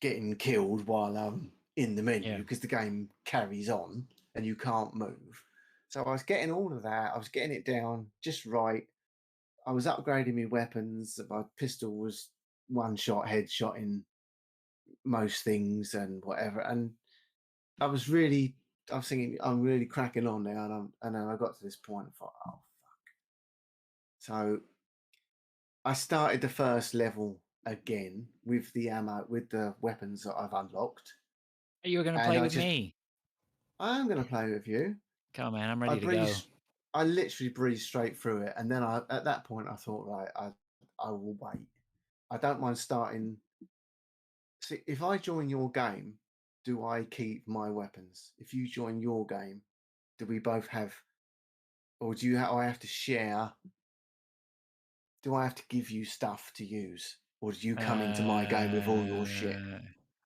[SPEAKER 1] getting killed while I'm in the menu, because the game carries on and you can't move. So I was getting all of that. I was getting it down just right. I was upgrading my weapons. My pistol was one shot headshot in most things and whatever. And I was thinking, I'm really cracking on now. And then I got to this point and thought, oh, fuck. So I started the first level again with the ammo, with the weapons that I've unlocked.
[SPEAKER 2] You were going to
[SPEAKER 1] And
[SPEAKER 2] play with me.
[SPEAKER 1] I am going to play with you.
[SPEAKER 2] Come on, man, I'm ready to go.
[SPEAKER 1] I literally breezed straight through it, and then at that point I thought, right, I will wait. I don't mind starting. See, if I join your game, do I keep my weapons? If you join your game, do we both have, or do you? I have to share? Do I have to give you stuff to use, or do you come into my game with all your shit?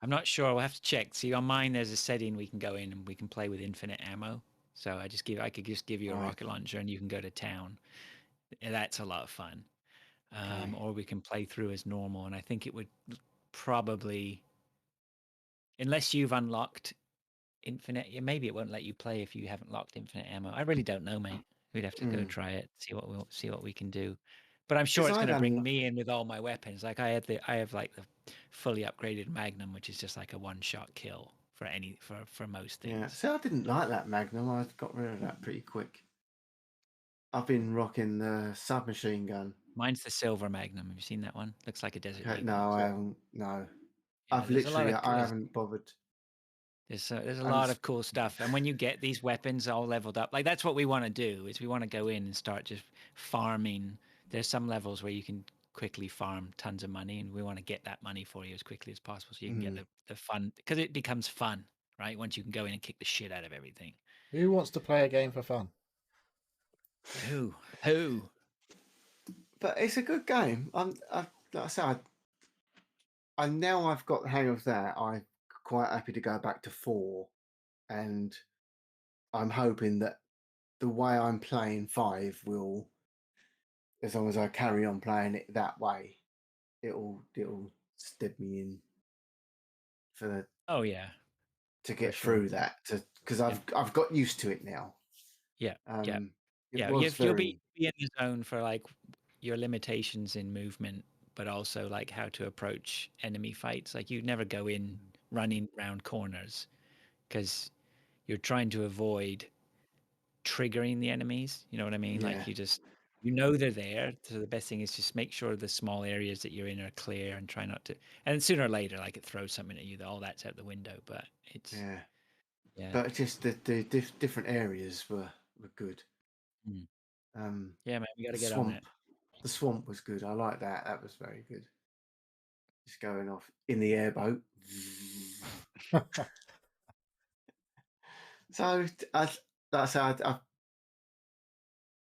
[SPEAKER 2] I'm not sure. We'll have to check. See, on mine, there's a setting we can go in and we can play with infinite ammo. So I could just give you a
[SPEAKER 1] Right.
[SPEAKER 2] rocket launcher and you can go to town. That's a lot of fun.
[SPEAKER 1] Okay.
[SPEAKER 2] Or we can play through as normal. And I think it would probably, unless you've unlocked infinite, maybe it won't let you play if you haven't locked infinite ammo. I really don't know, mate. We'd have to go try it, see what we can do. But I'm sure it's going to bring me in with all my weapons. Like I have like the fully upgraded Magnum, which is just like a one-shot kill for most things.
[SPEAKER 1] Yeah. See, I didn't like that Magnum. I got rid of that pretty quick. I've been rocking the submachine gun.
[SPEAKER 2] Mine's the silver Magnum. Have you seen that one? Looks like a Desert
[SPEAKER 1] Okay,
[SPEAKER 2] Eagle.
[SPEAKER 1] no, I haven't. No,
[SPEAKER 2] Yeah,
[SPEAKER 1] I've
[SPEAKER 2] there's a lot
[SPEAKER 1] literally,
[SPEAKER 2] of
[SPEAKER 1] I haven't bothered.
[SPEAKER 2] there's a
[SPEAKER 1] And
[SPEAKER 2] lot of cool stuff, and when you get these weapons all leveled up, like that's what we want to do. Is we want to go in and start just farming. There's some levels where you can quickly farm tons of money, and we want to get that money for you as quickly as possible, so you can get the fun, because it becomes fun, right? Once you can go in and kick the shit out of everything.
[SPEAKER 3] Who wants to play a game for fun?
[SPEAKER 2] Who?
[SPEAKER 1] But it's a good game. Like I said, now I've got the hang of that. I'm quite happy to go back to 4, and I'm hoping that the way I'm playing 5 will, as long as I carry on playing it that way, it'll step me in for the
[SPEAKER 2] Oh yeah,
[SPEAKER 1] to
[SPEAKER 2] for
[SPEAKER 1] get
[SPEAKER 2] sure.
[SPEAKER 1] through that, because I've got used to it now.
[SPEAKER 2] Yeah, yeah.
[SPEAKER 1] It
[SPEAKER 2] Yeah,
[SPEAKER 1] was
[SPEAKER 2] you'll
[SPEAKER 1] very
[SPEAKER 2] be in the zone for like your limitations in movement, but also like how to approach enemy fights. Like you never go in running around corners because you're trying to avoid triggering the enemies. You know what I mean?
[SPEAKER 1] yeah.
[SPEAKER 2] Like you know they're there. So the best thing is just make sure the small areas that you're in are clear and try not to. And sooner or later, like it throws something at you, all that's out the window. But it's yeah.
[SPEAKER 1] But just the different areas were good.
[SPEAKER 2] Mm.
[SPEAKER 1] Um,
[SPEAKER 2] Yeah, man, we got to
[SPEAKER 1] the
[SPEAKER 2] get on it.
[SPEAKER 1] The swamp was good. I like that. That was very good. Just going off in the airboat. So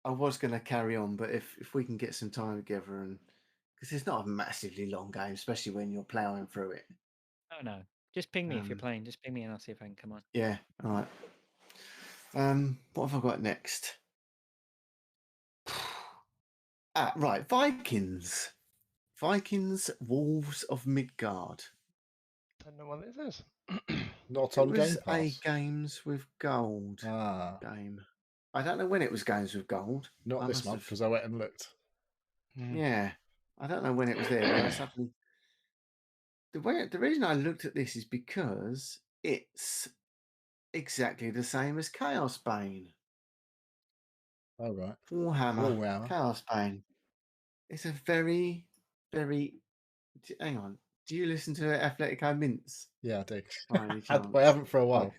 [SPEAKER 1] I was going to carry on, but if we can get some time together, and because it's not a massively long game, especially when you're ploughing through it.
[SPEAKER 2] Oh no, just ping me if you're playing. Just ping me and I'll see if I can come on.
[SPEAKER 1] Yeah. All right. What have I got next? Right. Vikings, Wolves of Midgard.
[SPEAKER 4] Don't know what this is.
[SPEAKER 3] Not
[SPEAKER 1] It
[SPEAKER 3] on
[SPEAKER 1] was
[SPEAKER 3] Game Pass.
[SPEAKER 1] a Games with Gold game. I don't know when it was Games with Gold.
[SPEAKER 3] Not this month because I went and looked.
[SPEAKER 1] Yeah, I don't know when it was there, but I suddenly the reason I looked at this is because it's exactly the same as Chaos Bane.
[SPEAKER 3] Oh right.
[SPEAKER 1] Warhammer. Chaos Bane. It's a very, very. Hang on. Do you listen to Athletico Mints?
[SPEAKER 3] Yeah, I do.
[SPEAKER 1] By any chance?
[SPEAKER 3] I haven't for a while.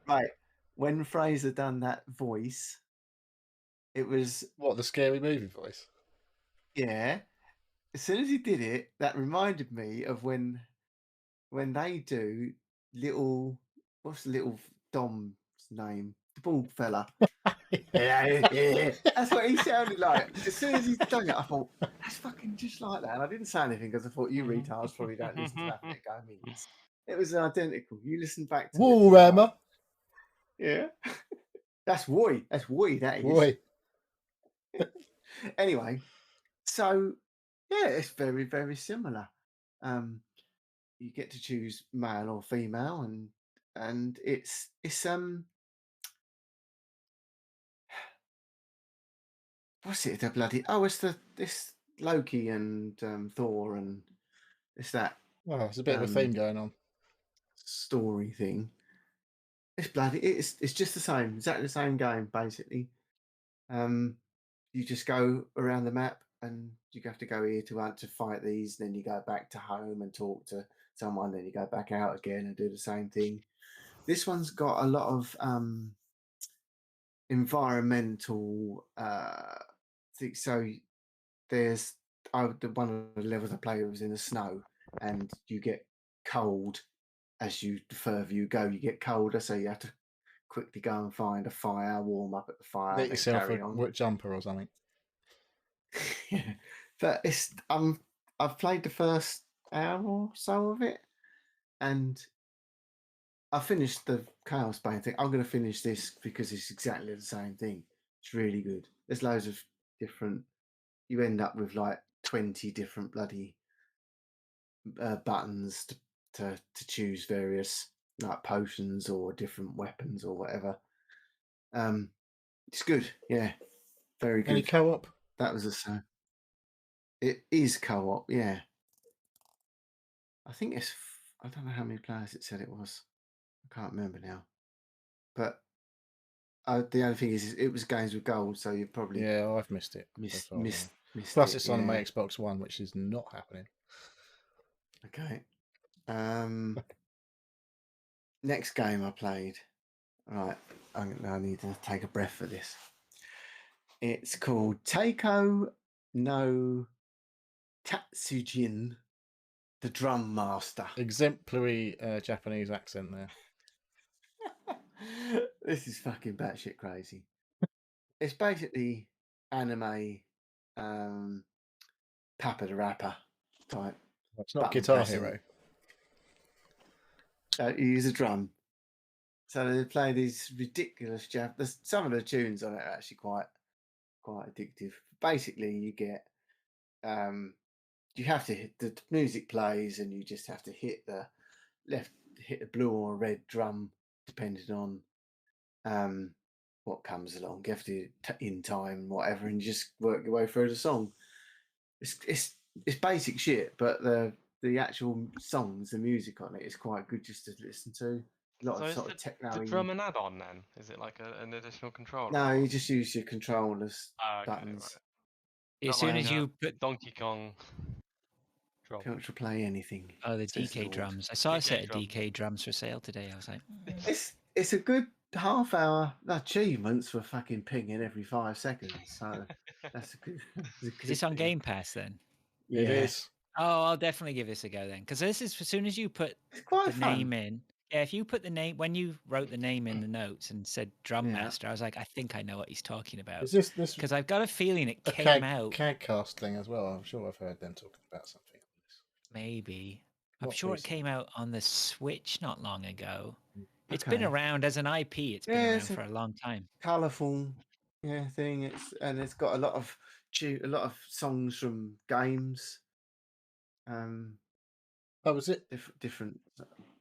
[SPEAKER 1] Right. When Fraser done that voice, it was
[SPEAKER 3] what, the scary movie voice?
[SPEAKER 1] Yeah. As soon as he did it, that reminded me of when they do little. What's the little Dom's name? The bald fella. That's what he sounded like. As soon as he done it, I thought that's fucking just like that. And I didn't say anything because I thought you retards probably don't listen to Athletico Mints. It was identical. You listen back to
[SPEAKER 3] Warhammer.
[SPEAKER 1] Yeah. That's Woy. That's Woy. That is.
[SPEAKER 3] Woy.
[SPEAKER 1] Anyway, so yeah, it's very, very similar. You get to choose male or female, and it's what's it? The bloody it's Loki and Thor, and it's that.
[SPEAKER 3] Oh, there's a bit of a theme going on.
[SPEAKER 1] Story thing. It's just the same, exactly the same game basically. You just go around the map and you have to go here to fight these, then you go back to home and talk to someone, then you go back out again and do the same thing. This one's got a lot of environmental thing. So there's one of the levels I played was in the snow, and you get cold as the further you go. You get colder, so you have to quickly go and find a fire, warm up at the fire,
[SPEAKER 3] Get
[SPEAKER 1] then
[SPEAKER 3] yourself
[SPEAKER 1] carry
[SPEAKER 3] a
[SPEAKER 1] on.
[SPEAKER 3] wet jumper or something.
[SPEAKER 1] Yeah, but it's I've played the first hour or so of it, and I finished the Chaos Bane thing. I'm going to finish this because it's exactly the same thing. It's really good. There's loads of different. You end up with like 20 different bloody buttons to choose various like potions or different weapons or whatever. It's good. Yeah, very good.
[SPEAKER 3] Any co-op?
[SPEAKER 1] That was the same. It is co-op. Yeah. I think it's. I don't know how many players it said it was. I can't remember now. But the only thing is, it was games with gold, so you probably
[SPEAKER 3] Yeah, I've missed it.
[SPEAKER 1] missed
[SPEAKER 3] Plus,
[SPEAKER 1] it.
[SPEAKER 3] it's on my Xbox One, which is not happening.
[SPEAKER 1] Okay. Next game I played. Right, I need to take a breath for this. It's called Taiko no Tatsujin, the Drum Master.
[SPEAKER 3] Exemplary Japanese accent there.
[SPEAKER 1] This is fucking batshit crazy. It's basically anime Papa the Rapper type.
[SPEAKER 3] It's not
[SPEAKER 1] button
[SPEAKER 3] Guitar
[SPEAKER 1] pressing.
[SPEAKER 3] Hero.
[SPEAKER 1] You use a drum. So they play these ridiculous some of the tunes on it are actually quite addictive. Basically, you get you have to hit the music plays, and you just have to hit the blue or red drum depending on what comes along. You have to in time, whatever, and you just work your way through the song. It's basic shit, but the actual songs, the music on it is quite good just to listen to. A lot
[SPEAKER 4] So
[SPEAKER 1] of
[SPEAKER 4] is
[SPEAKER 1] sort of techno.
[SPEAKER 4] the drum an add-on then? Is it like an additional controller?
[SPEAKER 1] No,
[SPEAKER 4] or-
[SPEAKER 1] you just use your controllers,
[SPEAKER 4] Oh, okay,
[SPEAKER 1] buttons.
[SPEAKER 4] right.
[SPEAKER 2] As soon as you put
[SPEAKER 4] Donkey Kong drum.
[SPEAKER 1] If you want to play anything.
[SPEAKER 2] the
[SPEAKER 1] says
[SPEAKER 2] DK
[SPEAKER 1] Lord.
[SPEAKER 2] drums. I saw a
[SPEAKER 4] DK
[SPEAKER 2] set of
[SPEAKER 4] drums.
[SPEAKER 2] DK drums for sale today. I was like,
[SPEAKER 1] It's a good half hour. The achievements for fucking pinging every 5 seconds. So that's a good.
[SPEAKER 2] is this on Game Pass then?
[SPEAKER 1] Yeah.
[SPEAKER 3] It is.
[SPEAKER 2] Oh, I'll definitely give this a go then, because this is as soon as you put
[SPEAKER 1] It's quite
[SPEAKER 2] the
[SPEAKER 1] fun.
[SPEAKER 2] name in. Yeah, if you put the name when you wrote the name in the notes and said Drum
[SPEAKER 1] Yeah.
[SPEAKER 2] Master, I was like, I think I know what he's talking about.
[SPEAKER 3] Is this
[SPEAKER 2] Because I've got a feeling it
[SPEAKER 3] a
[SPEAKER 2] came out.
[SPEAKER 3] CADcast thing as well? I'm sure I've heard them talking about something like this.
[SPEAKER 2] Maybe. I'm
[SPEAKER 3] Not
[SPEAKER 2] sure it
[SPEAKER 3] recently.
[SPEAKER 2] came out on the Switch not long ago. It's
[SPEAKER 1] Okay.
[SPEAKER 2] been around as an IP. It's been around for a long time.
[SPEAKER 1] Colourful, thing. It's got a lot of songs from games.
[SPEAKER 3] Oh, was it
[SPEAKER 1] Different.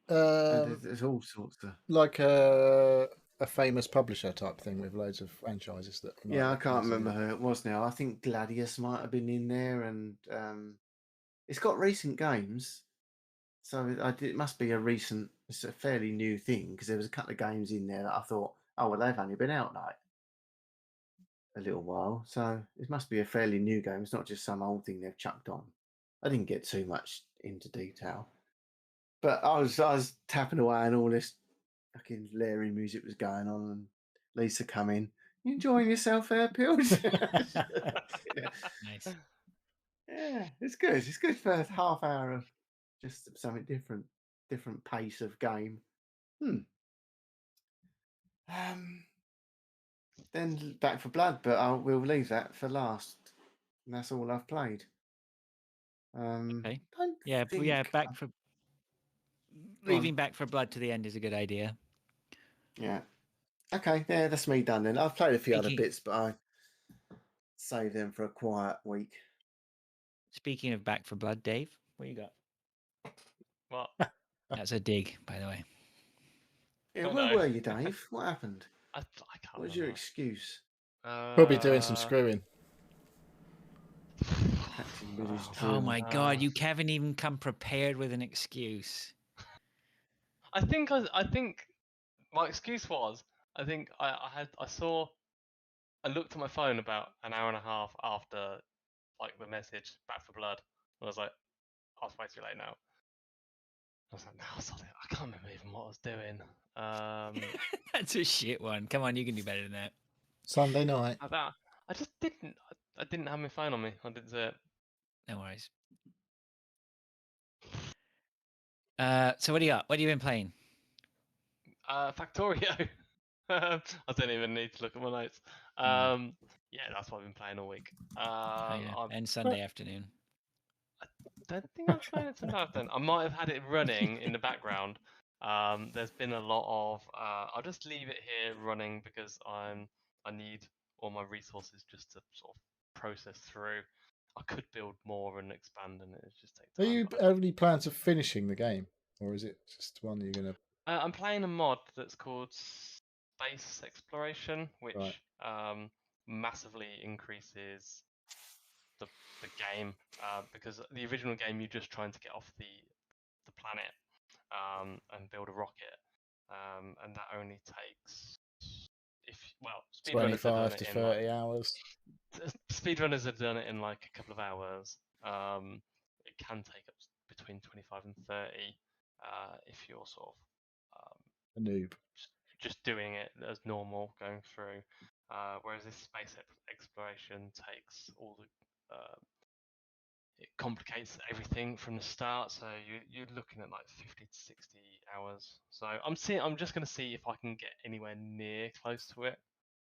[SPEAKER 1] There's all sorts of.
[SPEAKER 3] like a famous publisher type thing with loads of franchises that?
[SPEAKER 1] Yeah, I can't remember who it was now. I think Gladius might have been in there, and it's got recent games, so it must be it's a fairly new thing, because there was a couple of games in there that I thought, oh well, they've only been out like a little while, so it must be a fairly new game. It's not just some old thing they've chucked on. I didn't get too much into detail, but I was tapping away, and all this fucking Larry music was going on, and Lisa come in. You enjoying yourself there, Pills?
[SPEAKER 2] Nice.
[SPEAKER 1] Yeah, it's good. It's good for a half hour of just something different pace of game. Then Back for Blood, but we'll leave that for last. And that's all I've played.
[SPEAKER 2] Okay.
[SPEAKER 1] Don't
[SPEAKER 2] Yeah,
[SPEAKER 1] think
[SPEAKER 2] leaving Back for Blood to the end is a good idea.
[SPEAKER 1] Yeah. Okay, yeah, that's me done then. I've played a few other
[SPEAKER 2] Speaking-
[SPEAKER 1] bits, but I save them for a quiet week.
[SPEAKER 2] Speaking of Back for Blood, Dave, what you got?
[SPEAKER 4] What?
[SPEAKER 2] That's a dig, by the way.
[SPEAKER 1] Yeah,
[SPEAKER 4] Oh,
[SPEAKER 1] where
[SPEAKER 4] no.
[SPEAKER 1] were you, Dave? What happened?
[SPEAKER 4] I can't
[SPEAKER 1] What was your
[SPEAKER 4] remember.
[SPEAKER 1] excuse?
[SPEAKER 3] Probably doing some screwing.
[SPEAKER 1] Practicing with his
[SPEAKER 2] Oh
[SPEAKER 1] drill.
[SPEAKER 2] my God, you haven't even come prepared with an excuse.
[SPEAKER 4] I think my excuse was I looked at my phone about an hour and a half after like the message Back for Blood. And I was like, oh, it's way too late now. I was like, no, I can't remember even what I was doing.
[SPEAKER 2] That's a shit one. Come on, you can do better than that.
[SPEAKER 3] Sunday night.
[SPEAKER 4] I just didn't. I didn't have my phone on me. I didn't see it.
[SPEAKER 2] No worries. So what do you got? What have you been playing?
[SPEAKER 4] Factorio. I don't even need to look at my notes. Yeah, that's what I've been playing all week.
[SPEAKER 2] Oh, yeah.
[SPEAKER 4] I
[SPEAKER 2] And Sunday afternoon.
[SPEAKER 4] don't think I've played it tonight then. I might have had it running in the background. There's been a lot of. I'll just leave it here running because I need all my resources just to sort of process through. I could build more and expand, and it just take
[SPEAKER 3] Are
[SPEAKER 4] time.
[SPEAKER 3] you
[SPEAKER 4] but
[SPEAKER 3] have any plans of finishing the game, or is it just one you're gonna?
[SPEAKER 4] I'm playing a mod that's called Space Exploration, which massively increases the game because the original game you're just trying to get off the planet and build a rocket, and that only takes speedrunners have done
[SPEAKER 3] 25
[SPEAKER 4] it
[SPEAKER 3] to
[SPEAKER 4] in
[SPEAKER 3] 30 hours.
[SPEAKER 4] speedrunners have done it in like a couple of hours. It can take up between 25 and 30 if you're sort of
[SPEAKER 3] A noob.
[SPEAKER 4] just doing it as normal, going through. Whereas this space exploration takes all the it complicates everything from the start. So you're looking at like 50 to 60 hours. So I'm just gonna see if I can get anywhere near close to it.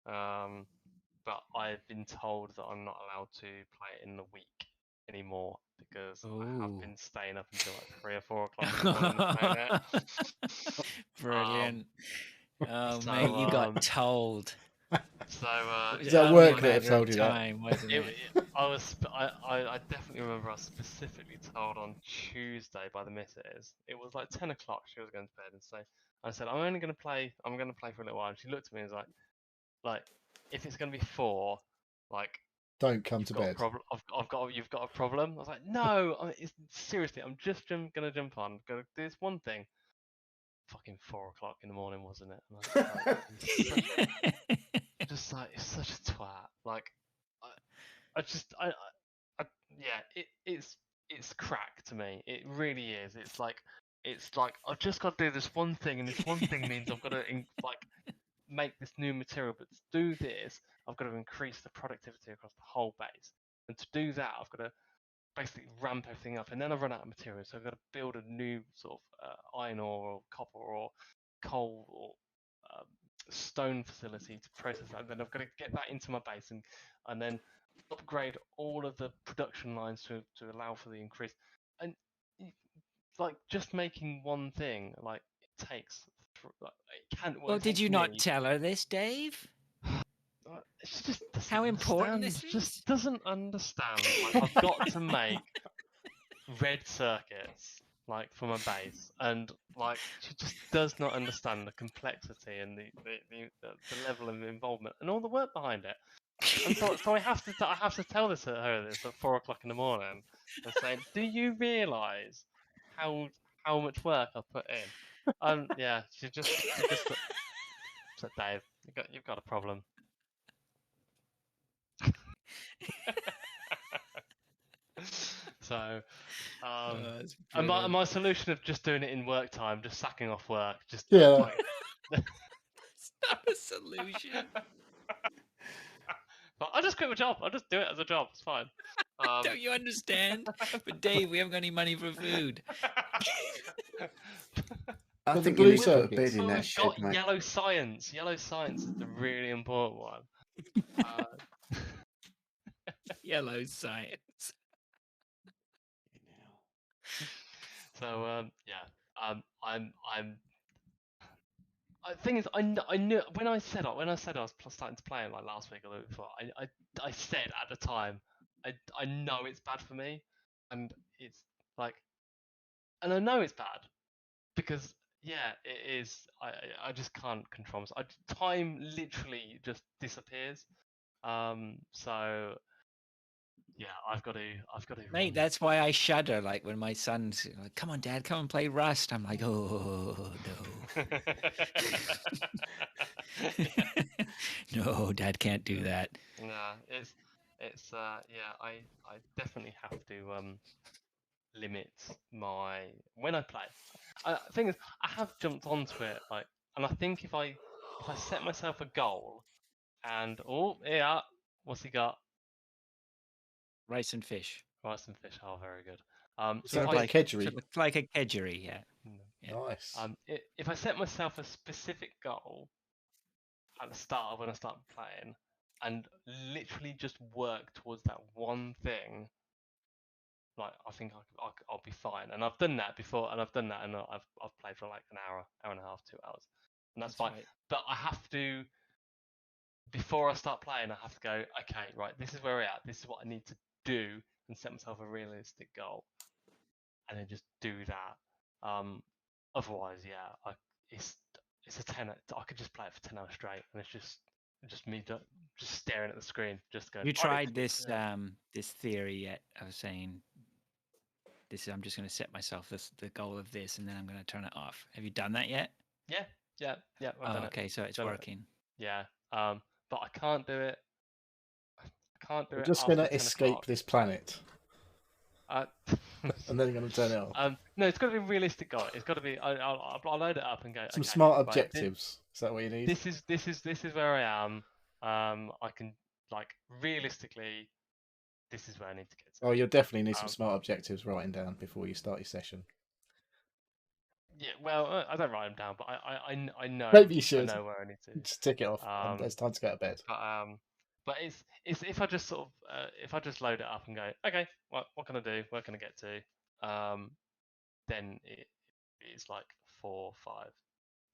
[SPEAKER 4] But I've been told that I'm not allowed to play it in the week anymore because I have been staying up until like 3 or 4 o'clock in the morning playing it.
[SPEAKER 2] Brilliant. Oh,
[SPEAKER 4] so,
[SPEAKER 2] mate, you got told.
[SPEAKER 4] So
[SPEAKER 2] It was
[SPEAKER 3] Is that
[SPEAKER 2] only
[SPEAKER 3] work
[SPEAKER 2] a
[SPEAKER 3] that have
[SPEAKER 2] matter of
[SPEAKER 3] told you that?
[SPEAKER 2] time, wasn't it?
[SPEAKER 4] I definitely remember I was specifically told on Tuesday by the missus. It was like 10 o'clock. She was going to bed, and so I said, I'm going to play for a little while. And she looked at me and was like, if it's going to be 4, like,
[SPEAKER 3] Don't come
[SPEAKER 4] you've
[SPEAKER 3] to
[SPEAKER 4] got a
[SPEAKER 3] bed.
[SPEAKER 4] problem. You've got a problem. I was like, no, seriously, I'm just going to jump on. Going to do this one thing. Fucking 4 o'clock in the morning, wasn't it? And I was like, just like, it's such a twat. Like, yeah, it's crack to me. It really is. It's like I've just got to do this one thing, and this one thing means I've got to like make this new material. But to do this, I've got to increase the productivity across the whole base, and to do that, I've got to basically ramp everything up, and then I've run out of material, so I've got to build a new sort of iron ore or copper or coal or stone facility to process that. Then I've got to get that into my base and then upgrade all of the production lines to allow for the increase. And like just making one thing, like it takes, it can't.
[SPEAKER 2] Well,
[SPEAKER 4] It
[SPEAKER 2] did
[SPEAKER 4] takes
[SPEAKER 2] you not
[SPEAKER 4] me.
[SPEAKER 2] tell her this, Dave?
[SPEAKER 4] She just doesn't
[SPEAKER 2] How important
[SPEAKER 4] understand.
[SPEAKER 2] this
[SPEAKER 4] She just
[SPEAKER 2] is?
[SPEAKER 4] doesn't understand. Like I've got to make red circuits like for my base, and like she just does not understand the complexity and the level of involvement and all the work behind it. And so I have to tell her this at 4 o'clock in the morning and say, do you realise how much work I put in? And yeah, she just said, Dave, you've got a problem. So and my solution of just doing it in work time, just sacking off work, just
[SPEAKER 3] Yeah.
[SPEAKER 2] It's not a solution.
[SPEAKER 4] But I'll just quit my job. I'll just do it as a job. It's fine.
[SPEAKER 2] Don't you understand? But Dave, we haven't got any money for food.
[SPEAKER 1] I
[SPEAKER 3] the
[SPEAKER 1] think
[SPEAKER 3] blue
[SPEAKER 1] you need to put a
[SPEAKER 3] circuits.
[SPEAKER 1] bed in
[SPEAKER 4] But
[SPEAKER 1] that
[SPEAKER 4] we've
[SPEAKER 1] shed,
[SPEAKER 4] got
[SPEAKER 1] mate.
[SPEAKER 4] yellow science. Yellow science is the really important one.
[SPEAKER 2] Yellow science.
[SPEAKER 4] So yeah, I'm. The thing is, I knew when I said I was starting to play it like last week or the week before. I said at the time, I know it's bad for me, and it's like, and I know it's bad because yeah, it is. I just can't control myself. Time literally just disappears. So yeah, I've got to.
[SPEAKER 2] Mate,
[SPEAKER 4] run.
[SPEAKER 2] that's why I shudder. Like when my son's like, "Come on, Dad, come and play Rust." I'm like, "Oh no, no, Dad can't do that."
[SPEAKER 4] No, it's yeah. I definitely have to limit my when I play. Thing is, I have jumped onto it like, and I think if I set myself a goal And yeah, what's he got?
[SPEAKER 2] Rice and fish.
[SPEAKER 4] Rice and fish. Oh, very good.
[SPEAKER 3] Is
[SPEAKER 4] So
[SPEAKER 3] that
[SPEAKER 4] if
[SPEAKER 3] a
[SPEAKER 4] I
[SPEAKER 3] bit kedgeree?
[SPEAKER 2] So it's like a kedgeree, yeah. Yeah.
[SPEAKER 3] Nice.
[SPEAKER 4] if I set myself a specific goal at the start when I start playing, and literally just work towards that one thing, like I think I'll be fine. And I've done that before, and I've played for like an hour and a half, 2 hours, and that's fine.
[SPEAKER 2] Right.
[SPEAKER 4] But I have to, before I start playing, I have to go, okay, right, this is where we're at. This is what I need to do, and set myself a realistic goal, and then just do that. Otherwise, yeah, it's a 10. I could just play it for 10 hours straight, and it's just me just staring at the screen, just going.
[SPEAKER 2] You
[SPEAKER 4] "I need
[SPEAKER 2] tried
[SPEAKER 4] to get
[SPEAKER 2] this
[SPEAKER 4] to-"
[SPEAKER 2] this theory yet of saying I'm just going to set myself the goal of this, and then I'm going to turn it off. Have you done that yet?
[SPEAKER 4] Yeah. I've
[SPEAKER 2] Oh,
[SPEAKER 4] done
[SPEAKER 2] okay, so it's
[SPEAKER 4] Done it.
[SPEAKER 2] working.
[SPEAKER 4] Yeah. But I can't do it. I can't do
[SPEAKER 3] We're
[SPEAKER 4] it
[SPEAKER 3] just
[SPEAKER 4] after
[SPEAKER 3] going to
[SPEAKER 4] 10
[SPEAKER 3] escape
[SPEAKER 4] o'clock.
[SPEAKER 3] this planet,
[SPEAKER 4] Uh,
[SPEAKER 3] and then you're going to turn it off.
[SPEAKER 4] no, it's got to be realistic goal. It's got to be. I'll load it up and go.
[SPEAKER 3] Some
[SPEAKER 4] okay,
[SPEAKER 3] smart
[SPEAKER 4] right,
[SPEAKER 3] objectives. Is that what you need?
[SPEAKER 4] This is where I am. I can, like, realistically, this is where I need to get to.
[SPEAKER 3] Oh, you'll definitely need some
[SPEAKER 4] Um,
[SPEAKER 3] smart objectives writing down before you start your session.
[SPEAKER 4] Yeah, well, I don't write them down, but I know.
[SPEAKER 3] Maybe you should.
[SPEAKER 4] I know where I need to.
[SPEAKER 3] Just tick it off. It's time to go to bed.
[SPEAKER 4] But it's if I just sort of if I just load it up and go, okay, what can I do? Where can I get to? Then it's like 4, 5,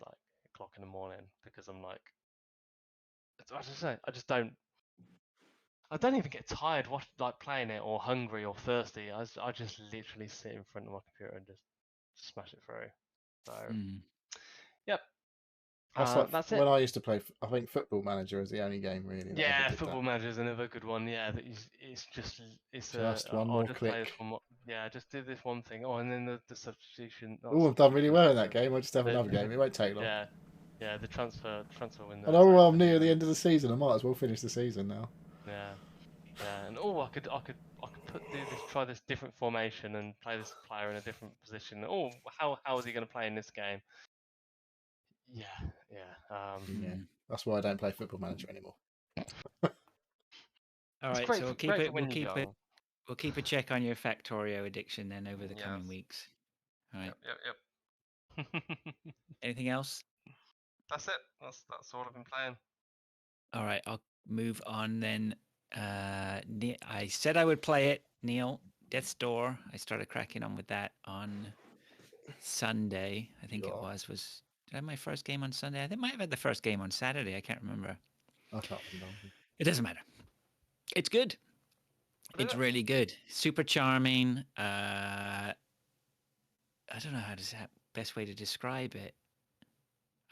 [SPEAKER 4] like o'clock in the morning, because I'm like, as I say, I don't even get tired like playing it, or hungry or thirsty. I just literally sit in front of my computer and just smash it through. So yep. That's it.
[SPEAKER 3] When I used to play, I think Football Manager is the only game really that ever
[SPEAKER 4] Yeah,
[SPEAKER 3] did
[SPEAKER 4] Football
[SPEAKER 3] that.
[SPEAKER 4] Manager is another good one. Yeah, it's just
[SPEAKER 3] one more
[SPEAKER 4] just play
[SPEAKER 3] click.
[SPEAKER 4] this one. Yeah, just do this one thing. Oh, and then the substitution.
[SPEAKER 3] Oh, I've done really well in that game. I just have another game. It won't take long.
[SPEAKER 4] Yeah, the transfer window.
[SPEAKER 3] And I'm near the end of the season. I might as well finish the season now.
[SPEAKER 4] Yeah, and I could try this different formation and play this player in a different position. Oh, how is he going to play in this game? Yeah.
[SPEAKER 3] Yeah, that's why I don't play Football Manager anymore.
[SPEAKER 2] All right,
[SPEAKER 4] great
[SPEAKER 2] so
[SPEAKER 4] for- great for when you're young.
[SPEAKER 2] We'll keep a check on your Factorio addiction then over the coming weeks. All right.
[SPEAKER 4] Yep.
[SPEAKER 2] Anything else?
[SPEAKER 4] That's it. That's all I've been playing.
[SPEAKER 2] All right, I'll move on then. I said I would play it, Neil. Death's Door. I started cracking on with that on Sunday. I think it was. Did I have my first game on Sunday? I think I might have had the first game on Saturday. I can't remember.
[SPEAKER 3] I can't remember.
[SPEAKER 2] It doesn't matter. It's good. It's really good. Super charming. I don't know how to best way to describe it.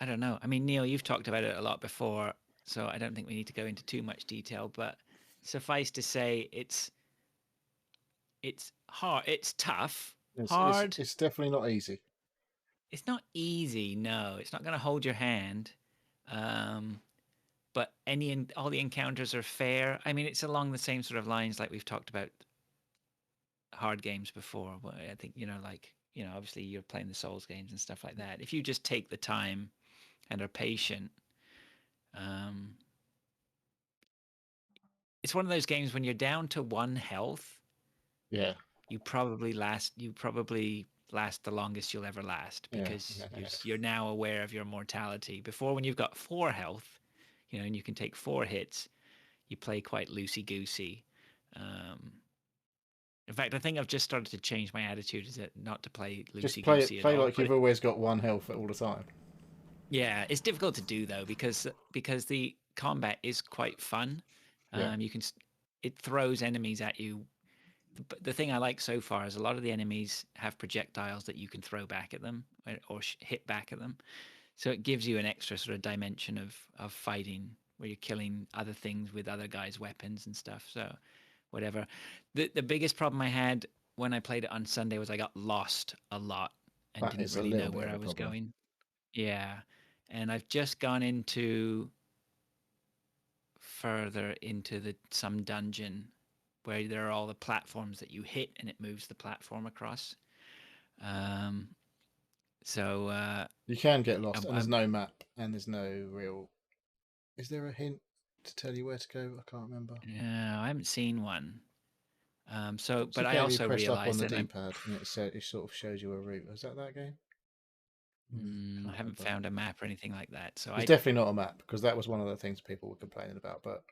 [SPEAKER 2] I don't know. I mean, Neil, you've talked about it a lot before, so I don't think we need to go into too much detail, but suffice to say it's hard. It's tough. Hard.
[SPEAKER 3] It's definitely not easy.
[SPEAKER 2] It's not easy. No, it's not going to hold your hand. But all the encounters are fair. I mean, it's along the same sort of lines like we've talked about hard games before. I think, obviously you're playing the Souls games and stuff like that. If you just take the time and are patient, it's one of those games when you're down to 1 health.
[SPEAKER 3] Yeah.
[SPEAKER 2] You probably last the longest you'll ever last, because you're now aware of your mortality. Before, when you've got 4 health, and you can take 4 hits, you play quite loosey-goosey. In fact, I think I've just started to change my attitude, is that not to play loosey-goosey
[SPEAKER 3] play like you've always got 1 health all the time.
[SPEAKER 2] Yeah, it's difficult to do though, because the combat is quite fun. It throws enemies at you. The thing I like so far is a lot of the enemies have projectiles that you can throw back at them, or hit back at them. So it gives you an extra sort of dimension of fighting, where you're killing other things with other guys' weapons and stuff. So whatever. The biggest problem I had when I played it on Sunday was I got lost a lot and didn't really know where I was going. Yeah. And I've just gone further into some dungeon where there are all the platforms that you hit and it moves the platform across. So
[SPEAKER 3] you can get lost, and there's no map, and there's no real. Is there a hint? to tell you where to go? I can't remember.
[SPEAKER 2] Yeah, I haven't seen one.
[SPEAKER 3] It's
[SPEAKER 2] But
[SPEAKER 3] a
[SPEAKER 2] I
[SPEAKER 3] game
[SPEAKER 2] also
[SPEAKER 3] you pressed up on
[SPEAKER 2] realized
[SPEAKER 3] the
[SPEAKER 2] that
[SPEAKER 3] D-pad and it sort of shows you a route. Was that game?
[SPEAKER 2] I
[SPEAKER 3] Can't
[SPEAKER 2] haven't
[SPEAKER 3] remember.
[SPEAKER 2] found a map or anything like that. So
[SPEAKER 3] It's definitely not a map, because that was one of the things people were complaining about. But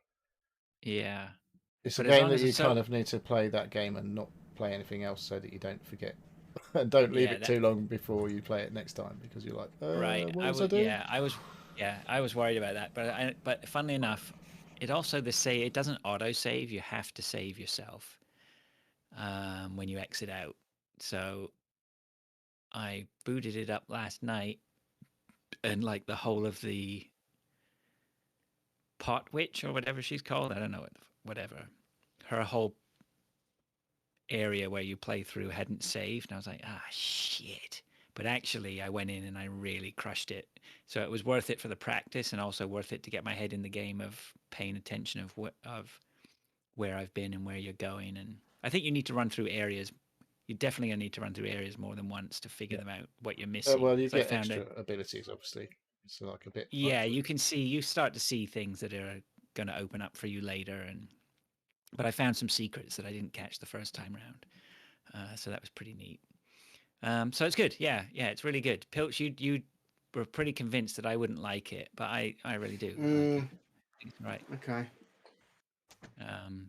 [SPEAKER 2] yeah,
[SPEAKER 3] it's a
[SPEAKER 2] but as
[SPEAKER 3] game
[SPEAKER 2] long
[SPEAKER 3] that
[SPEAKER 2] as
[SPEAKER 3] you
[SPEAKER 2] it's so
[SPEAKER 3] kind of need to play that game and not play anything else, so that you don't forget and don't leave
[SPEAKER 2] yeah,
[SPEAKER 3] it too long before you play it next time, because you're like,
[SPEAKER 2] right.
[SPEAKER 3] what was I doing?
[SPEAKER 2] I was worried about that. But funnily enough, it also it doesn't auto save. You have to save yourself when you exit out. So I booted it up last night, and like the whole of the pot witch or whatever she's called, I don't know whatever, her whole area where you play through hadn't saved, and I was like, shit. But actually, I went in and I really crushed it. So it was worth it for the practice, and also worth it to get my head in the game of paying attention of where I've been and where you're going. And I think you need to run through areas. You definitely gonna need to run through areas more than once to figure
[SPEAKER 3] Yeah.
[SPEAKER 2] them out, what you're missing.
[SPEAKER 3] Well, you
[SPEAKER 2] 'Cause I
[SPEAKER 3] get
[SPEAKER 2] found
[SPEAKER 3] extra
[SPEAKER 2] it.
[SPEAKER 3] abilities, obviously. So like a bit.
[SPEAKER 2] Yeah, you start to see things that are going to open up for you later, but I found some secrets that I didn't catch the first time round, so that was pretty neat. So it's good. Yeah, it's really good. Pilch, you were pretty convinced that I wouldn't like it, but I really do like it. I think it's right.
[SPEAKER 1] Okay.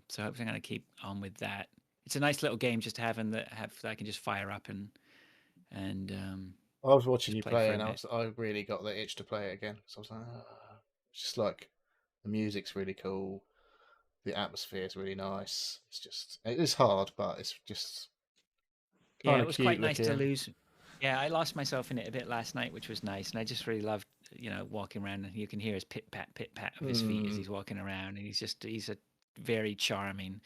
[SPEAKER 2] So hopefully I'm going to keep on with that. It's a nice little game just to have that I can just fire up and
[SPEAKER 3] I was watching
[SPEAKER 2] just
[SPEAKER 3] you
[SPEAKER 2] play
[SPEAKER 3] play,
[SPEAKER 2] for a
[SPEAKER 3] and
[SPEAKER 2] bit.
[SPEAKER 3] I really got the itch to play it again. So I was like, it's just like the music's really cool, the atmosphere is really nice. It is hard, but it's just
[SPEAKER 2] Yeah,
[SPEAKER 3] kind
[SPEAKER 2] it
[SPEAKER 3] of
[SPEAKER 2] was
[SPEAKER 3] cute
[SPEAKER 2] quite nice to
[SPEAKER 3] looking.
[SPEAKER 2] lose. Yeah, I lost myself in it a bit last night, which was nice, and I just really loved, walking around, and you can hear his pit pat of his feet as he's walking around, and he's a very charming.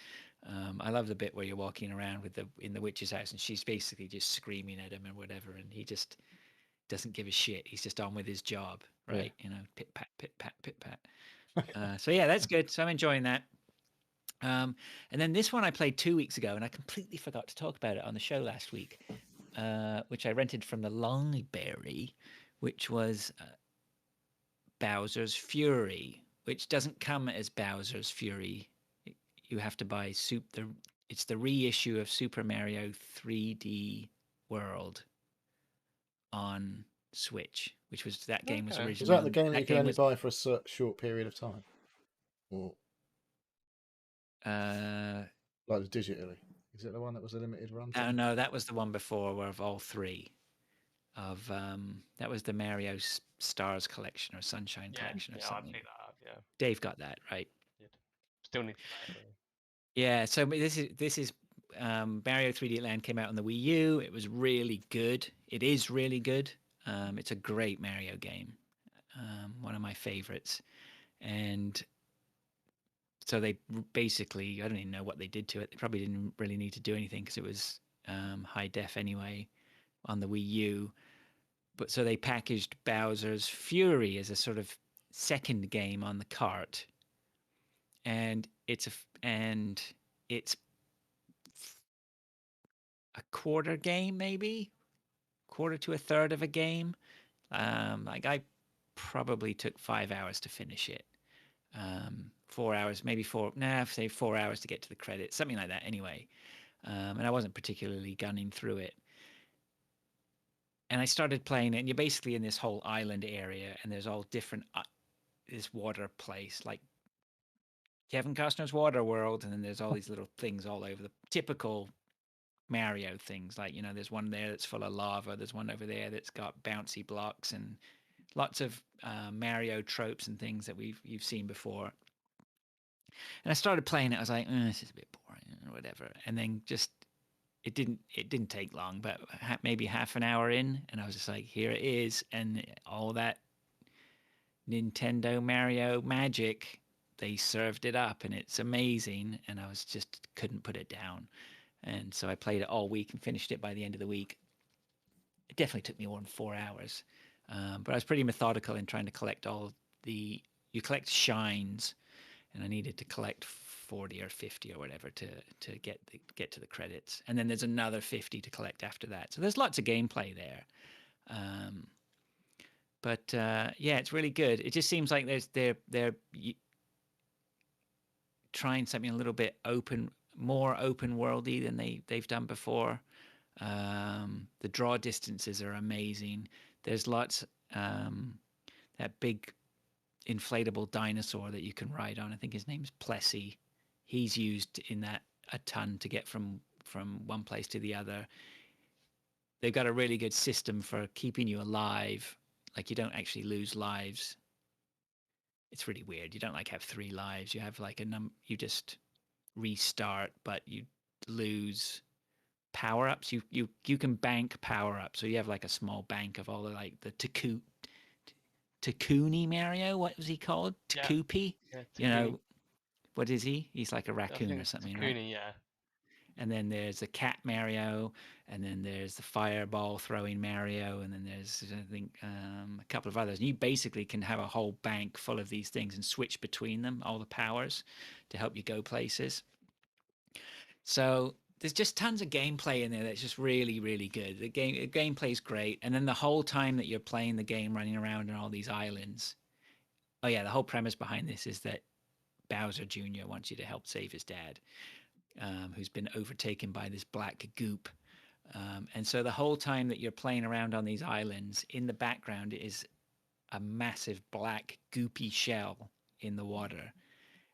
[SPEAKER 2] I love the bit where you're walking around in the witch's house, and she's basically just screaming at him or whatever, and he just doesn't give a shit. He's just on with his job,
[SPEAKER 3] Yeah.
[SPEAKER 2] right? Pit pat, pit pat, pit pat. So yeah, that's good. So I'm enjoying that. And then this one I played 2 weeks ago, and I completely forgot to talk about it on the show last week, which I rented from the library, which was Bowser's Fury, which doesn't come as Bowser's Fury. You have to buy it's the reissue of Super Mario 3D World on Switch, which was that game was
[SPEAKER 4] Okay.
[SPEAKER 3] Is
[SPEAKER 2] originally
[SPEAKER 3] that the
[SPEAKER 2] on
[SPEAKER 3] game that
[SPEAKER 2] that
[SPEAKER 3] you can
[SPEAKER 2] game
[SPEAKER 3] only
[SPEAKER 2] was
[SPEAKER 3] buy for a short period of time, or like digitally? Is it the one that was a limited run thing?
[SPEAKER 2] no, that was the one before of all three. That was the Mario Stars collection or Sunshine
[SPEAKER 4] Yeah,
[SPEAKER 2] collection or
[SPEAKER 4] yeah, I
[SPEAKER 2] something.
[SPEAKER 4] picked that up. Yeah,
[SPEAKER 2] Dave got that right.
[SPEAKER 4] did. Still need to play it. Though.
[SPEAKER 2] Yeah, so this is Mario 3D Land came out on the Wii U. It was really good. It is really good. It's a great Mario game, one of my favorites. And so they basically, I don't even know what they did to it. They probably didn't really need to do anything because it was high def anyway on the Wii U. But so they packaged Bowser's Fury as a sort of second game on the cart, and it's a quarter game, maybe quarter to a third of a game. Like I probably took 5 hours to finish it. 4 hours, maybe four. Nah, say 4 hours to get to the credits, something like that. Anyway, and I wasn't particularly gunning through it. And I started playing it, and you're basically in this whole island area, and there's all different this water place, like Kevin Costner's Water World, and then there's all these little things all over the typical Mario things. Like there's one there that's full of lava. There's one over there that's got bouncy blocks and lots of Mario tropes and things that you've seen before. And I started playing it. I was like, this is a bit boring or whatever. And then just it didn't take long, but maybe half an hour in, and I was just like, here it is, and all that Nintendo Mario magic, they served it up, and it's amazing. And I was just couldn't put it down. And so I played it all week and finished it by the end of the week. It definitely took me more than 4 hours, but I was pretty methodical in trying to collect you collect shines, and I needed to collect 40 or 50 or whatever to get to the credits, and then there's another 50 to collect after that. So there's lots of gameplay there, but yeah, it's really good. It just seems like trying something a little bit more open worldy than they've done before. The draw distances are amazing. There's lots that big inflatable dinosaur that you can ride on. I think his name's Plessy. He's used in that a ton to get from one place to the other. They've got a really good system for keeping you alive. Like you don't actually lose lives. It's really weird. You don't like have 3 lives. You have like you just restart, but you lose power-ups. You can bank power-ups. So you have like a small bank of all the like the Takuni Mario, what was he called?
[SPEAKER 4] Yeah.
[SPEAKER 2] Takupi?
[SPEAKER 4] Yeah,
[SPEAKER 2] You know, what is he? He's like a raccoon or something, right?
[SPEAKER 4] Takuni, yeah.
[SPEAKER 2] And then there's the cat Mario, and then there's the fireball throwing Mario, and then there's, I think, a couple of others. And you basically can have a whole bank full of these things and switch between them, all the powers, to help you go places. So there's just tons of gameplay in there that's just really, really good. The gameplay is great, and then the whole time that you're playing the game, running around on all these islands. Oh yeah, the whole premise behind this is that Bowser Jr. wants you to help save his dad, who's been overtaken by this black goop. And so the whole time that you're playing around on these islands, in the background is a massive black goopy shell in the water.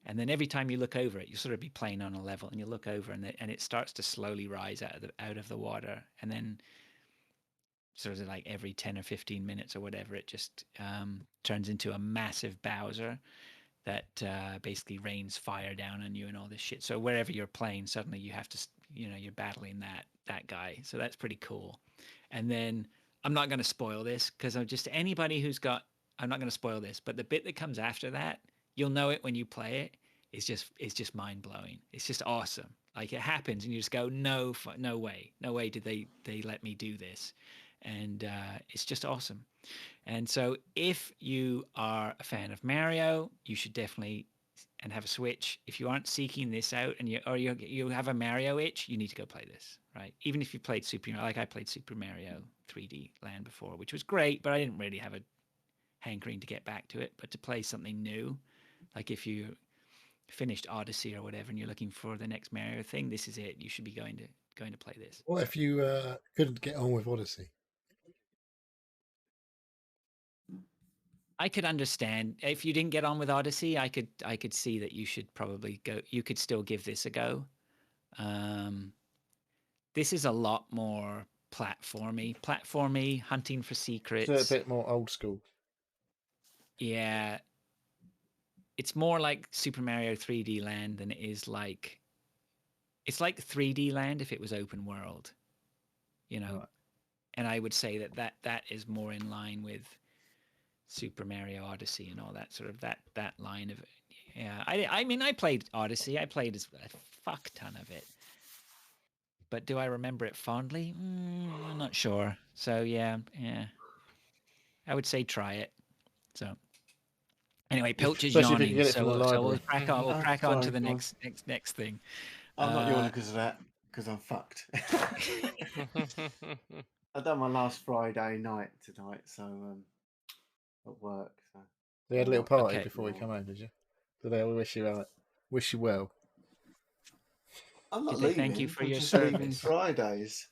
[SPEAKER 2] And then every time you look over it, you sort of be playing on a level, and you look over, and it starts to slowly rise out of the water, and then sort of like every 10 or 15 minutes or whatever, it just turns into a massive Bowser that basically rains fire down on you and all this shit. So wherever you're playing, suddenly you have to, you're battling that guy. So that's pretty cool. And then I'm not going to spoil this because I'm just anybody who's got. I'm not going to spoil this, but the bit that comes after that, you'll know it when you play it. It's just mind blowing. It's just awesome. Like it happens, and you just go, no way did they let me do this, and it's just awesome. And so if you are a fan of Mario, you should definitely and have a Switch. If you aren't seeking this out and you have a Mario itch, you need to go play this, right? Even if you played I played Super Mario 3D Land before, which was great, but I didn't really have a hankering to get back to it. But to play something new, like if you finished Odyssey or whatever and you're looking for the next Mario thing, this is it. You should be going to play this.
[SPEAKER 3] What if you couldn't get on with Odyssey?
[SPEAKER 2] I could understand if you didn't get on with Odyssey. I could see that you should probably go. You could still give this a go. This is a lot more platformy, hunting for secrets.
[SPEAKER 3] It's a bit more old school.
[SPEAKER 2] Yeah, it's more like Super Mario 3D Land than it is like. It's like 3D Land if it was open world,
[SPEAKER 1] Right.
[SPEAKER 2] And I would say that is more in line with Super Mario Odyssey and all that sort of that line of it. Yeah. I mean I played Odyssey. I played a fuck ton of it. But do I remember it fondly? I'm not sure. So yeah. I would say try it. So anyway, Pilch is
[SPEAKER 3] Especially if you can
[SPEAKER 2] yawning.
[SPEAKER 3] get it from the
[SPEAKER 2] So we'll
[SPEAKER 3] library.
[SPEAKER 2] crack on. We'll
[SPEAKER 1] Oh,
[SPEAKER 2] crack on to
[SPEAKER 1] sorry,
[SPEAKER 2] the
[SPEAKER 1] go on.
[SPEAKER 2] next thing.
[SPEAKER 1] I'm not yawning because of that, because I'm fucked. I've done my last Friday night tonight, so at work. So
[SPEAKER 3] They had a little party
[SPEAKER 2] Okay.
[SPEAKER 3] before we come home, did you? Did they all wish you out? Wish you well.
[SPEAKER 1] I'm not
[SPEAKER 2] Did they
[SPEAKER 1] leaving.
[SPEAKER 2] thank you for
[SPEAKER 1] I'm
[SPEAKER 2] your
[SPEAKER 1] just leaving
[SPEAKER 2] service?
[SPEAKER 1] Fridays.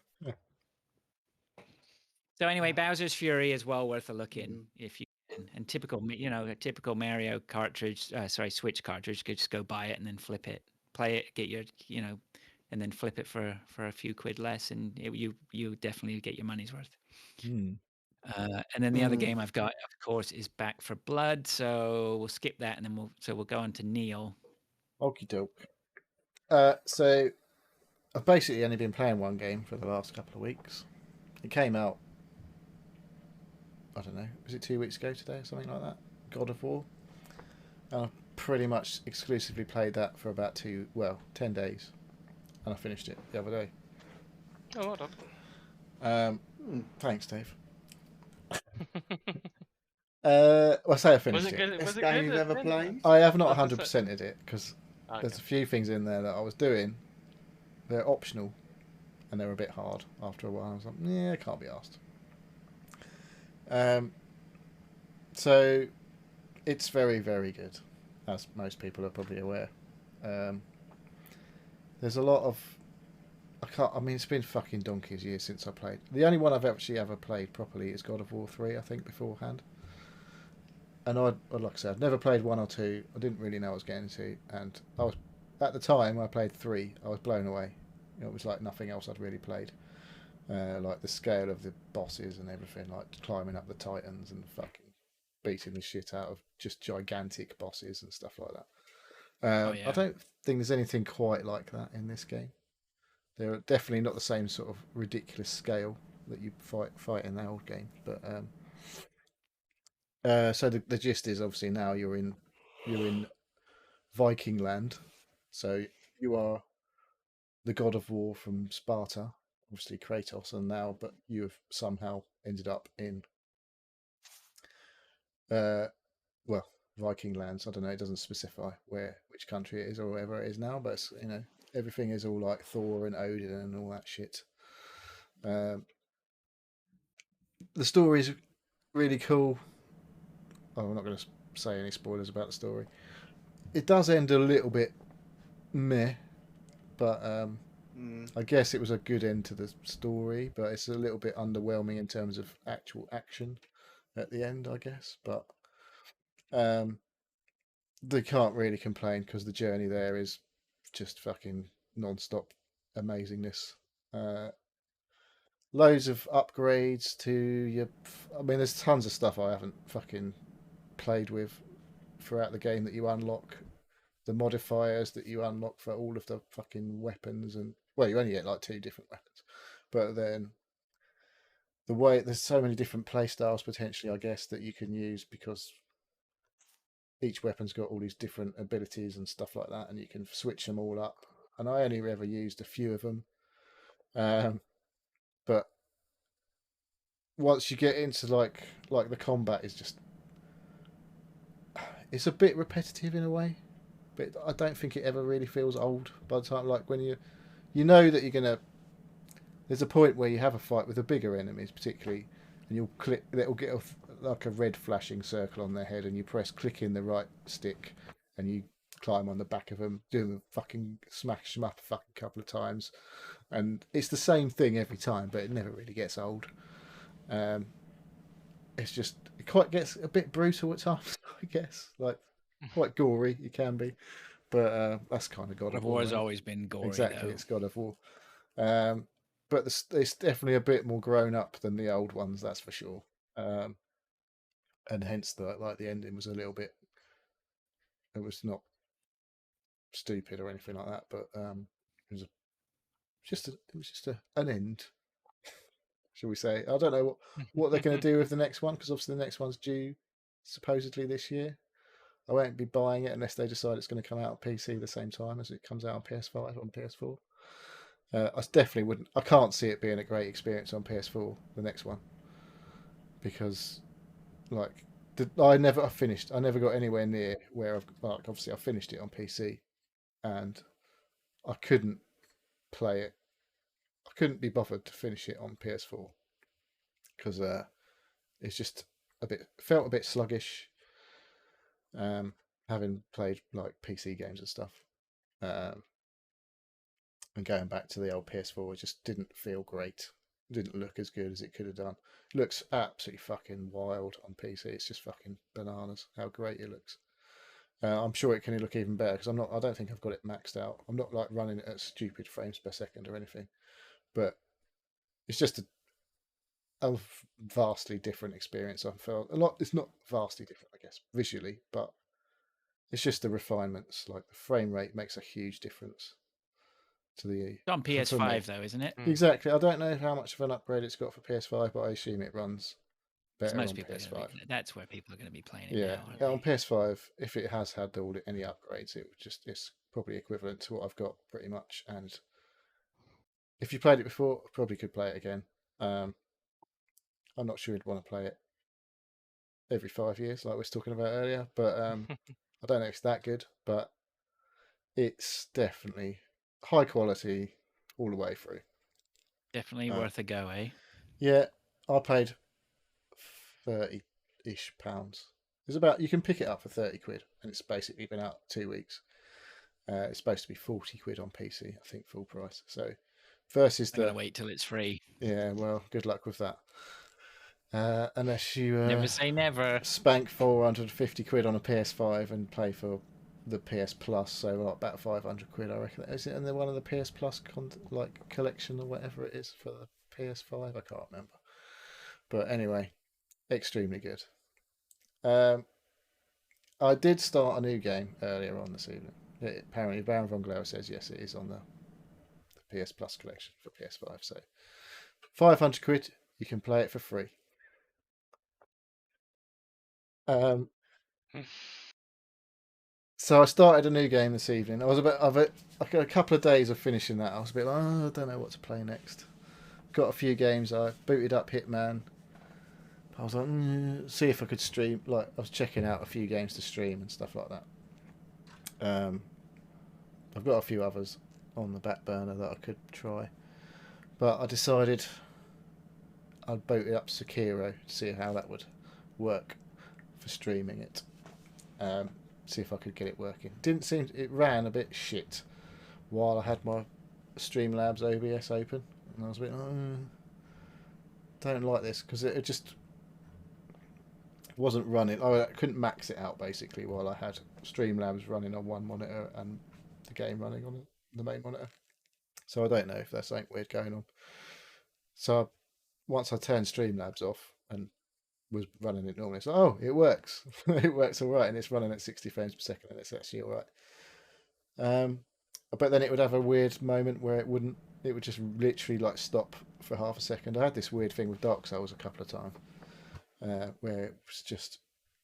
[SPEAKER 2] So anyway, Bowser's Fury is well worth a look in if you can. And a typical Mario cartridge, Switch cartridge, you could just go buy it and then flip it, play it, get your, and then flip it for a few quid less, and you definitely get your money's worth. And then the other game I've got, of course, is Back for Blood. So we'll skip that, and then we'll go on to Neil.
[SPEAKER 3] Okie doke. So I've basically only been playing one game for the last couple of weeks. It came out, I don't know, was it 2 weeks ago today or something like that? God of War. And I pretty much exclusively played that for about 10 days. And I finished it the other day.
[SPEAKER 4] Oh, well done.
[SPEAKER 3] Thanks, Dave. I say I finished
[SPEAKER 4] Was it good?
[SPEAKER 1] Best
[SPEAKER 4] Was it
[SPEAKER 1] game
[SPEAKER 4] good?
[SPEAKER 1] you've ever played?
[SPEAKER 3] I have not
[SPEAKER 4] Like I
[SPEAKER 3] 100%ed it because
[SPEAKER 4] Okay.
[SPEAKER 3] there's a few things in there that I was doing. They're optional and they're a bit hard after a while. I was like, yeah, I can't be asked. So it's very, very good, as most people are probably aware. There's a lot of I mean, it's been fucking donkey's years since I played. The only one I've actually ever played properly is God of War 3, I think, beforehand. And like I said, I'd never played 1 or 2. I didn't really know what I was getting into. And I was, at the time, when I played 3, I was blown away. It was like nothing else I'd really played. Like the scale of the bosses and everything, like climbing up the Titans and fucking beating the shit out of just gigantic bosses and stuff like that. I don't think there's anything quite like that in this game. They're definitely not the same sort of ridiculous scale that you fight in the old game. But so the gist is obviously now you're in Viking land. So you are the god of war from Sparta, obviously Kratos, and now but you have somehow ended up in well, Viking lands. I don't know. It doesn't specify which country it is or wherever it is now, but it's, everything is all like Thor and Odin and all that shit. The story's really cool. Oh, I'm not going to say any spoilers about the story. It does end a little bit meh, but I guess it was a good end to the story, but it's a little bit underwhelming in terms of actual action at the end, I guess. But they can't really complain because the journey there is just fucking non-stop amazingness. Loads of upgrades to your... I mean, there's tons of stuff I haven't fucking played with throughout the game that you unlock. The modifiers that you unlock for all of the fucking weapons, and well, you only get like 2 different weapons, but then the way there's so many different play styles potentially, I guess, that you can use because each weapon's got all these different abilities and stuff like that, and you can switch them all up. And I only ever used a few of them, but once you get into like the combat is just, it's a bit repetitive in a way, but I don't think it ever really feels old by the time, like when you know that you're gonna. There's a point where you have a fight with the bigger enemies, particularly, and you'll click. It'll get like a red flashing circle on their head, and you press click in the right stick, and you climb on the back of them, do them fucking smash them up a fucking couple of times, and it's the same thing every time, but it never really gets old. It's just it quite gets a bit brutal at times, I guess, like quite gory. It can be, but that's kind of God of War.
[SPEAKER 2] Has always been gory.
[SPEAKER 3] Exactly,
[SPEAKER 2] though.
[SPEAKER 3] it's God of War. But it's definitely a bit more grown up than the old ones, that's for sure. And hence the ending was a little bit. It was not stupid or anything like that, but it was just an end, shall we say? I don't know what they're going to do with the next one, because obviously the next one's due supposedly this year. I won't be buying it unless they decide it's going to come out on PC the same time as it comes out on PS5 on PS4. I definitely wouldn't. I can't see it being a great experience on PS4. The next one, because like I never got anywhere near where obviously I finished it on PC, and I couldn't play it. I couldn't be bothered to finish it on PS4 because it's just felt a bit sluggish. Having played like PC games and stuff. And going back to the old PS4, it just didn't feel great. It didn't look as good as it could have done. It looks absolutely fucking wild on PC. It's just fucking bananas how great it looks. I'm sure it can look even better because I don't think I've got it maxed out. I'm not like running it at stupid frames per second or anything, but it's just a vastly different experience. I felt a lot. It's not vastly different, I guess, visually, but it's just the refinements. Like the frame rate makes a huge difference.
[SPEAKER 2] It's on PS5 though, isn't it?
[SPEAKER 3] Exactly. I don't know how much of an upgrade it's got for PS5, but I assume it runs better
[SPEAKER 2] most
[SPEAKER 3] on
[SPEAKER 2] people
[SPEAKER 3] PS5.
[SPEAKER 2] That's where people are going to be playing it
[SPEAKER 3] Yeah, on PS5, if it has had any upgrades, it's probably equivalent to what I've got pretty much. And if you played it before, probably could play it again. I'm not sure you'd want to play it every 5 years, like we were talking about earlier. But I don't know if it's that good, but it's definitely high quality all the way through.
[SPEAKER 2] Definitely worth a go, eh?
[SPEAKER 3] Yeah, I paid £30-ish. It's about, you can pick it up for 30 quid, and it's basically been out 2 weeks. It's supposed to be 40 quid on PC, I think, full price. So versus
[SPEAKER 2] I'm gonna wait till it's free.
[SPEAKER 3] Yeah, well, good luck with that. Unless you
[SPEAKER 2] Never say never.
[SPEAKER 3] spank 450 quid on a PS5 and pay for the PS Plus, so about 500 quid, I reckon. Is it in the one of the PS Plus collection or whatever it is for the PS5? I can't remember. But anyway, extremely good. I did start a new game earlier on this evening. Apparently, Baron von Glower says yes, it is on the PS Plus collection for PS5. So 500 quid, you can play it for free. So I started a new game this evening. I was a couple of days of finishing that. I was a bit like, oh, I don't know what to play next. Got a few games. I booted up Hitman. I was like, see if I could stream. Like, I was checking out a few games to stream and stuff like that. I've got a few others on the back burner that I could try, but I decided I'd boot up Sekiro to see how that would work for streaming it. See if I could get it working. It ran a bit shit while I had my Streamlabs OBS open, and I was a bit don't like this because it just wasn't running. I couldn't max it out basically while I had Streamlabs running on one monitor and the game running on the main monitor. So I don't know if there's something weird going on. So once I turned Streamlabs off and was running it normally, so oh, it works. It works all right, and it's running at 60 frames per second, and it's actually all right. But then it would have a weird moment where it wouldn't. It would just literally like stop for half a second. I had this weird thing with Dark Souls a couple of times, where it was just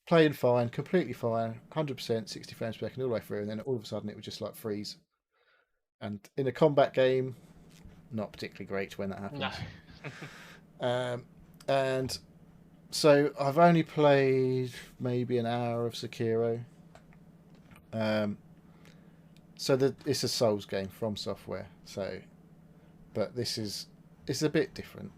[SPEAKER 3] playing fine, completely fine, 100%, 60 frames per second all the way through, and then all of a sudden it would just like freeze. And in a combat game, not particularly great when that happens. No. And so I've only played maybe an hour of Sekiro. So it's a Souls game from Software. So, but it's a bit different.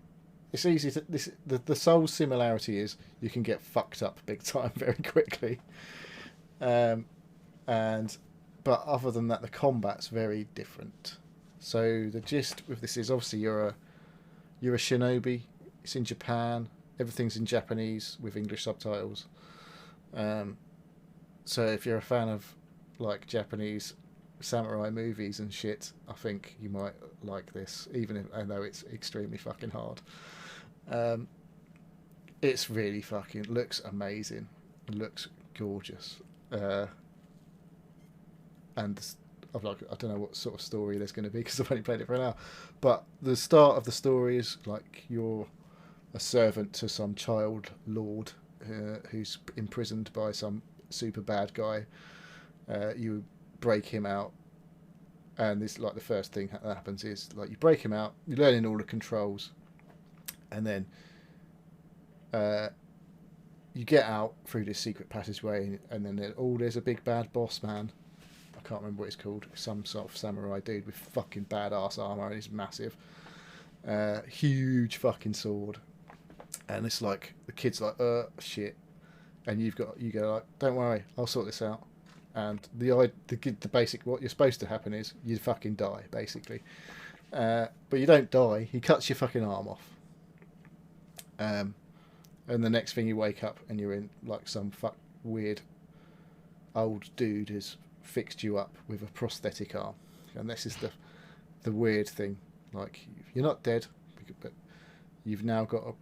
[SPEAKER 3] It's easy to the Souls similarity is you can get fucked up big time very quickly. But other than that, the combat's very different. So the gist with this is obviously you're a shinobi. It's in Japan. Everything's in Japanese with English subtitles. So if you're a fan of like Japanese samurai movies and shit, I think you might like this, even if I know it's extremely fucking hard. It's really fucking looks amazing. It looks gorgeous. And I don't know what sort of story there's going to be because I've only played it for an hour. But the start of the story is like you're a servant to some child lord who's imprisoned by some super bad guy. You break him out, and this like the first thing that happens is like you break him out. You're learning all the controls, and then you get out through this secret passageway, and then there's a big bad boss man. I can't remember what it's called. Some sort of samurai dude with fucking badass armor, and he's massive, huge fucking sword. And it's like the kid's like, shit, and you go like, don't worry, I'll sort this out. And the basic what you're supposed to happen is you fucking die basically, but you don't die. He cuts your fucking arm off, and the next thing you wake up and you're in like some weird old dude has fixed you up with a prosthetic arm, and this is the weird thing. Like you're not dead, but you've now got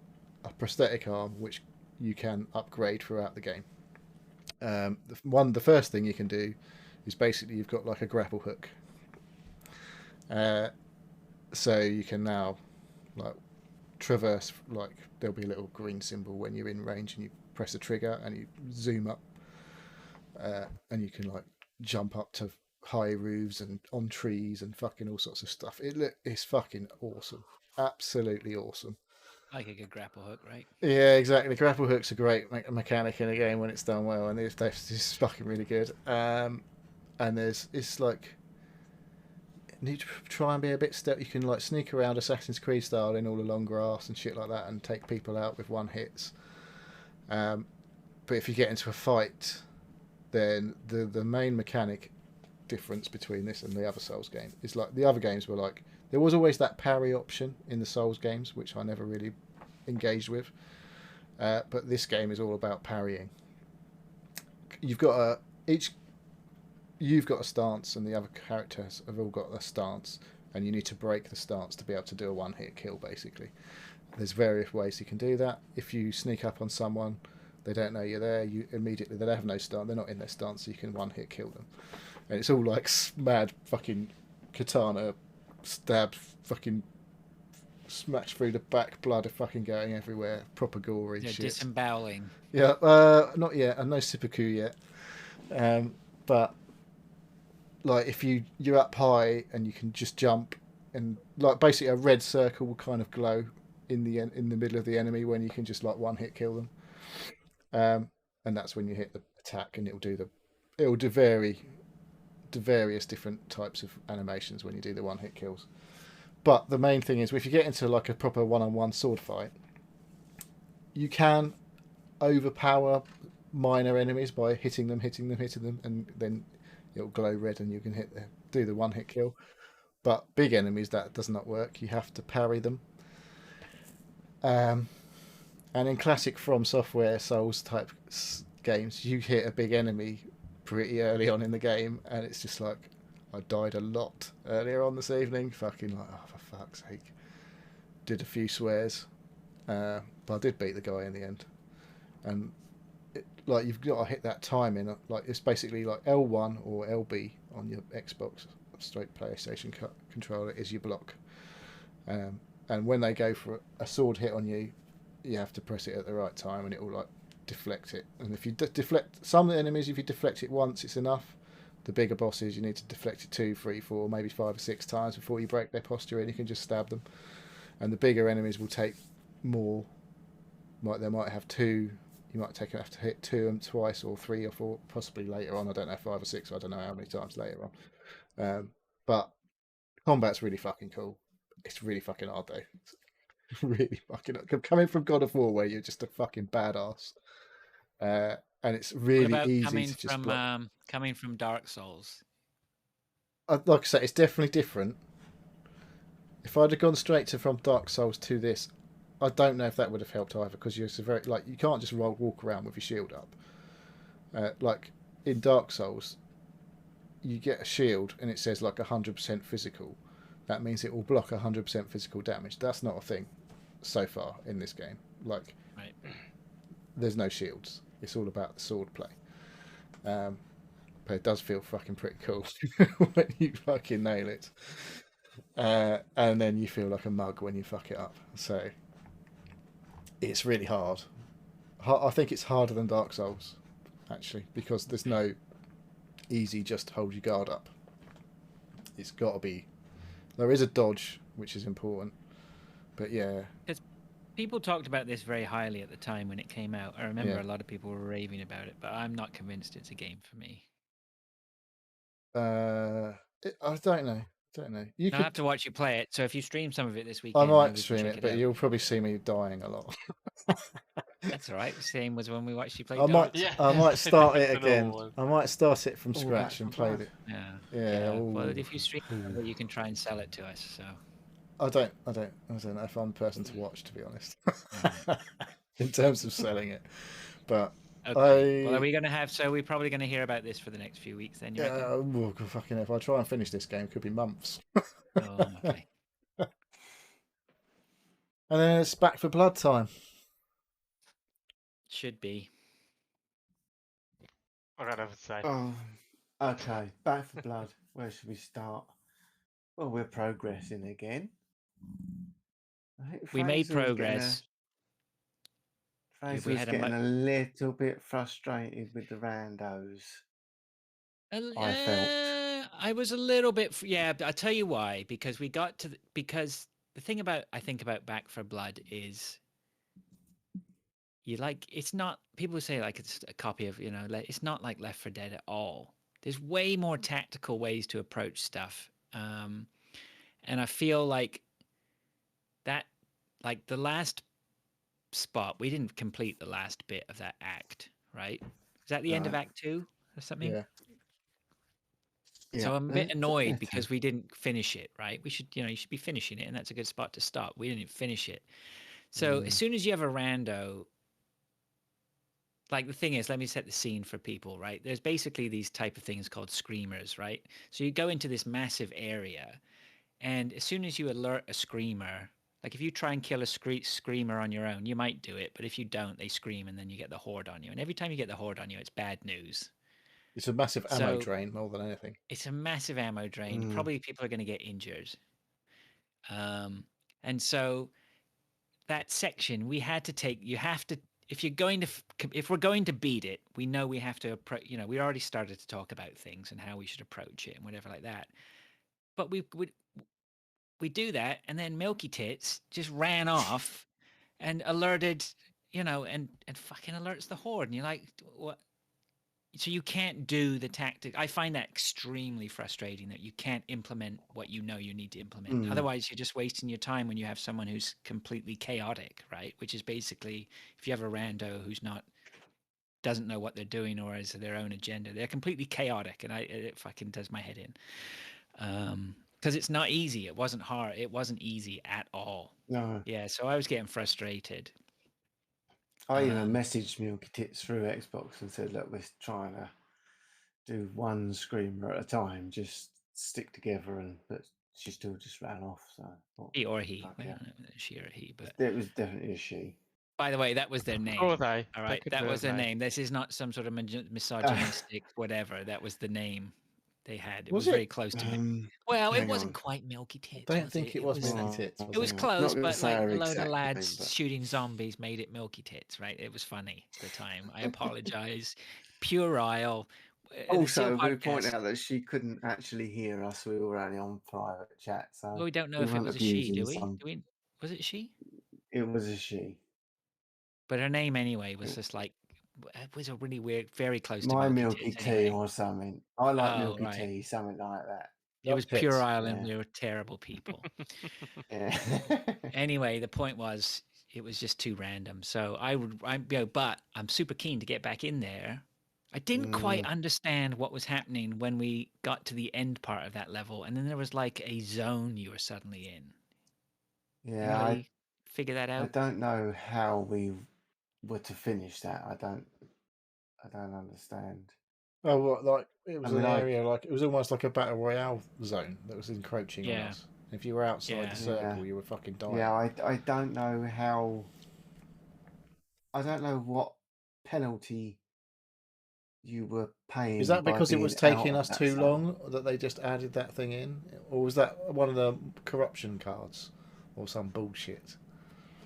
[SPEAKER 3] a prosthetic arm which you can upgrade throughout the game. The first thing you can do is basically you've got like a grapple hook, so you can now like traverse, like there'll be a little green symbol when you're in range and you press a trigger and you zoom up, and you can like jump up to high roofs and on trees and fucking all sorts of stuff. It's fucking awesome, absolutely awesome.
[SPEAKER 2] Like a good grapple hook, right?
[SPEAKER 3] Yeah, exactly. Grapple hook's a great mechanic in a game when it's done well, and it's fucking really good. And it's like you need to try and be a bit stealth. You can like sneak around Assassin's Creed style in all the long grass and shit like that, and take people out with one hits. But if you get into a fight, then the main mechanic difference between this and the other Souls game. It's like the other games were like there was always that parry option in the Souls games, which I never really engaged with. But this game is all about parrying. You've got you've got a stance, and the other characters have all got a stance, and you need to break the stance to be able to do a one-hit kill. Basically, there's various ways you can do that. If you sneak up on someone, they don't know you're there. You immediately they have no stance. They're not in their stance, so you can one-hit kill them. And it's all like mad fucking katana stab, fucking smash through the back, blood are fucking going everywhere, proper gory shit.
[SPEAKER 2] Disemboweling.
[SPEAKER 3] Yeah, not yet. And no seppuku yet. But like if you're up high and you can just jump, and like basically a red circle will kind of glow in the middle of the enemy when you can just like one hit kill them. And that's when you hit the attack, and it'll do various different types of animations when you do the one hit kills. But the main thing is, if you get into like a proper one-on-one sword fight, you can overpower minor enemies by hitting them, and then it'll glow red, and you can do the one-hit kill. But big enemies, that does not work. You have to parry them. And in classic From Software Souls type games, you hit a big enemy pretty early on in the game, and it's just like, I died a lot earlier on this evening. Fucking like, oh, for fuck's sake. Did a few swears. But I did beat the guy in the end. And like you've got to hit that timing. Like it's basically like L1 or LB on your Xbox straight PlayStation controller is your block. And when they go for a sword hit on you, you have to press it at the right time, and it will like deflect it. And if you deflect some enemies, if you deflect it once, it's enough. The bigger bosses, you need to deflect it 2, 3, 4, maybe 5 or 6 times before you break their posture, and you can just stab them. And the bigger enemies will take more. Like they might have 2. You might have to hit 2 and twice, or 3 or 4, possibly later on. I don't know, 5 or 6. I don't know how many times later on. But combat's really fucking cool. It's really fucking hard though. It's really fucking hard. Coming from God of War, where you're just a fucking badass. And it's really easy to just block.
[SPEAKER 2] Coming from Dark Souls?
[SPEAKER 3] Like I say, it's definitely different. If I'd have gone straight from Dark Souls to this, I don't know if that would have helped either, because you're you can't just walk around with your shield up. Like in Dark Souls, you get a shield and it says like 100% physical. That means it will block 100% physical damage. That's not a thing so far in this game. Like,
[SPEAKER 2] right.
[SPEAKER 3] There's no shields. It's all about the sword play. But it does feel fucking pretty cool when you fucking nail it. And then you feel like a mug when you fuck it up. So it's really hard. I think it's harder than Dark Souls, actually, because there's no easy just hold your guard up. It's got to be... There is a dodge, which is important. But yeah...
[SPEAKER 2] People talked about this very highly at the time when it came out. I remember a lot of people were raving about it, but I'm not convinced it's a game for me.
[SPEAKER 3] I don't know.
[SPEAKER 2] I'll have to watch you play it. So if you stream some of it this
[SPEAKER 3] I
[SPEAKER 2] weekend,
[SPEAKER 3] might stream it, but you'll probably see me dying a lot.
[SPEAKER 2] That's all right. Same as when we watched you play.
[SPEAKER 3] I might start it again. I might start it from
[SPEAKER 1] Oh,
[SPEAKER 3] scratch
[SPEAKER 1] Back
[SPEAKER 3] and
[SPEAKER 1] 4
[SPEAKER 3] play
[SPEAKER 1] Blood.
[SPEAKER 3] it.
[SPEAKER 2] Yeah.
[SPEAKER 3] Yeah.
[SPEAKER 2] Well, if you stream it, you can try and sell it to us. So
[SPEAKER 3] I don't know if I'm the person to watch, to be honest. In terms of selling it, but
[SPEAKER 2] okay. Well, are we going to have? So we're probably going to hear about this for the next few weeks. Then,
[SPEAKER 3] fucking, if I try and finish this game, it could be months.
[SPEAKER 2] Oh, okay.
[SPEAKER 3] And then it's Back for Blood time.
[SPEAKER 2] Should be.
[SPEAKER 4] I got nothing to say.
[SPEAKER 1] Oh, okay. Back for Blood. Where should we start? Well, we're progressing again. I think
[SPEAKER 2] We made
[SPEAKER 1] Fraser was
[SPEAKER 2] progress.
[SPEAKER 1] Fraser was getting a little bit frustrated with the randos. I felt.
[SPEAKER 2] I was a little bit. Yeah, I'll tell you why. Because we got to. Because the thing I think about Back for Blood is. It's not, people say like it's a copy of, it's not like Left 4 Dead at all. There's way more tactical ways to approach stuff. And I feel like that, like the last spot, we didn't complete the last bit of that act, right? Is that the end of Act 2 or something? So I'm a bit
[SPEAKER 1] it's
[SPEAKER 2] annoyed
[SPEAKER 1] better.
[SPEAKER 2] because we didn't finish it, right? We should, you should be finishing it, and that's a good spot to stop. We didn't finish it. So as soon as you have a rando, like the thing is, let me set the scene for people, right? There's basically these type of things called screamers, right? So you go into this massive area, and as soon as you alert a screamer, like if you try and kill a screamer on your own, you might do it, but if you don't, they scream, and then you get the horde on you. And every time you get the horde on you, it's bad news.
[SPEAKER 3] It's a massive ammo
[SPEAKER 2] So
[SPEAKER 3] drain more than anything.
[SPEAKER 2] it's a massive ammo drain. Probably people are going to get injured. And so that section we had to take. You have to, if you're going to, if we're going to beat it, we know we have to approach. We already started to talk about things and how we should approach it and whatever like that. But we do that, and then Milky Tits just ran off and alerted, and fucking alerts the horde, and you're like, what? So you can't do the tactic. I find that extremely frustrating that you can't implement what you know you need to implement. Otherwise, you're just wasting your time when you have someone who's completely chaotic, right? Which is basically if you have a rando who's doesn't know what they're doing or has their own agenda, they're completely chaotic, and it fucking does my head in. Because it's not easy. It wasn't hard. It wasn't easy at all.
[SPEAKER 1] No.
[SPEAKER 2] Yeah, so I was getting frustrated.
[SPEAKER 1] I even messaged Milky Tits through Xbox and said, look, we're trying to do one screamer at a time, just stick together, but she still just ran off. So
[SPEAKER 2] She or he.
[SPEAKER 1] fuck
[SPEAKER 2] I
[SPEAKER 1] yeah.
[SPEAKER 2] don't know whether she or he, but
[SPEAKER 1] It was definitely a she.
[SPEAKER 2] by the way, that was their name.
[SPEAKER 4] Or they.
[SPEAKER 2] All
[SPEAKER 4] They
[SPEAKER 2] right,
[SPEAKER 4] could
[SPEAKER 2] that
[SPEAKER 4] be
[SPEAKER 2] was
[SPEAKER 4] a
[SPEAKER 2] their
[SPEAKER 4] they.
[SPEAKER 2] name. This is not some sort of misogynistic whatever. That was the name they had. It was
[SPEAKER 3] Was
[SPEAKER 2] very
[SPEAKER 3] it?
[SPEAKER 2] close to. Well, it
[SPEAKER 1] hang
[SPEAKER 2] wasn't
[SPEAKER 1] on.
[SPEAKER 2] quite Milky Tits.
[SPEAKER 3] I don't
[SPEAKER 2] was
[SPEAKER 3] think it
[SPEAKER 2] It
[SPEAKER 3] was
[SPEAKER 2] was.
[SPEAKER 3] Milky Tits.
[SPEAKER 2] It was
[SPEAKER 3] Was
[SPEAKER 1] Not
[SPEAKER 2] close,
[SPEAKER 1] gonna
[SPEAKER 2] but
[SPEAKER 1] say
[SPEAKER 2] like
[SPEAKER 1] her
[SPEAKER 2] a load of
[SPEAKER 1] exact
[SPEAKER 2] lads
[SPEAKER 1] name, but-
[SPEAKER 2] shooting zombies made it Milky Tits, right? It was funny at the time. I apologize. Puerile.
[SPEAKER 1] Also, we point out that she couldn't actually hear us. We were only on private chat, so
[SPEAKER 2] Well, we don't know
[SPEAKER 1] we
[SPEAKER 2] if it
[SPEAKER 1] weren't
[SPEAKER 2] was a she, do
[SPEAKER 1] abusing
[SPEAKER 2] we? Was it she?
[SPEAKER 1] It was a she.
[SPEAKER 2] But her name anyway was just like, it was a really weird, very close to
[SPEAKER 1] My
[SPEAKER 2] Milky
[SPEAKER 1] Milky
[SPEAKER 2] Tits
[SPEAKER 1] Tea
[SPEAKER 2] anyway.
[SPEAKER 1] or something. I like
[SPEAKER 2] Oh,
[SPEAKER 1] Milky
[SPEAKER 2] right.
[SPEAKER 1] Tea, something like that.
[SPEAKER 2] It was
[SPEAKER 3] Tits.
[SPEAKER 2] Pure Island.
[SPEAKER 1] Yeah.
[SPEAKER 2] We were terrible people.
[SPEAKER 1] Yeah.
[SPEAKER 2] Anyway, the point was, it was just too random. So but I'm super keen to get back in there. I didn't quite understand what was happening when we got to the end part of that level, and then there was like a zone you were suddenly in.
[SPEAKER 1] Yeah,
[SPEAKER 2] Anybody figure that
[SPEAKER 1] I
[SPEAKER 2] out?
[SPEAKER 1] don't know how we were to finish that. I don't understand.
[SPEAKER 3] Oh, what? Like it was
[SPEAKER 1] I mean,
[SPEAKER 3] an area like it was almost like a battle royale zone that was encroaching on
[SPEAKER 2] Yeah.
[SPEAKER 3] us. If you were outside
[SPEAKER 2] Yeah.
[SPEAKER 3] the circle,
[SPEAKER 1] Yeah.
[SPEAKER 3] you were fucking dying.
[SPEAKER 1] Yeah, I don't know how. I don't know what penalty you were paying.
[SPEAKER 3] Is that
[SPEAKER 1] by
[SPEAKER 3] because it
[SPEAKER 1] being
[SPEAKER 3] was
[SPEAKER 1] out
[SPEAKER 3] taking
[SPEAKER 1] of
[SPEAKER 3] us
[SPEAKER 1] that
[SPEAKER 3] too
[SPEAKER 1] zone.
[SPEAKER 3] long that they just added that thing in, or was that one of the corruption cards, or some bullshit?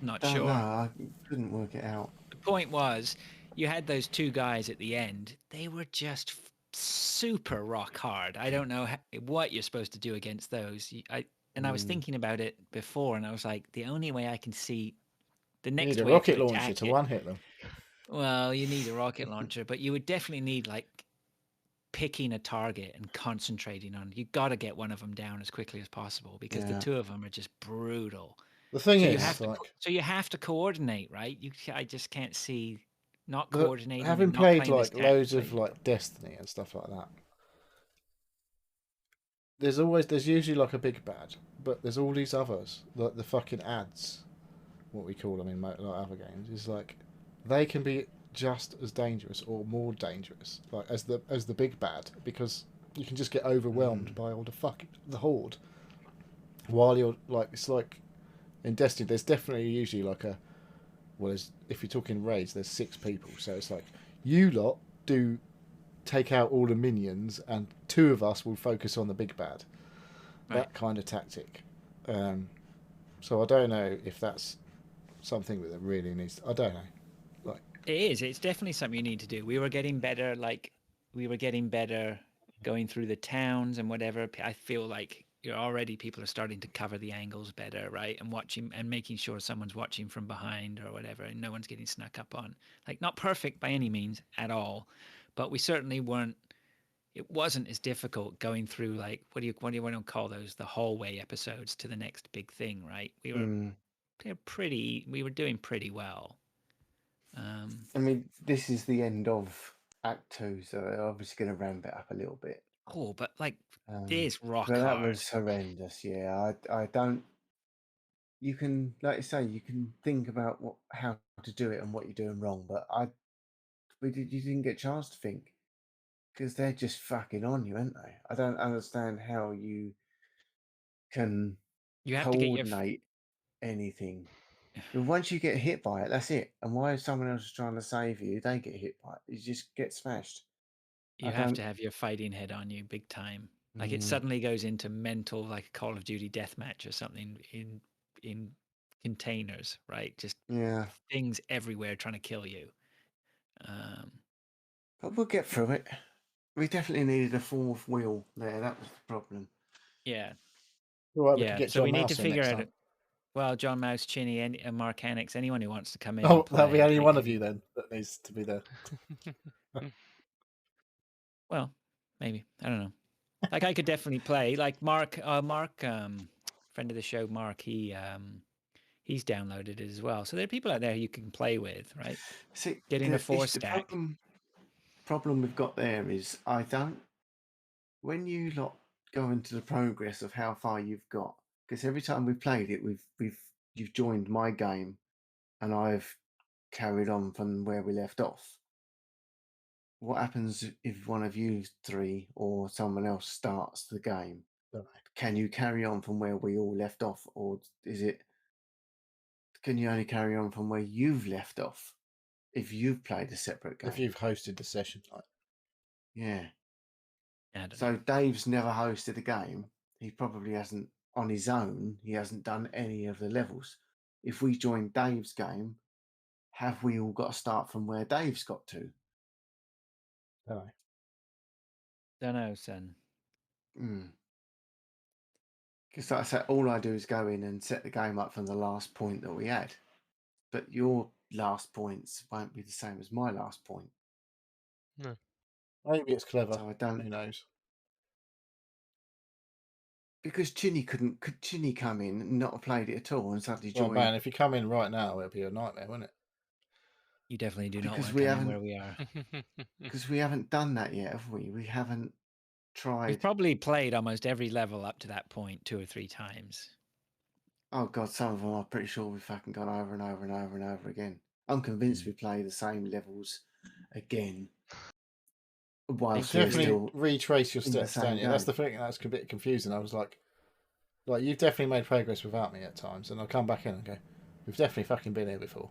[SPEAKER 2] Not
[SPEAKER 1] Don't
[SPEAKER 2] sure.
[SPEAKER 1] know. I couldn't work it out.
[SPEAKER 2] The point was, you had those two guys at the end. They were just super rock hard. I don't know what you're supposed to do against those. I was thinking about it before, and I was like, the only way I can see the
[SPEAKER 3] You
[SPEAKER 2] next
[SPEAKER 3] need a
[SPEAKER 2] way
[SPEAKER 3] rocket
[SPEAKER 2] to
[SPEAKER 3] launcher
[SPEAKER 2] attack
[SPEAKER 3] to
[SPEAKER 2] it.
[SPEAKER 3] one hit them.
[SPEAKER 2] Well, you need a rocket launcher, but you would definitely need like picking a target and concentrating on. You got to get one of them down as quickly as possible because the
[SPEAKER 1] Yeah.
[SPEAKER 2] two of them are just brutal.
[SPEAKER 3] The thing
[SPEAKER 2] So you
[SPEAKER 3] is,
[SPEAKER 2] have to,
[SPEAKER 3] like,
[SPEAKER 2] so you have to coordinate, right? I just can't see not
[SPEAKER 3] the-
[SPEAKER 2] coordinating.
[SPEAKER 3] having
[SPEAKER 2] and not
[SPEAKER 3] played
[SPEAKER 2] playing
[SPEAKER 3] like
[SPEAKER 2] this
[SPEAKER 3] loads of
[SPEAKER 2] tactically.
[SPEAKER 3] like Destiny and stuff like that, there's usually like a big bad, but there's all these others, like the fucking ads, what we call them in like other games, is like they can be just as dangerous or more dangerous, like as the big bad, because you can just get overwhelmed by all the horde. While you're like, it's like in Destiny, there's definitely usually like a, well, if you're talking raids, there's 6 people, so it's like you lot do take out all the minions, and 2 of us will focus on the big bad.
[SPEAKER 2] Right.
[SPEAKER 3] That kind of tactic. So I don't know if that's something that really needs. I don't know. Like
[SPEAKER 2] It is. It's definitely something you need to do. We were getting better. Going through the towns and whatever. I feel like already people are starting to cover the angles better, right? And watching and making sure someone's watching from behind or whatever, and no one's getting snuck up on. Like, not perfect by any means at all, but we certainly weren't. It wasn't as difficult going through, like, what do you want to call those, the hallway episodes to the next big thing, right? We were we were doing pretty well.
[SPEAKER 1] I mean, this is the end of Act 2, so they're obviously going to ramp it up a little bit.
[SPEAKER 2] cool, but like it's rock
[SPEAKER 1] But that
[SPEAKER 2] hard.
[SPEAKER 1] was horrendous. Yeah, I don't. You can, like you say, you can think about how to do it and what you're doing wrong, but you didn't get a chance to think because they're just fucking on you, aren't they? I don't understand how you can
[SPEAKER 2] You have to get your
[SPEAKER 1] coordinate anything. But once you get hit by it, that's it. And why is someone else trying to save you? They get hit by it. You just get smashed.
[SPEAKER 2] you have to have your fighting head on you big time. Like it suddenly goes into mental, like a Call of Duty deathmatch or something in containers, right? Just things everywhere trying to kill you.
[SPEAKER 1] But we'll get through it. We definitely needed a fourth wheel there. That was the problem.
[SPEAKER 2] Yeah.
[SPEAKER 3] All right, we
[SPEAKER 2] Yeah.
[SPEAKER 3] could get
[SPEAKER 2] So
[SPEAKER 3] John
[SPEAKER 2] we need
[SPEAKER 3] Mouse
[SPEAKER 2] to
[SPEAKER 3] in
[SPEAKER 2] figure
[SPEAKER 3] next
[SPEAKER 2] out.
[SPEAKER 3] time.
[SPEAKER 2] Well, John Mouse, Chinny, and Mark Hannix, anyone who wants to come in.
[SPEAKER 3] Oh,
[SPEAKER 2] and play,
[SPEAKER 3] that'll be only one
[SPEAKER 2] can-
[SPEAKER 3] of you then that needs to be there.
[SPEAKER 2] Well, maybe, I don't know. Like I could definitely play. Like Mark, friend of the show, Mark. He's downloaded it as well. So there are people out there you can play with, right?
[SPEAKER 1] See,
[SPEAKER 2] getting a 4-stack.
[SPEAKER 1] The problem we've got there is when you go into the progress of how far you've got, because every time we've played it, you've joined my game, and I've carried on from where we left off. What happens if one of you three or someone else starts the game?
[SPEAKER 3] Right.
[SPEAKER 1] Can you carry on from where we all left off, or can you only carry on from where you've left off if you've played a separate game?
[SPEAKER 3] If you've hosted the session, like.
[SPEAKER 1] Yeah.
[SPEAKER 2] I don't
[SPEAKER 1] So
[SPEAKER 2] know.
[SPEAKER 1] Dave's never hosted a game. He probably hasn't on his own. He hasn't done any of the levels. If we join Dave's game, have we all got to start from where Dave's got to?
[SPEAKER 2] Don't know, son.
[SPEAKER 1] Because like I said, all I do is go in and set the game up from the last point that we had. But your last points won't be the same as my last point.
[SPEAKER 4] No.
[SPEAKER 3] Maybe it's clever.
[SPEAKER 1] So I don't.
[SPEAKER 3] Who knows?
[SPEAKER 1] Because Chinny could Chinny come in and not have played it at all and suddenly join?
[SPEAKER 3] Well, man, if you come in right now, it'll be a nightmare, won't it?
[SPEAKER 2] You definitely do not
[SPEAKER 1] Because
[SPEAKER 2] want to come in where we are.
[SPEAKER 1] Because we haven't done that yet, have we? We haven't tried.
[SPEAKER 2] We've probably played almost every level up to that point 2 or 3 times.
[SPEAKER 1] Oh God, some of them I'm pretty sure we've fucking gone over and over and over and over again. I'm convinced we play the same levels again. Whilst
[SPEAKER 3] You definitely
[SPEAKER 1] still
[SPEAKER 3] retrace your
[SPEAKER 1] in the
[SPEAKER 3] steps,
[SPEAKER 1] same
[SPEAKER 3] don't you? That's
[SPEAKER 1] game.
[SPEAKER 3] the thing that's a bit confusing. I was like, you've definitely made progress without me at times, and I'll come back in and go, we've definitely fucking been here before,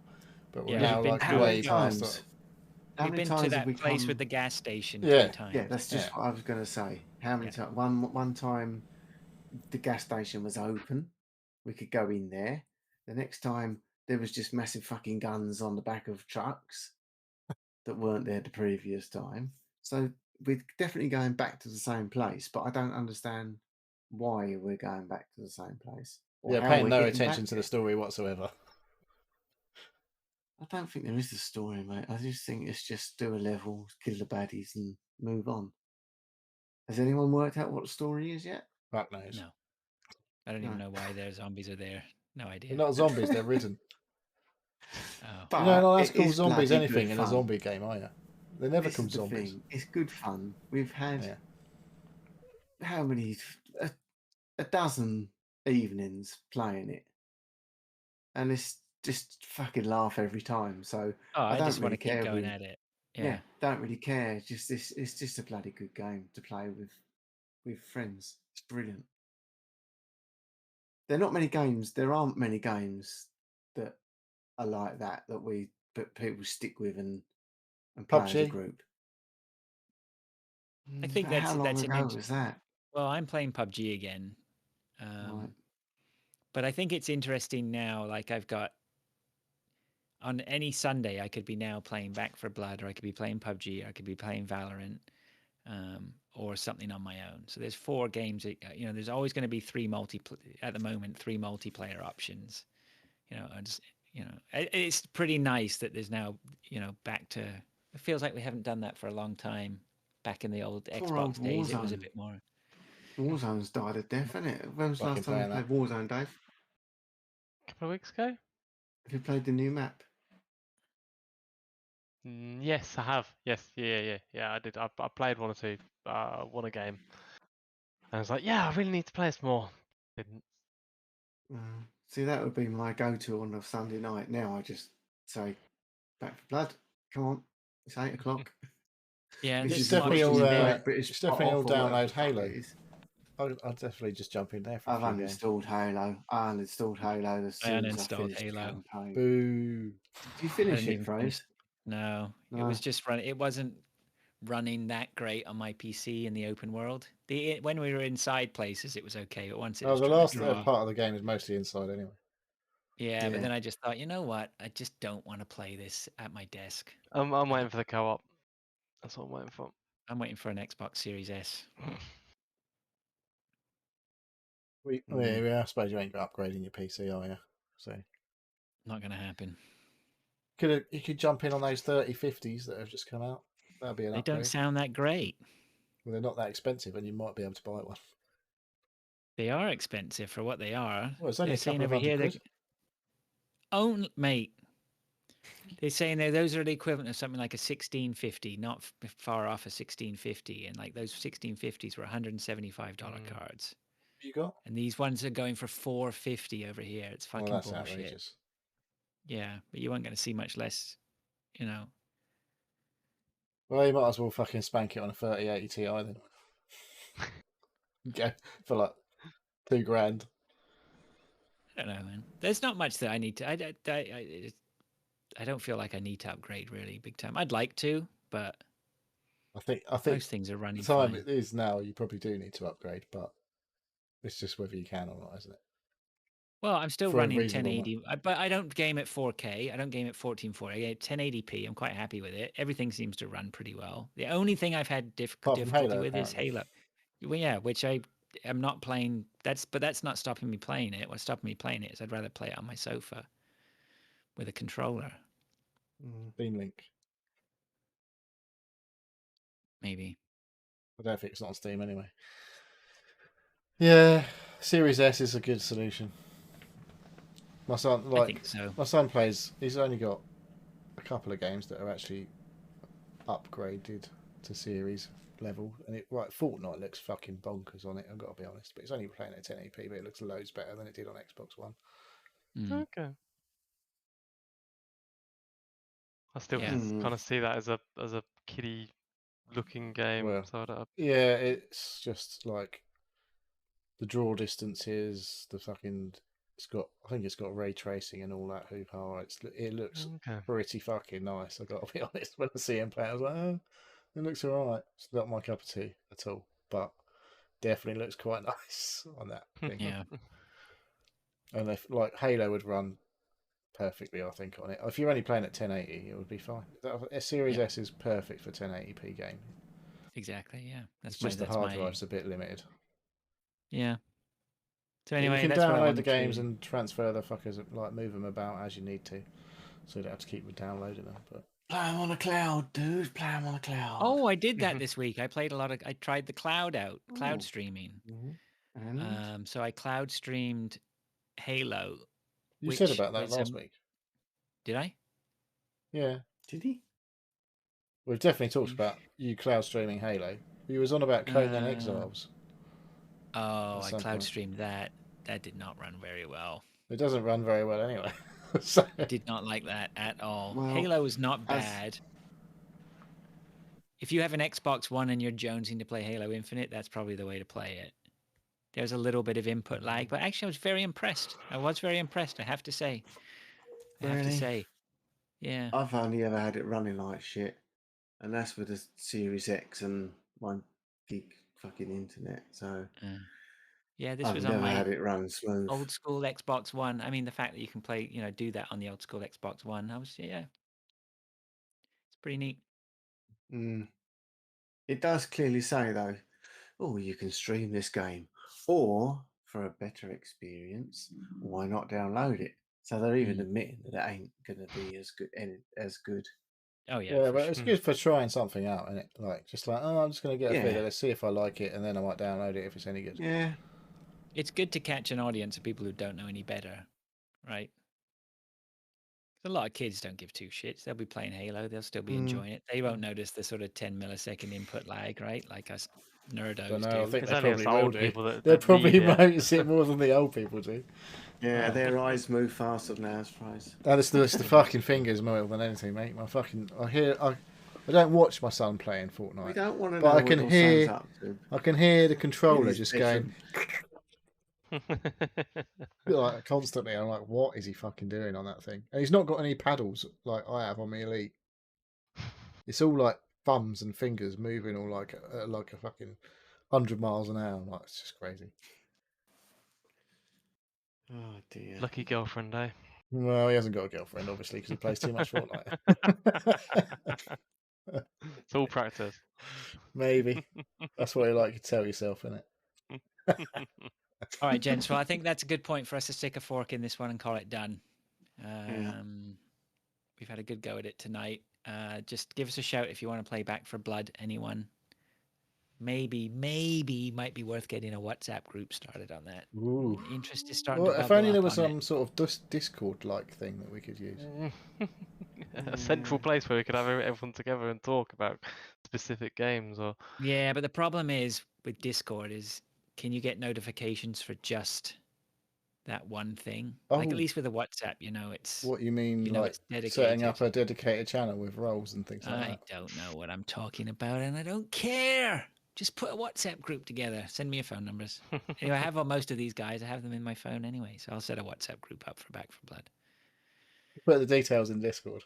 [SPEAKER 3] but we're now
[SPEAKER 2] we've been
[SPEAKER 3] like
[SPEAKER 2] how
[SPEAKER 3] way
[SPEAKER 2] many
[SPEAKER 3] past
[SPEAKER 1] times?
[SPEAKER 3] it.
[SPEAKER 2] We've been to that place with the gas station 3 times.
[SPEAKER 1] Yeah, that's just what I was going to say. How many times? One time, the gas station was open. We could go in there. The next time, there was just massive fucking guns on the back of trucks that weren't there the previous time. So we're definitely going back to the same place, but I don't understand why we're going back to the same place. Or how
[SPEAKER 3] paying
[SPEAKER 1] we're
[SPEAKER 3] no
[SPEAKER 1] getting
[SPEAKER 3] attention
[SPEAKER 1] back
[SPEAKER 3] to
[SPEAKER 1] there.
[SPEAKER 3] the story whatsoever.
[SPEAKER 1] I don't think there is a story, mate. I just think it's just do a level, kill the baddies, and move on. Has anyone worked out what the story is yet?
[SPEAKER 3] Fuck knows.
[SPEAKER 2] No. I don't even know why their zombies are there. No idea.
[SPEAKER 3] They're not zombies, they're ridden.
[SPEAKER 2] Oh.
[SPEAKER 1] But
[SPEAKER 3] You're not allowed to call
[SPEAKER 1] is
[SPEAKER 3] zombies
[SPEAKER 1] bloody
[SPEAKER 3] anything
[SPEAKER 1] good
[SPEAKER 3] in a
[SPEAKER 1] fun.
[SPEAKER 3] zombie game, are you? They're never
[SPEAKER 1] This
[SPEAKER 3] called
[SPEAKER 1] is the
[SPEAKER 3] zombies.
[SPEAKER 1] thing. It's good fun. We've had how many? A dozen evenings playing it, and it's just fucking laugh every time. So
[SPEAKER 2] I
[SPEAKER 1] don't
[SPEAKER 2] just want
[SPEAKER 1] really
[SPEAKER 2] to keep
[SPEAKER 1] care.
[SPEAKER 2] going at it.
[SPEAKER 1] Yeah, don't really care. It's just a bloody good game to play with friends. It's brilliant. There aren't many games that are like that but people stick with and play as a
[SPEAKER 3] PUBG?
[SPEAKER 1] group.
[SPEAKER 2] I think
[SPEAKER 1] But how long
[SPEAKER 2] that's
[SPEAKER 1] ago was that?
[SPEAKER 2] Well, I'm playing PUBG again.
[SPEAKER 1] Right.
[SPEAKER 2] But I think it's interesting now. Like I've got on any Sunday, I could be now playing Back for Blood, or I could be playing PUBG, or I could be playing Valorant, or something on my own. So there's 4 games. There's always going to be 3 at the moment 3 multiplayer options. It's pretty nice that there's now back to. It feels like we haven't done that for a long time. Back in the old Xbox days, it was a bit more.
[SPEAKER 1] Warzone's died a death, isn't it? When was the last time you played Warzone, Dave?
[SPEAKER 4] A couple of weeks ago.
[SPEAKER 1] Have you played the new map?
[SPEAKER 4] Yes, I have. Yes, yeah. I did. I played one or two. Won a game. And I was like, yeah, I really need to play this more. Didn't.
[SPEAKER 1] See, that would be my go-to on a Sunday night. Now I just say, "Back for Blood, come on, it's 8 o'clock."
[SPEAKER 2] Yeah,
[SPEAKER 1] Which
[SPEAKER 2] this
[SPEAKER 3] It's
[SPEAKER 1] is
[SPEAKER 3] definitely
[SPEAKER 1] watching
[SPEAKER 3] all.
[SPEAKER 1] the British
[SPEAKER 3] It's
[SPEAKER 1] pot
[SPEAKER 3] definitely all
[SPEAKER 1] off or whatever
[SPEAKER 3] download
[SPEAKER 1] the fuck
[SPEAKER 3] Halo.
[SPEAKER 1] it is.
[SPEAKER 3] I'll definitely just jump in there for a
[SPEAKER 1] I've
[SPEAKER 3] few games.
[SPEAKER 1] uninstalled Halo. I uninstalled Halo as soon as I
[SPEAKER 2] uninstalled
[SPEAKER 1] finished the
[SPEAKER 2] Halo.
[SPEAKER 1] campaign.
[SPEAKER 3] Boo!
[SPEAKER 1] Did you
[SPEAKER 2] I
[SPEAKER 1] finish
[SPEAKER 2] didn't
[SPEAKER 1] it,
[SPEAKER 2] even
[SPEAKER 1] Froze?
[SPEAKER 2] finish. No, it was just running. It wasn't running that great on my PC in the open world. When we were inside places, it was okay. But once it was
[SPEAKER 3] The
[SPEAKER 2] trying to
[SPEAKER 3] last
[SPEAKER 2] draw,
[SPEAKER 3] part of the game is mostly inside anyway.
[SPEAKER 2] yeah. But
[SPEAKER 1] Yeah.
[SPEAKER 2] then I just thought, you know what? I just don't want to play this at my desk.
[SPEAKER 4] I'm waiting for the co-op. That's what I'm waiting for.
[SPEAKER 2] I'm waiting for an Xbox Series S.
[SPEAKER 3] I suppose you ain't upgrading your PC, are you? So
[SPEAKER 2] Not going to happen.
[SPEAKER 3] you could jump in on those 3050s that have just come out. That'd be an
[SPEAKER 2] They
[SPEAKER 3] upgrade.
[SPEAKER 2] don't sound that great.
[SPEAKER 3] Well, they're not that expensive, and you might be able to buy one.
[SPEAKER 2] They are expensive for what they are.
[SPEAKER 3] Well, it's only
[SPEAKER 2] They're
[SPEAKER 3] a
[SPEAKER 2] saying
[SPEAKER 3] couple of
[SPEAKER 2] over here,
[SPEAKER 3] £100.
[SPEAKER 2] own mate. They're saying that those are the equivalent of something like a 1650, not far off a 1650, and like those 1650s were $175 cards.
[SPEAKER 3] You got?
[SPEAKER 2] And these ones are going for $450 over here. It's fucking
[SPEAKER 3] Well, that's
[SPEAKER 2] bullshit.
[SPEAKER 3] outrageous.
[SPEAKER 2] Yeah, but you weren't going to see much less, you know.
[SPEAKER 3] Well, you might as well fucking spank it on a 3080 Ti then. Okay, for like $2,000.
[SPEAKER 2] I don't know, man. There's not much that I need to. I don't feel like I need to upgrade really big time. I'd like to, but
[SPEAKER 3] I think
[SPEAKER 2] most things are running
[SPEAKER 3] the time
[SPEAKER 2] fine.
[SPEAKER 3] it is now. You probably do need to upgrade, but it's just whether you can or not, isn't it?
[SPEAKER 2] Well, I'm still
[SPEAKER 3] For a
[SPEAKER 2] running
[SPEAKER 3] reasonable
[SPEAKER 2] 1080, but I don't game at 4K. I don't game at 1440. I game at 1080p. I'm quite happy with it. Everything seems to run pretty well. The only thing I've had
[SPEAKER 3] Apart from
[SPEAKER 2] difficulty
[SPEAKER 3] Halo,
[SPEAKER 2] with is
[SPEAKER 3] apparently.
[SPEAKER 2] Halo. Well, yeah, which I am not playing. But that's not stopping me playing it. What's stopping me playing it is I'd rather play it on my sofa with a controller,
[SPEAKER 3] Beam Link.
[SPEAKER 2] maybe.
[SPEAKER 3] I don't think it's not on Steam anyway. Yeah, Series S is a good solution. My son,
[SPEAKER 2] I think so.
[SPEAKER 3] my son plays. He's only got a couple of games that are actually upgraded to Series level, and Fortnite looks fucking bonkers on it. I've got to be honest, but it's only playing at 1080p, but it looks loads better than it did on Xbox One.
[SPEAKER 4] Okay. I still
[SPEAKER 2] Yeah.
[SPEAKER 4] kind of see that as a kiddie looking game.
[SPEAKER 3] Well,
[SPEAKER 4] So
[SPEAKER 3] yeah, it's just like the draw distances, the fucking. I think it's got ray tracing and all that hoop. It looks pretty fucking nice. I got to be honest. When I see him play, I was like, oh, it looks alright. It's not my cup of tea at all, but definitely looks quite nice on that thing.
[SPEAKER 2] Yeah.
[SPEAKER 3] And if like Halo would run perfectly, I think, on it. If you're only playing at 1080, it would be fine. A Series S is perfect for 1080p game.
[SPEAKER 2] Exactly. Yeah.
[SPEAKER 3] It's just the hard drive's a bit limited.
[SPEAKER 2] Yeah. So
[SPEAKER 3] But
[SPEAKER 2] anyway,
[SPEAKER 3] you can
[SPEAKER 2] that's what I
[SPEAKER 3] download
[SPEAKER 2] wanted
[SPEAKER 3] the games
[SPEAKER 2] to...
[SPEAKER 3] and transfer the fuckers, like move them about as you need to, so you don't have to keep downloading them. But
[SPEAKER 1] Play them on a cloud, dude. Play them on a cloud.
[SPEAKER 2] Oh, I did that this week. I tried the cloud out, cloud
[SPEAKER 1] Oh.
[SPEAKER 2] streaming.
[SPEAKER 1] And
[SPEAKER 2] So I cloud streamed Halo.
[SPEAKER 3] you said about that last week.
[SPEAKER 2] Did I?
[SPEAKER 3] Yeah.
[SPEAKER 1] did he?
[SPEAKER 3] We've definitely talked about you cloud streaming Halo. You was on about Conan Exiles.
[SPEAKER 2] Oh, I cloud streamed that. That did not run very well.
[SPEAKER 3] It doesn't run very well anyway.
[SPEAKER 2] Did not like that at all.
[SPEAKER 1] Well,
[SPEAKER 2] Halo is not bad. If you have an Xbox One and you're jonesing to play Halo Infinite, that's probably the way to play it. There's a little bit of input lag, but actually I was very impressed. I have to say. Yeah.
[SPEAKER 1] I've only ever had it running like shit, and that's with the Series X and 1 gig fucking internet. So
[SPEAKER 2] yeah, this
[SPEAKER 1] I've
[SPEAKER 2] was
[SPEAKER 1] never
[SPEAKER 2] on my
[SPEAKER 1] had it run smooth.
[SPEAKER 2] old school Xbox One. I mean, the fact that you can play, do that on the old school Xbox One, it's pretty neat.
[SPEAKER 1] It does clearly say though, oh, you can stream this game, or for a better experience, why not download it? So they're even admitting that it ain't going to be as good.
[SPEAKER 2] Oh yeah,
[SPEAKER 3] but it's good for trying something out, isn't it? Like I'm just going to get a feel. Let's see if I like it, and then I might download it if it's any good.
[SPEAKER 1] Yeah,
[SPEAKER 2] it's good to catch an audience of people who don't know any better, right? A lot of kids don't give two shits. They'll be playing Halo. They'll still be
[SPEAKER 1] Mm.
[SPEAKER 2] enjoying it. They won't notice the sort of 10 millisecond input lag, right? Like us nerdos
[SPEAKER 3] Don't know.
[SPEAKER 2] do.
[SPEAKER 3] I think
[SPEAKER 4] It's
[SPEAKER 3] they
[SPEAKER 4] only us
[SPEAKER 3] probably will
[SPEAKER 4] old
[SPEAKER 3] do.
[SPEAKER 4] people that
[SPEAKER 3] They'll
[SPEAKER 4] that
[SPEAKER 3] probably
[SPEAKER 4] need it.
[SPEAKER 3] notice it more than the old people do.
[SPEAKER 1] Yeah, their eyes move faster than ours, Price.
[SPEAKER 3] It's the fucking fingers more than anything, mate. I don't watch my son playing
[SPEAKER 1] We
[SPEAKER 3] Fortnite,
[SPEAKER 1] don't want to
[SPEAKER 3] but
[SPEAKER 1] know
[SPEAKER 3] I
[SPEAKER 1] what
[SPEAKER 3] can
[SPEAKER 1] your
[SPEAKER 3] hear.
[SPEAKER 1] son's up to.
[SPEAKER 3] I can hear the
[SPEAKER 1] In
[SPEAKER 3] controller
[SPEAKER 1] his
[SPEAKER 3] just
[SPEAKER 1] bedroom.
[SPEAKER 3] going like constantly. I'm like, what is he fucking doing on that thing? And he's not got any paddles like I have on my Elite. It's all like thumbs and fingers moving all like a fucking 100 miles an hour. I'm like, it's just crazy.
[SPEAKER 1] Oh dear.
[SPEAKER 4] Lucky girlfriend, eh?
[SPEAKER 3] Well, he hasn't got a girlfriend, obviously, because he plays too much Fortnite.
[SPEAKER 4] It's all practice.
[SPEAKER 3] Maybe. That's what you like to tell yourself, isn't it?
[SPEAKER 2] All right, gents. Well, I think that's a good point for us to stick a fork in this one and call it done. We've had a good go at it tonight. Just give us a shout if you want to play Back for Blood, anyone. Maybe might be worth getting a WhatsApp group started on that.
[SPEAKER 3] Ooh.
[SPEAKER 2] Interest is starting
[SPEAKER 3] Well,
[SPEAKER 2] to
[SPEAKER 3] if
[SPEAKER 2] bubble
[SPEAKER 3] only there
[SPEAKER 2] up
[SPEAKER 3] was
[SPEAKER 2] on
[SPEAKER 3] some
[SPEAKER 2] it.
[SPEAKER 3] sort of Discord-like thing that we could use.
[SPEAKER 4] A central place where we could have everyone together and talk about specific games or
[SPEAKER 2] Yeah, but the problem is with Discord is, can you get notifications for just that one thing? Like at
[SPEAKER 3] Oh.
[SPEAKER 2] least with a WhatsApp, it's
[SPEAKER 3] What you mean,
[SPEAKER 2] you know
[SPEAKER 3] like
[SPEAKER 2] it's dedicated.
[SPEAKER 3] setting up a dedicated channel with roles and things like
[SPEAKER 2] I
[SPEAKER 3] that?
[SPEAKER 2] don't know what I'm talking about, and I don't care. Just put a WhatsApp group together. Send me your phone numbers. Anyway, I have most of these guys. I have them in my phone anyway, so I'll set a WhatsApp group up for Back for Blood.
[SPEAKER 3] Put the details in Discord.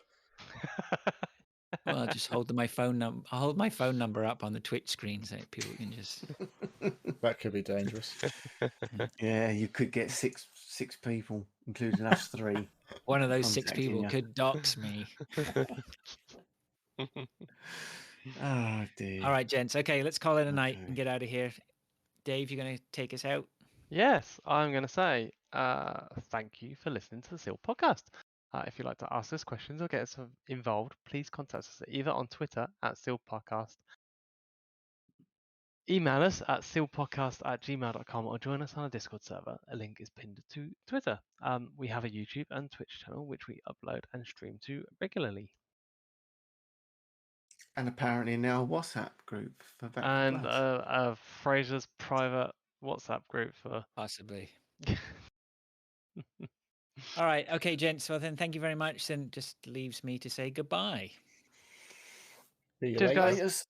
[SPEAKER 2] Well, I'll just hold my phone number. I'll hold my phone number up on the Twitch screen so people can just.
[SPEAKER 3] That could be dangerous.
[SPEAKER 1] Yeah, you could get six people, including us three.
[SPEAKER 2] One of those 6
[SPEAKER 1] Contacting
[SPEAKER 2] people
[SPEAKER 1] you.
[SPEAKER 2] could dox me.
[SPEAKER 1] Oh dear.
[SPEAKER 2] All right, gents. Okay, let's call it a night
[SPEAKER 1] Okay.
[SPEAKER 2] and get out of here. Dave, you're going to take us out?
[SPEAKER 4] Yes, I'm going to say thank you for listening to the Seal podcast. If you'd like to ask us questions or get us involved, please contact us either on Twitter at Seal Podcast, email us at sealpodcast@gmail.com, or join us on a Discord server. A link is pinned to Twitter. We have a YouTube and Twitch channel which we upload and stream to regularly.
[SPEAKER 1] And apparently now a WhatsApp group for Back for
[SPEAKER 4] And
[SPEAKER 1] Blood.
[SPEAKER 4] Fraser's private WhatsApp group for
[SPEAKER 2] Possibly. All right. Okay, gents. Well, then thank you very much. Then just leaves me to say goodbye.
[SPEAKER 3] See you
[SPEAKER 4] Cheers,
[SPEAKER 3] later.
[SPEAKER 4] guys.
[SPEAKER 1] Laters.